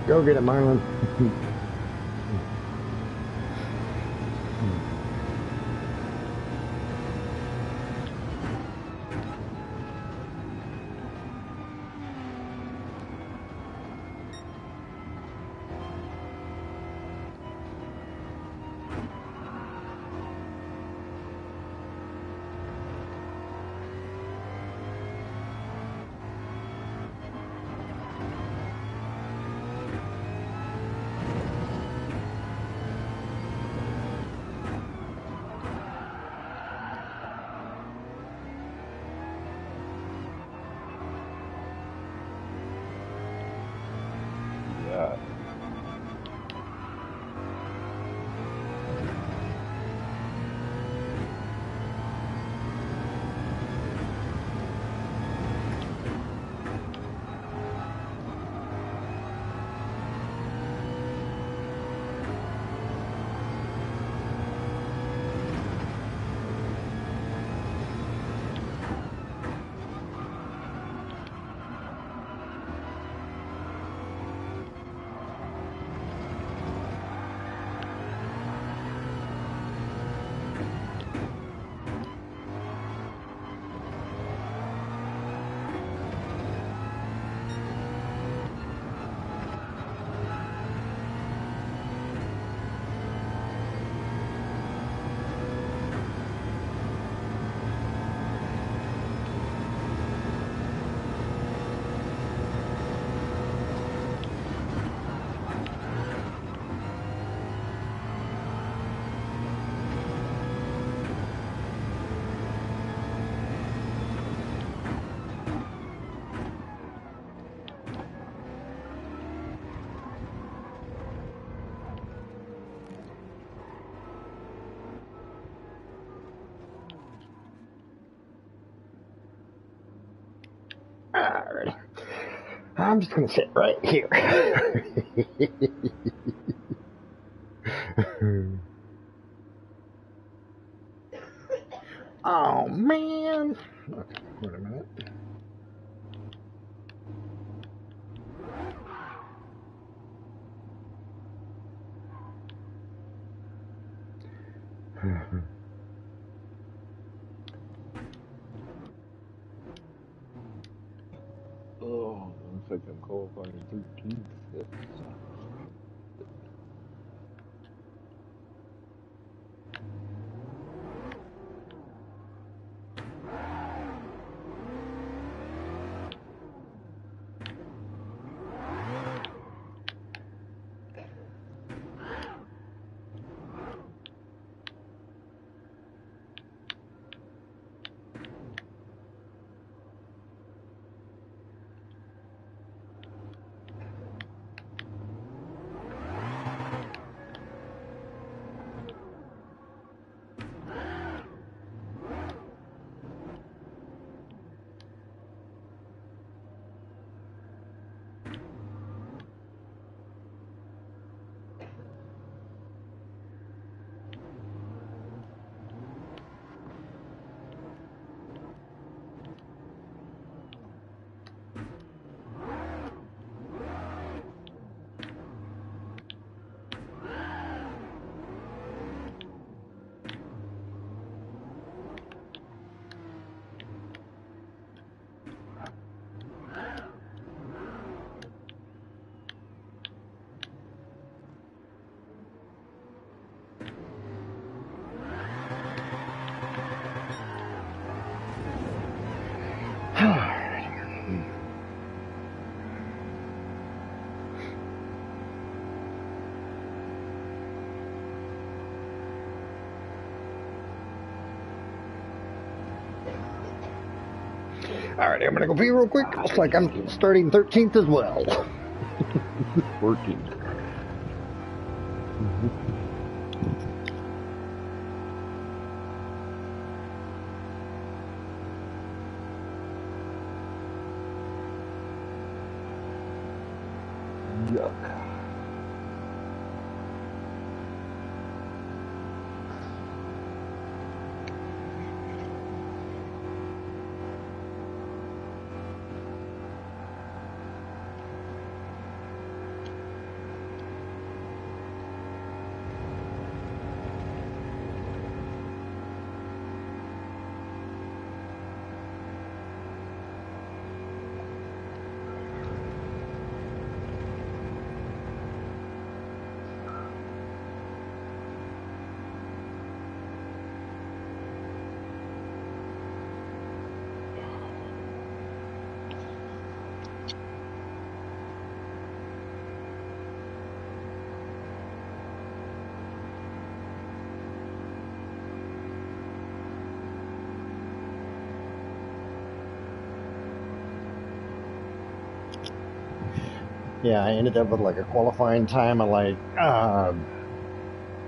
Go get it, Marlon. Alright. I'm just gonna sit right here. Oh man. Okay, wait a minute. Oh, looks like I'm qualifying 13th. Alright, I'm gonna go pee real quick. Looks like I'm starting 13th as well. 14th. Yuck. Yeah, I ended up with like a qualifying time of like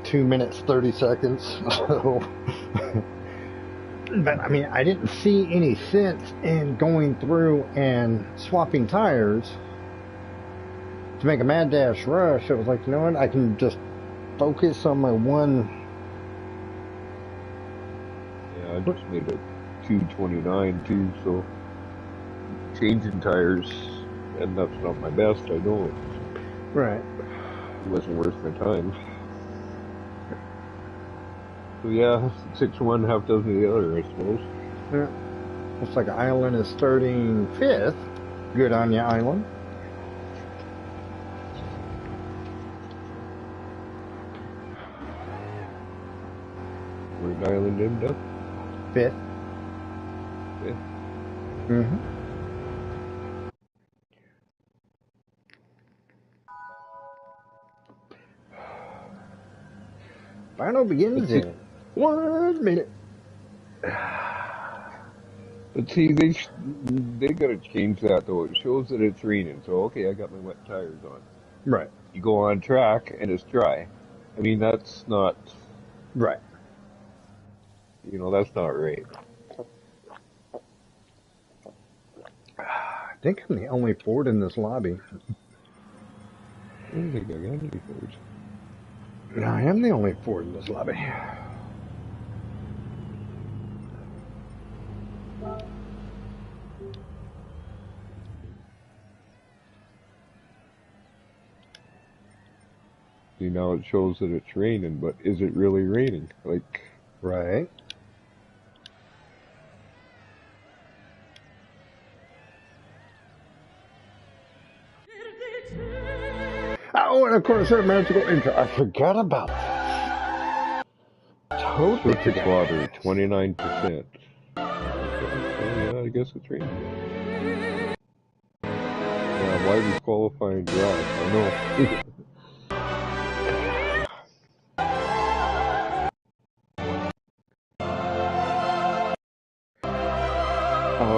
2 minutes 30 seconds. So, but I mean, I didn't see any sense in going through and swapping tires to make a mad dash rush. It was like, you know what? I can just focus on my one. Yeah, I just made a 2:29 too, so changing tires, and that's not my best, I know. Right. It wasn't worth my time. So yeah, 6 one, half dozen of the other, I suppose. Yeah. Looks like Island is starting 5th. Good on you, Island. Where'd Island end up? 5th. Yeah. Mm-hmm. Final begins in 1 minute. But see, they gotta change that though. It shows that it's raining, so okay, I got my wet tires on. Right. You go on track and it's dry. I mean, that's not, Right. that's not right. think I'm the only Ford in this lobby. I don't think I got any Fords. I am the only Ford in this lobby. See, now it shows that it's raining, but is it really raining? Like, Right. Oh, and of course our magical intro. I forgot about that. Totally surface forgot. water, 29%. Yeah, I guess it's raining. Yeah, why we qualifying drive? I know.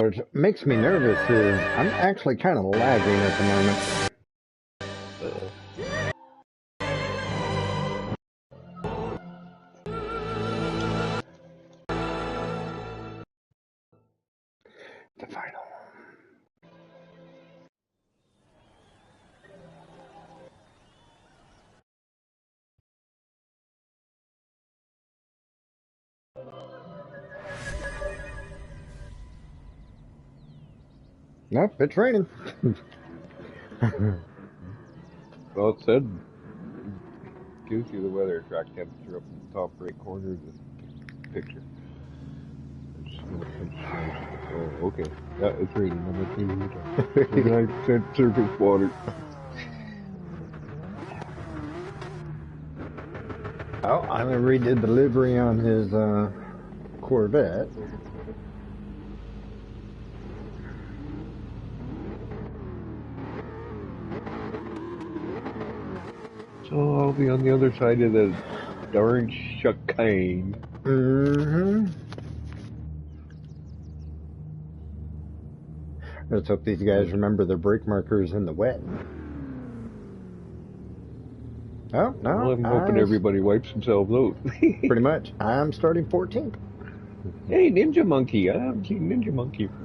What makes me nervous is I'm actually kind of lagging at the moment. The final. Nope, it's raining. Well, it said, gives you the weather track temperature up in the top right corner of the picture. Oh, okay. Yeah, it's raining. I'm not saying 29% surface water. Oh, I redid the livery on his Corvette. So I'll be on the other side of the darn chicane. Mm-hmm. Let's hope these guys remember their brake markers in the wet. Oh, no. Well, I'm hoping everybody wipes themselves out. Pretty much. I'm starting 14th. Hey, Ninja Monkey. I haven't seen Ninja Monkey for a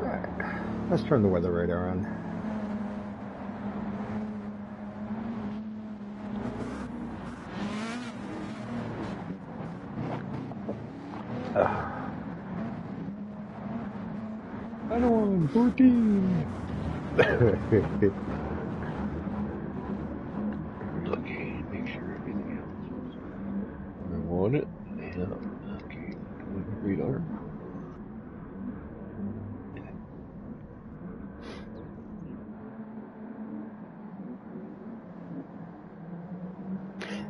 while. Alright. Let's turn the weather radar on. I don't want 14. Okay, make sure everything else. I want it. Yeah. Okay. Radar.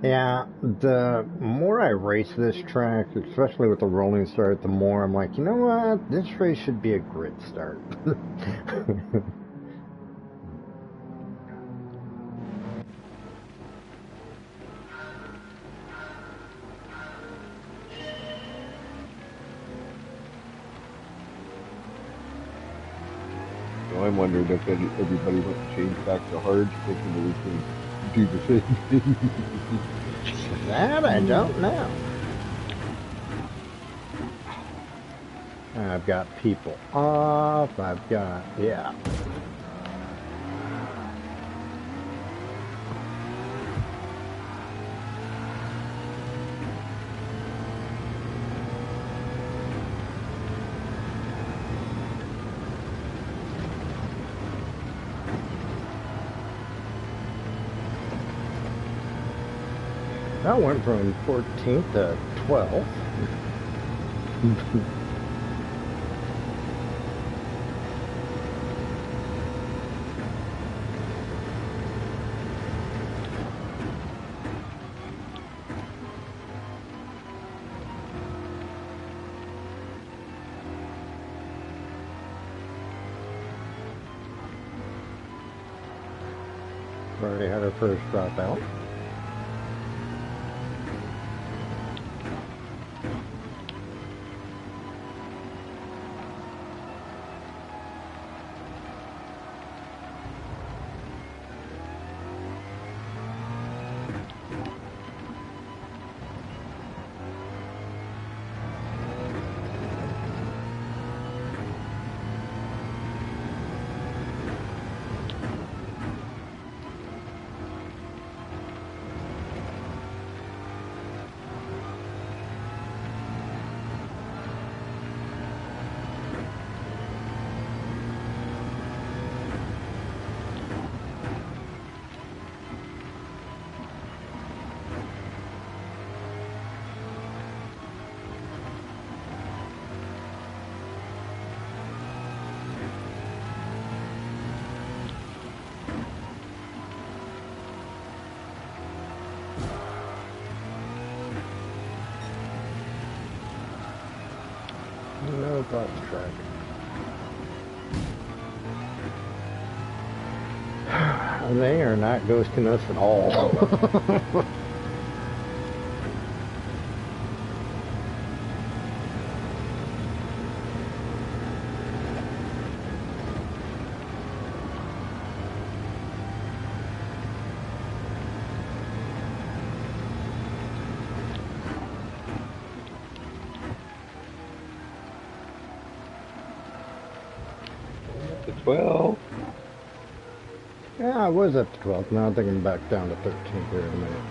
Yeah, the more I race this track, especially with the rolling start, the more I'm like, you know what? This race should be a grid start. So I'm wondering if everybody wants to change back to hard, thinking that we can do the same thing. That I don't know. I've got people off. I've got, yeah. That went from 14th to 12th. Already had our first dropout. No box track. They are not ghosting us at all. Up to 12. Yeah, I was up to 12. Now I think I'm back down to 13 here in a minute.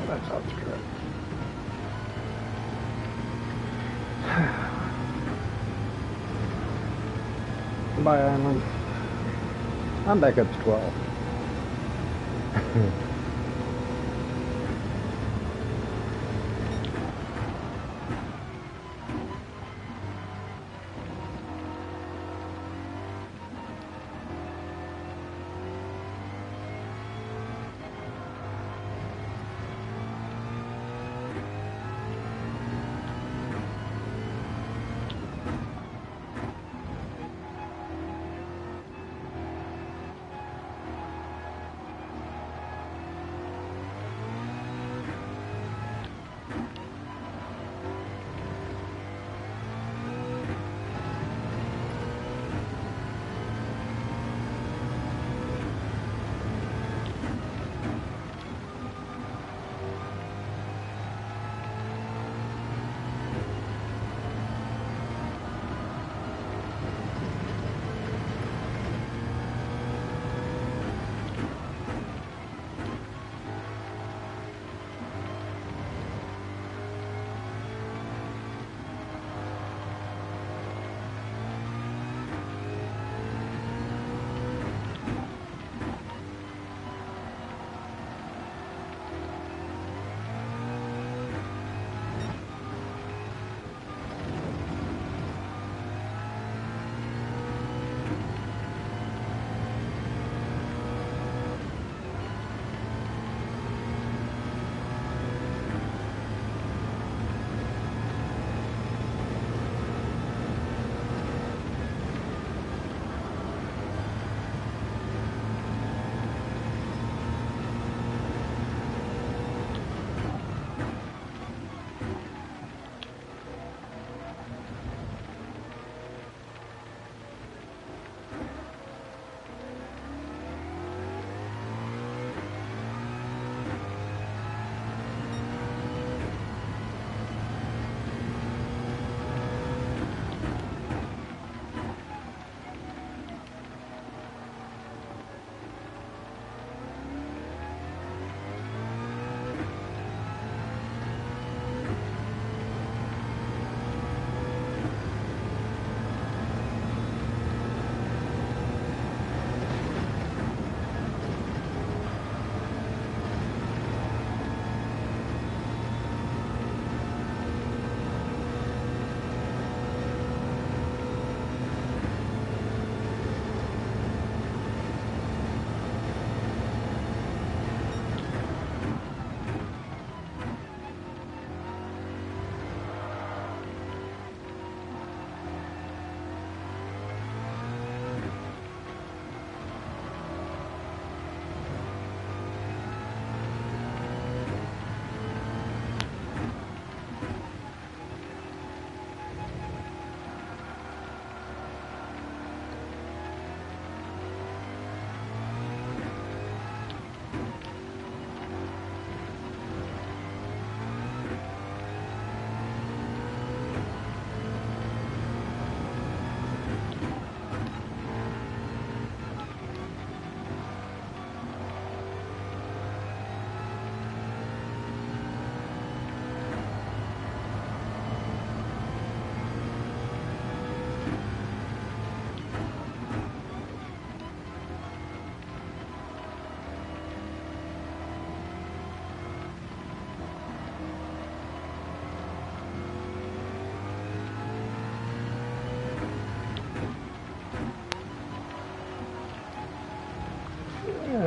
That sounds good. Bye, Island. I'm back up to 12.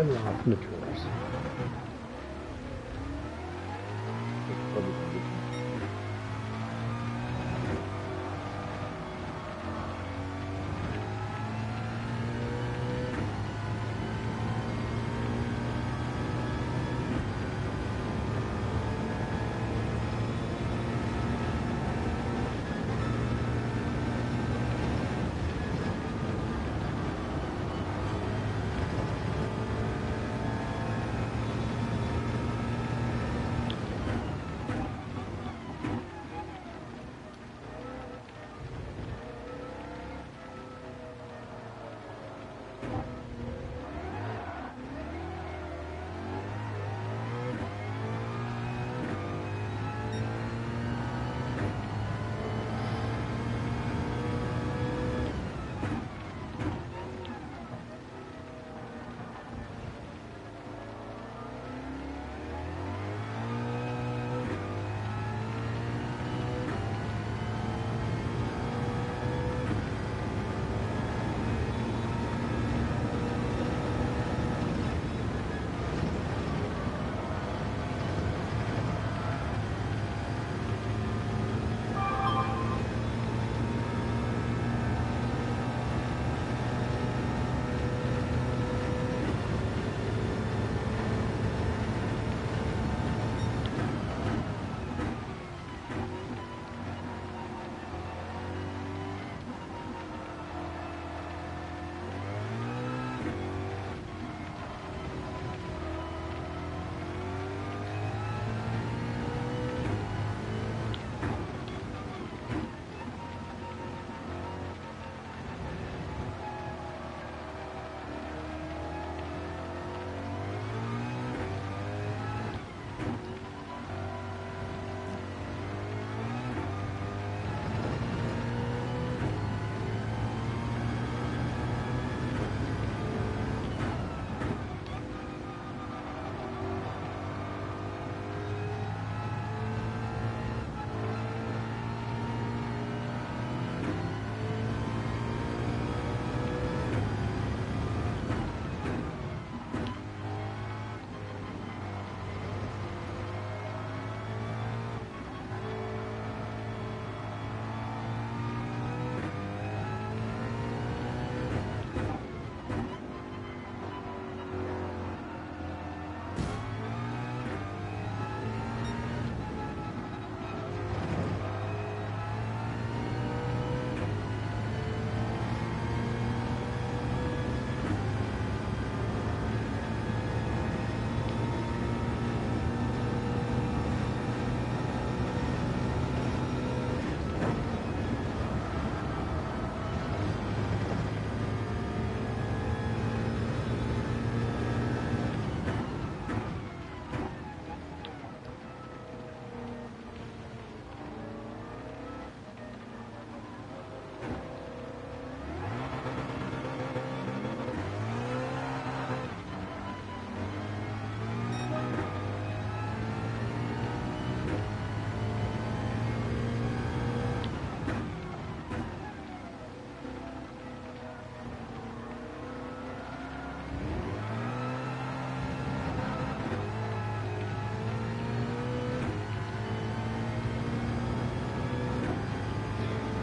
unlock the tours.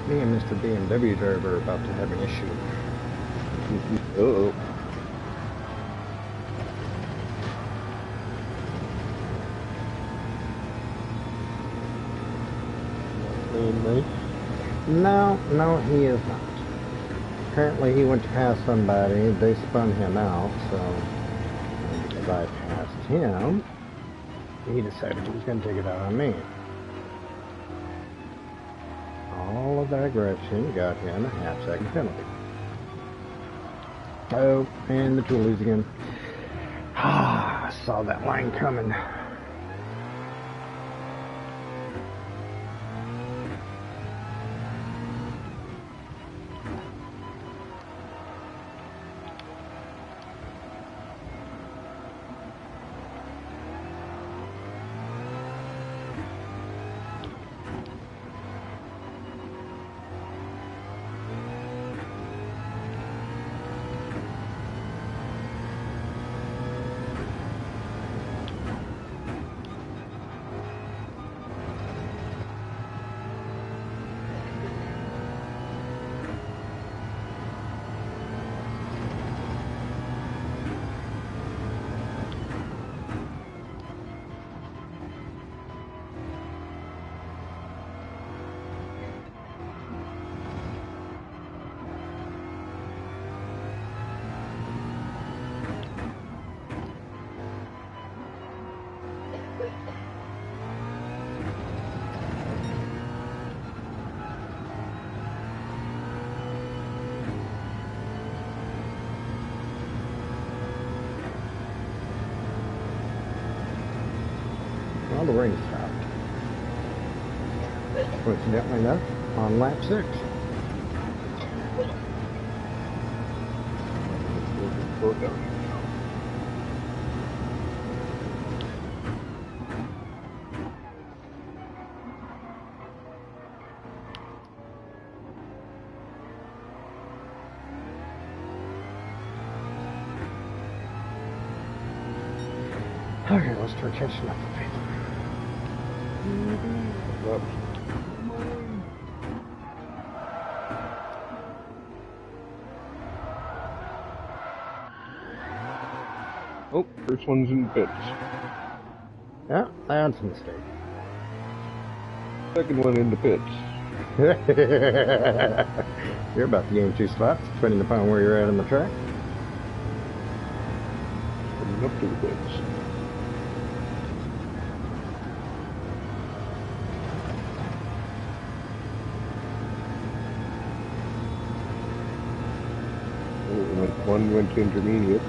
Me and Mr. BMW driver are about to have an issue. Uh-oh. Playing nice? No, he is not. Apparently he went to pass somebody, they spun him out, so because I passed him, he decided he was going to take it out on me. All of that aggression got him a half-second penalty. Oh, and the toolies again. Ah, I saw that line coming. Well, the rain stopped. Coincidentally enough, on lap 6. Slow down. Okay, let's start catching up. Oh, first one's in pits. Yeah, that's a mistake. Second one in the pits. You're about to gain 2 spots, depending upon where you're at on the track. Coming up to the pits. One went to intermediate.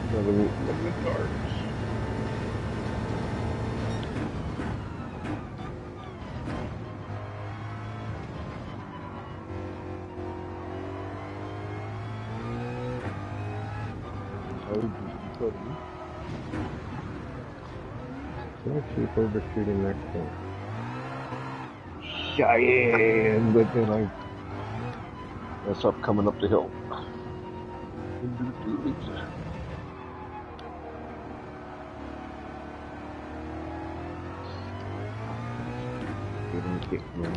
Another one went to hards. Don't keep overshooting that corner. Cheyenne, but then I mess up coming up the hill. Didn't get me.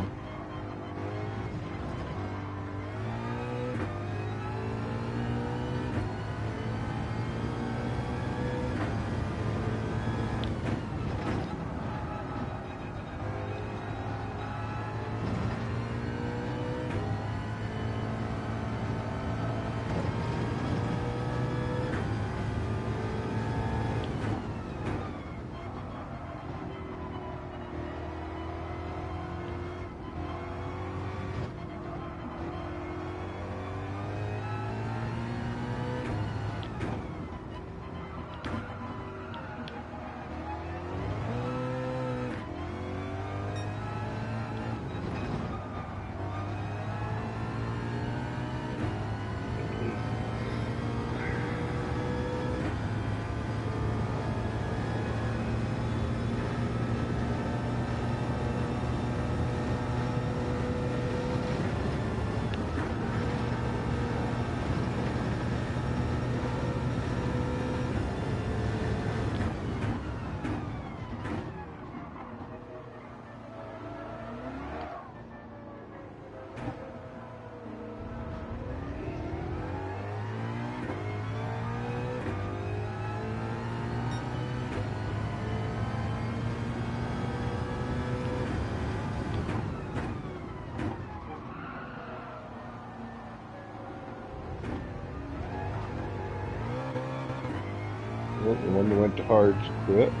Well, the one that went to hards quit.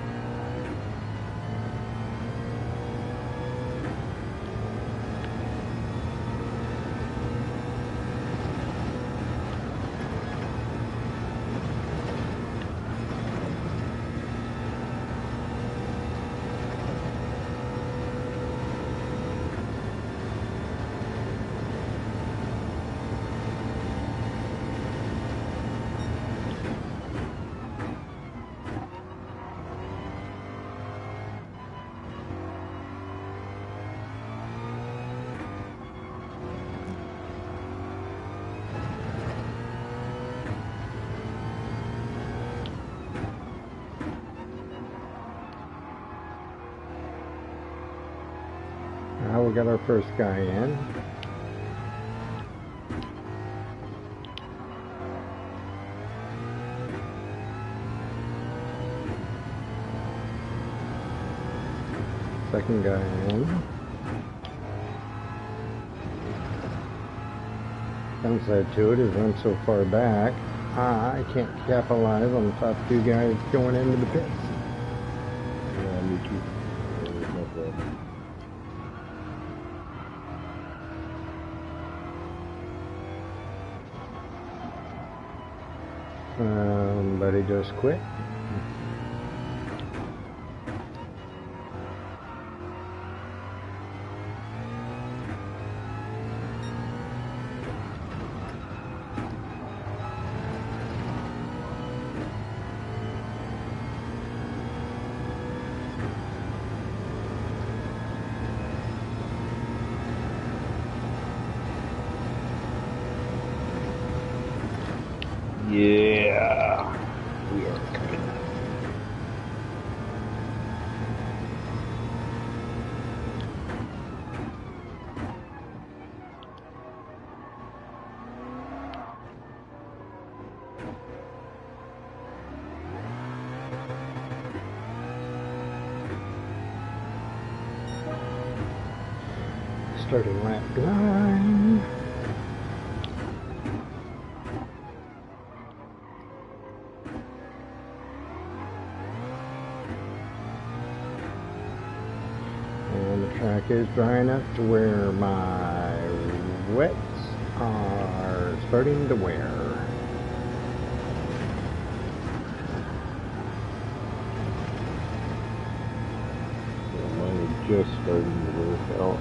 Now we got our first guy in. Second guy in. Downside to it is I'm so far back, I can't capitalize on the top 2 guys going into the pits. Yeah, me too. There's no problem. But he just quit. Yeah. We are coming. Starting lap 9. And the track is dry enough to where my wets are starting to wear. Yeah, mine are just starting to work out.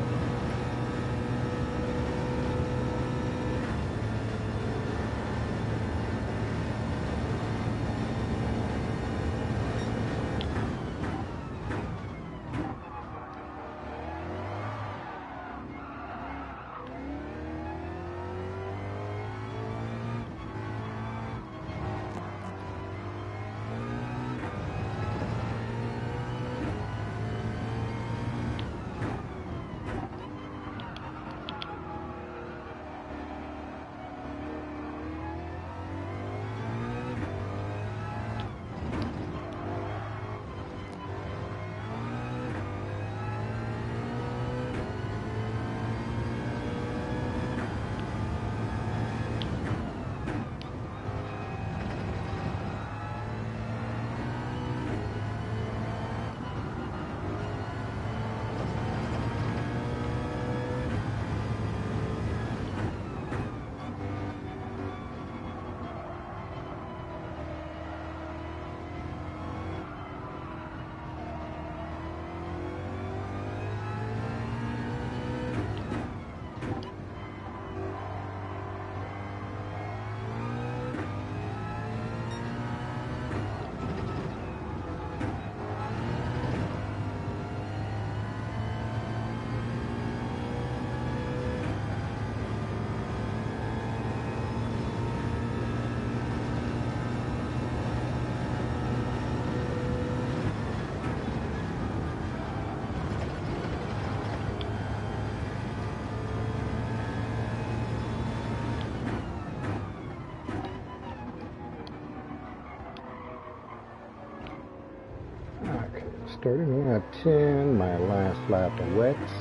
Okay, starting lap 10, my last lap of wets.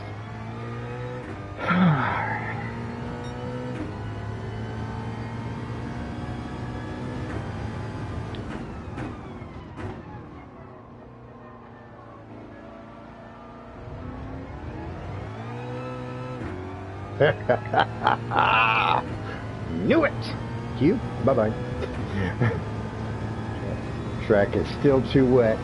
Knew it! Q, bye-bye. Track is still too wet.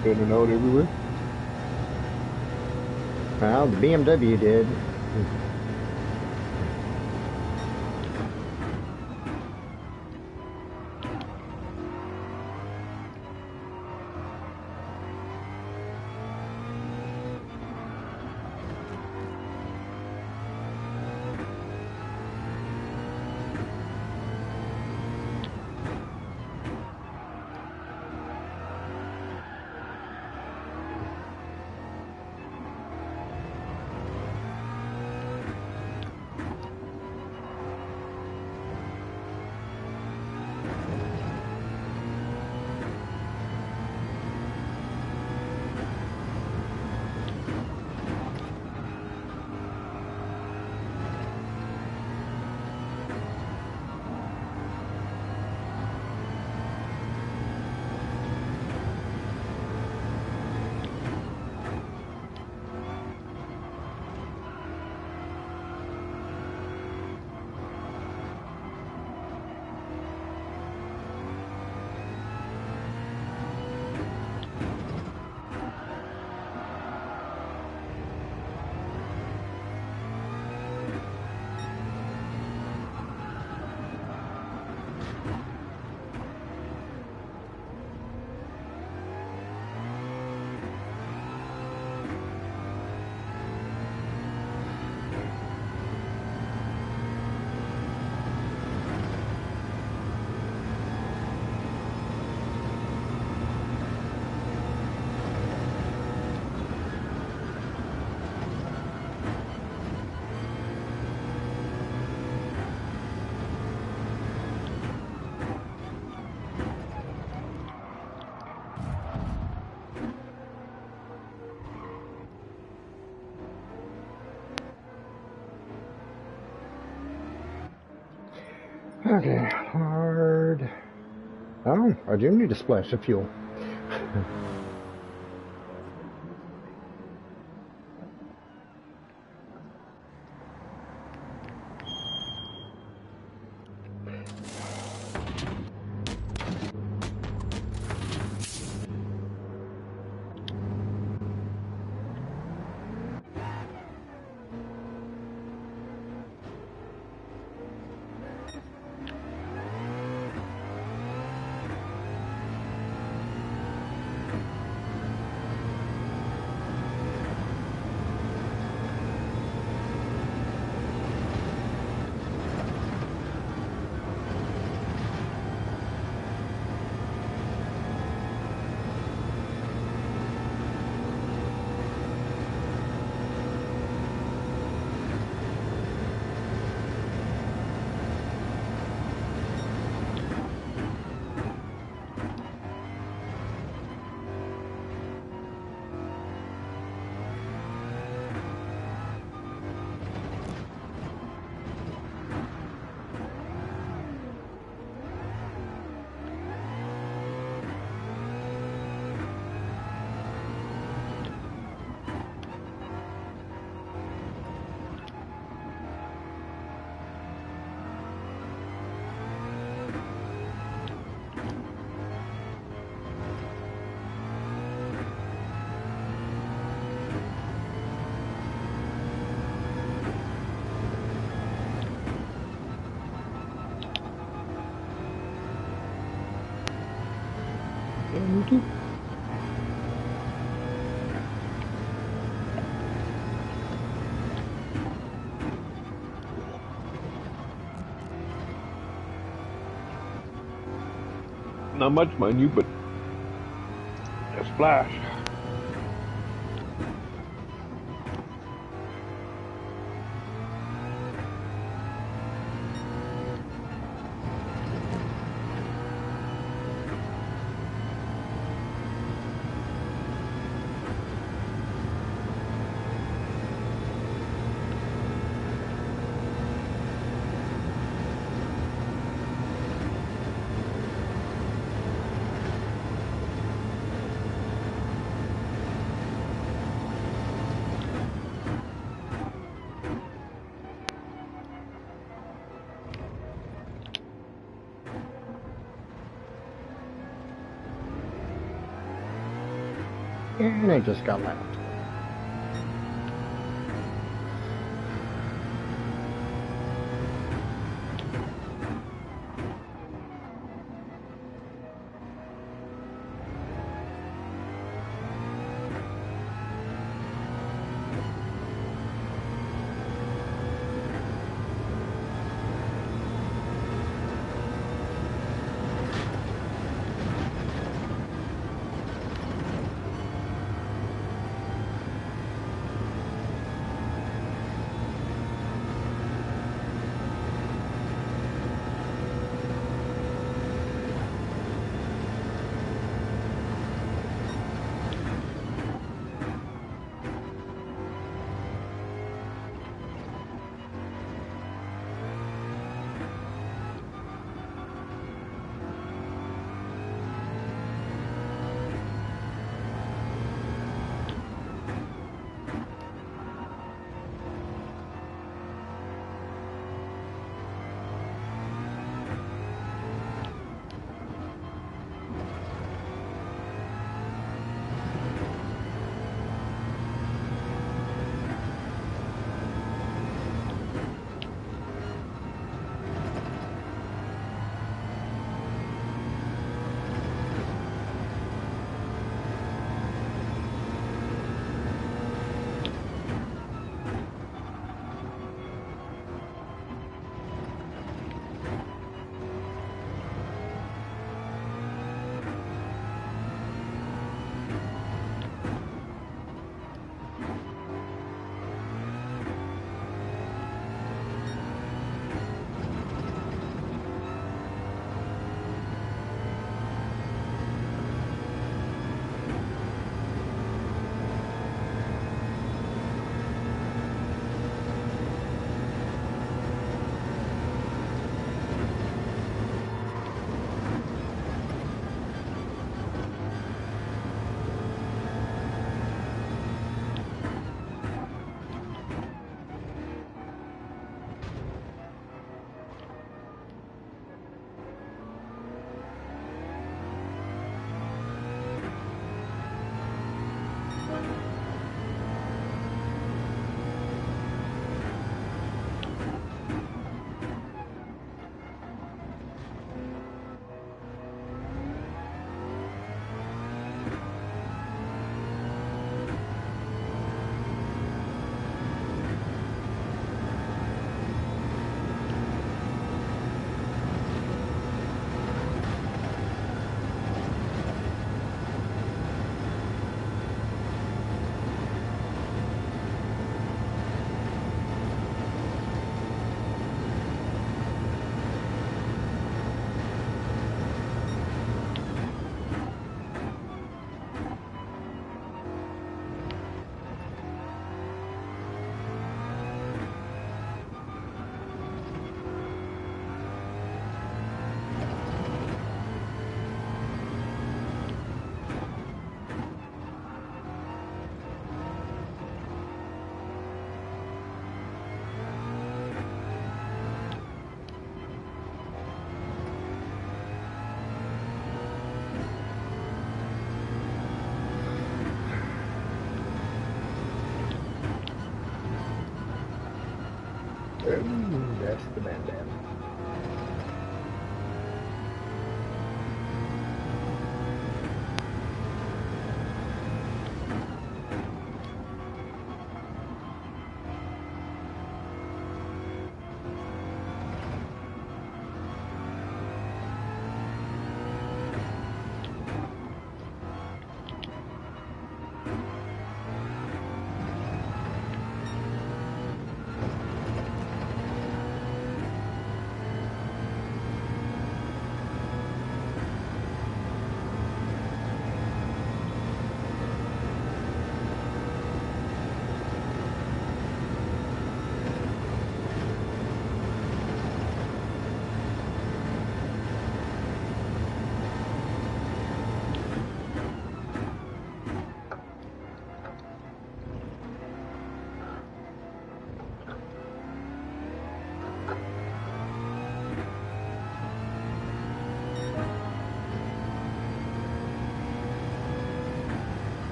Spinning out everywhere. Well, the BMW did. Okay, hard. Oh, I do need a splash of fuel. Not much, mind you, but a splash. And I just got lapped. Ooh, that's the bandana.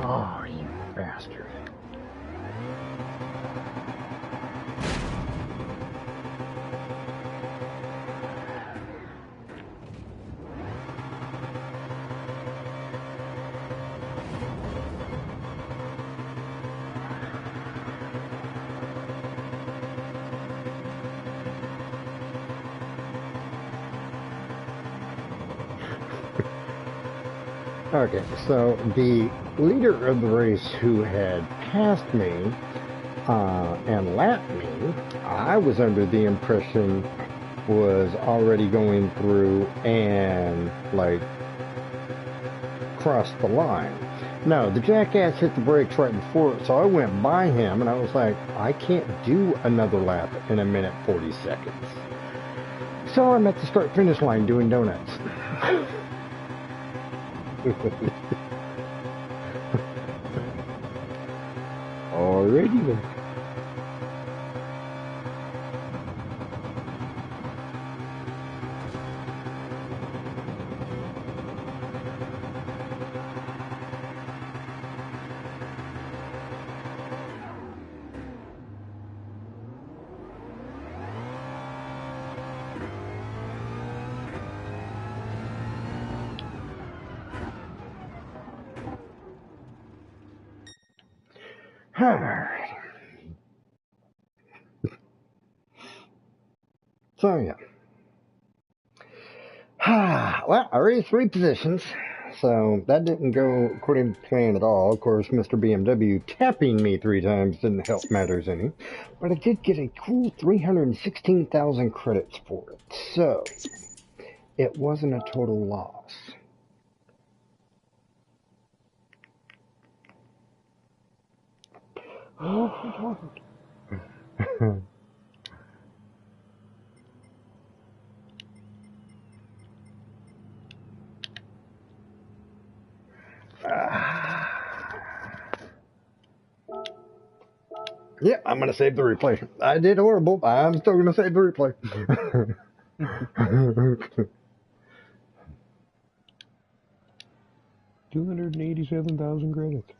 Oh, you bastard. Okay, so the leader of the race who had passed me and lapped me, I was under the impression was already going through and like crossed the line. No, the jackass hit the brakes right before it, so I went by him and I was like, I can't do another lap in 1:40. So I'm at the start finish line doing donuts. Alrighty then. Alright. So, yeah. Well, I raised 3 positions, so that didn't go according to plan at all. Of course, Mr. BMW tapping me 3 times didn't help matters any, but I did get a cool 316,000 credits for it, so it wasn't a total loss. Yeah, I'm going to save the replay. I did horrible. I'm still going to save the replay. 287,000 credits.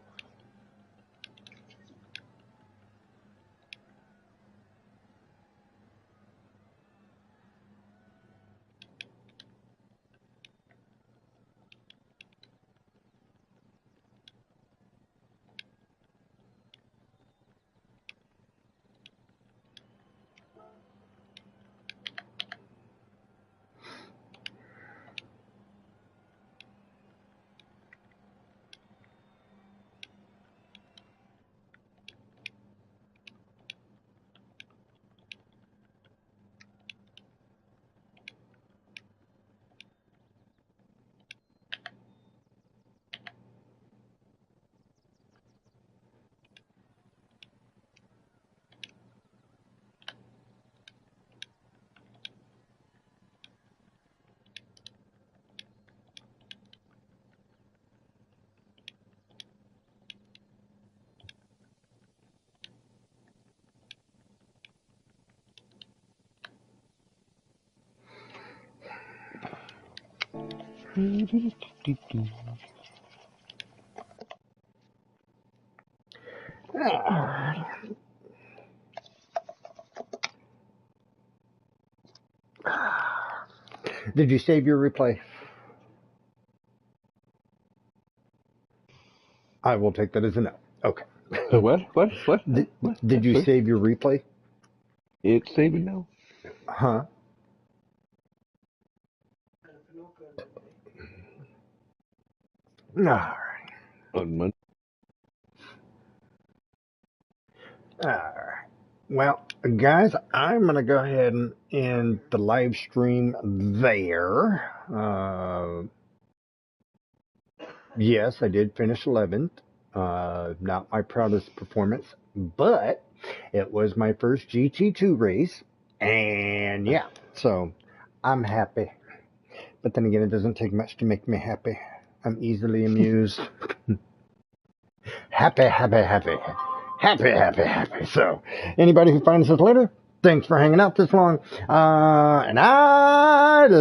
Did you save your replay? I will take that as a no. Okay. What? Did you save your replay? It's saving now. Huh? Alright. On Monday. Alright. Well, guys, I'm going to go ahead and end the live stream there. Yes, I did finish 11th. Not my proudest performance, but it was my first GT2 race. And yeah, so I'm happy. But then again, it doesn't take much to make me happy. I'm easily amused. Happy. So, anybody who finds us later, thanks for hanging out this long. And I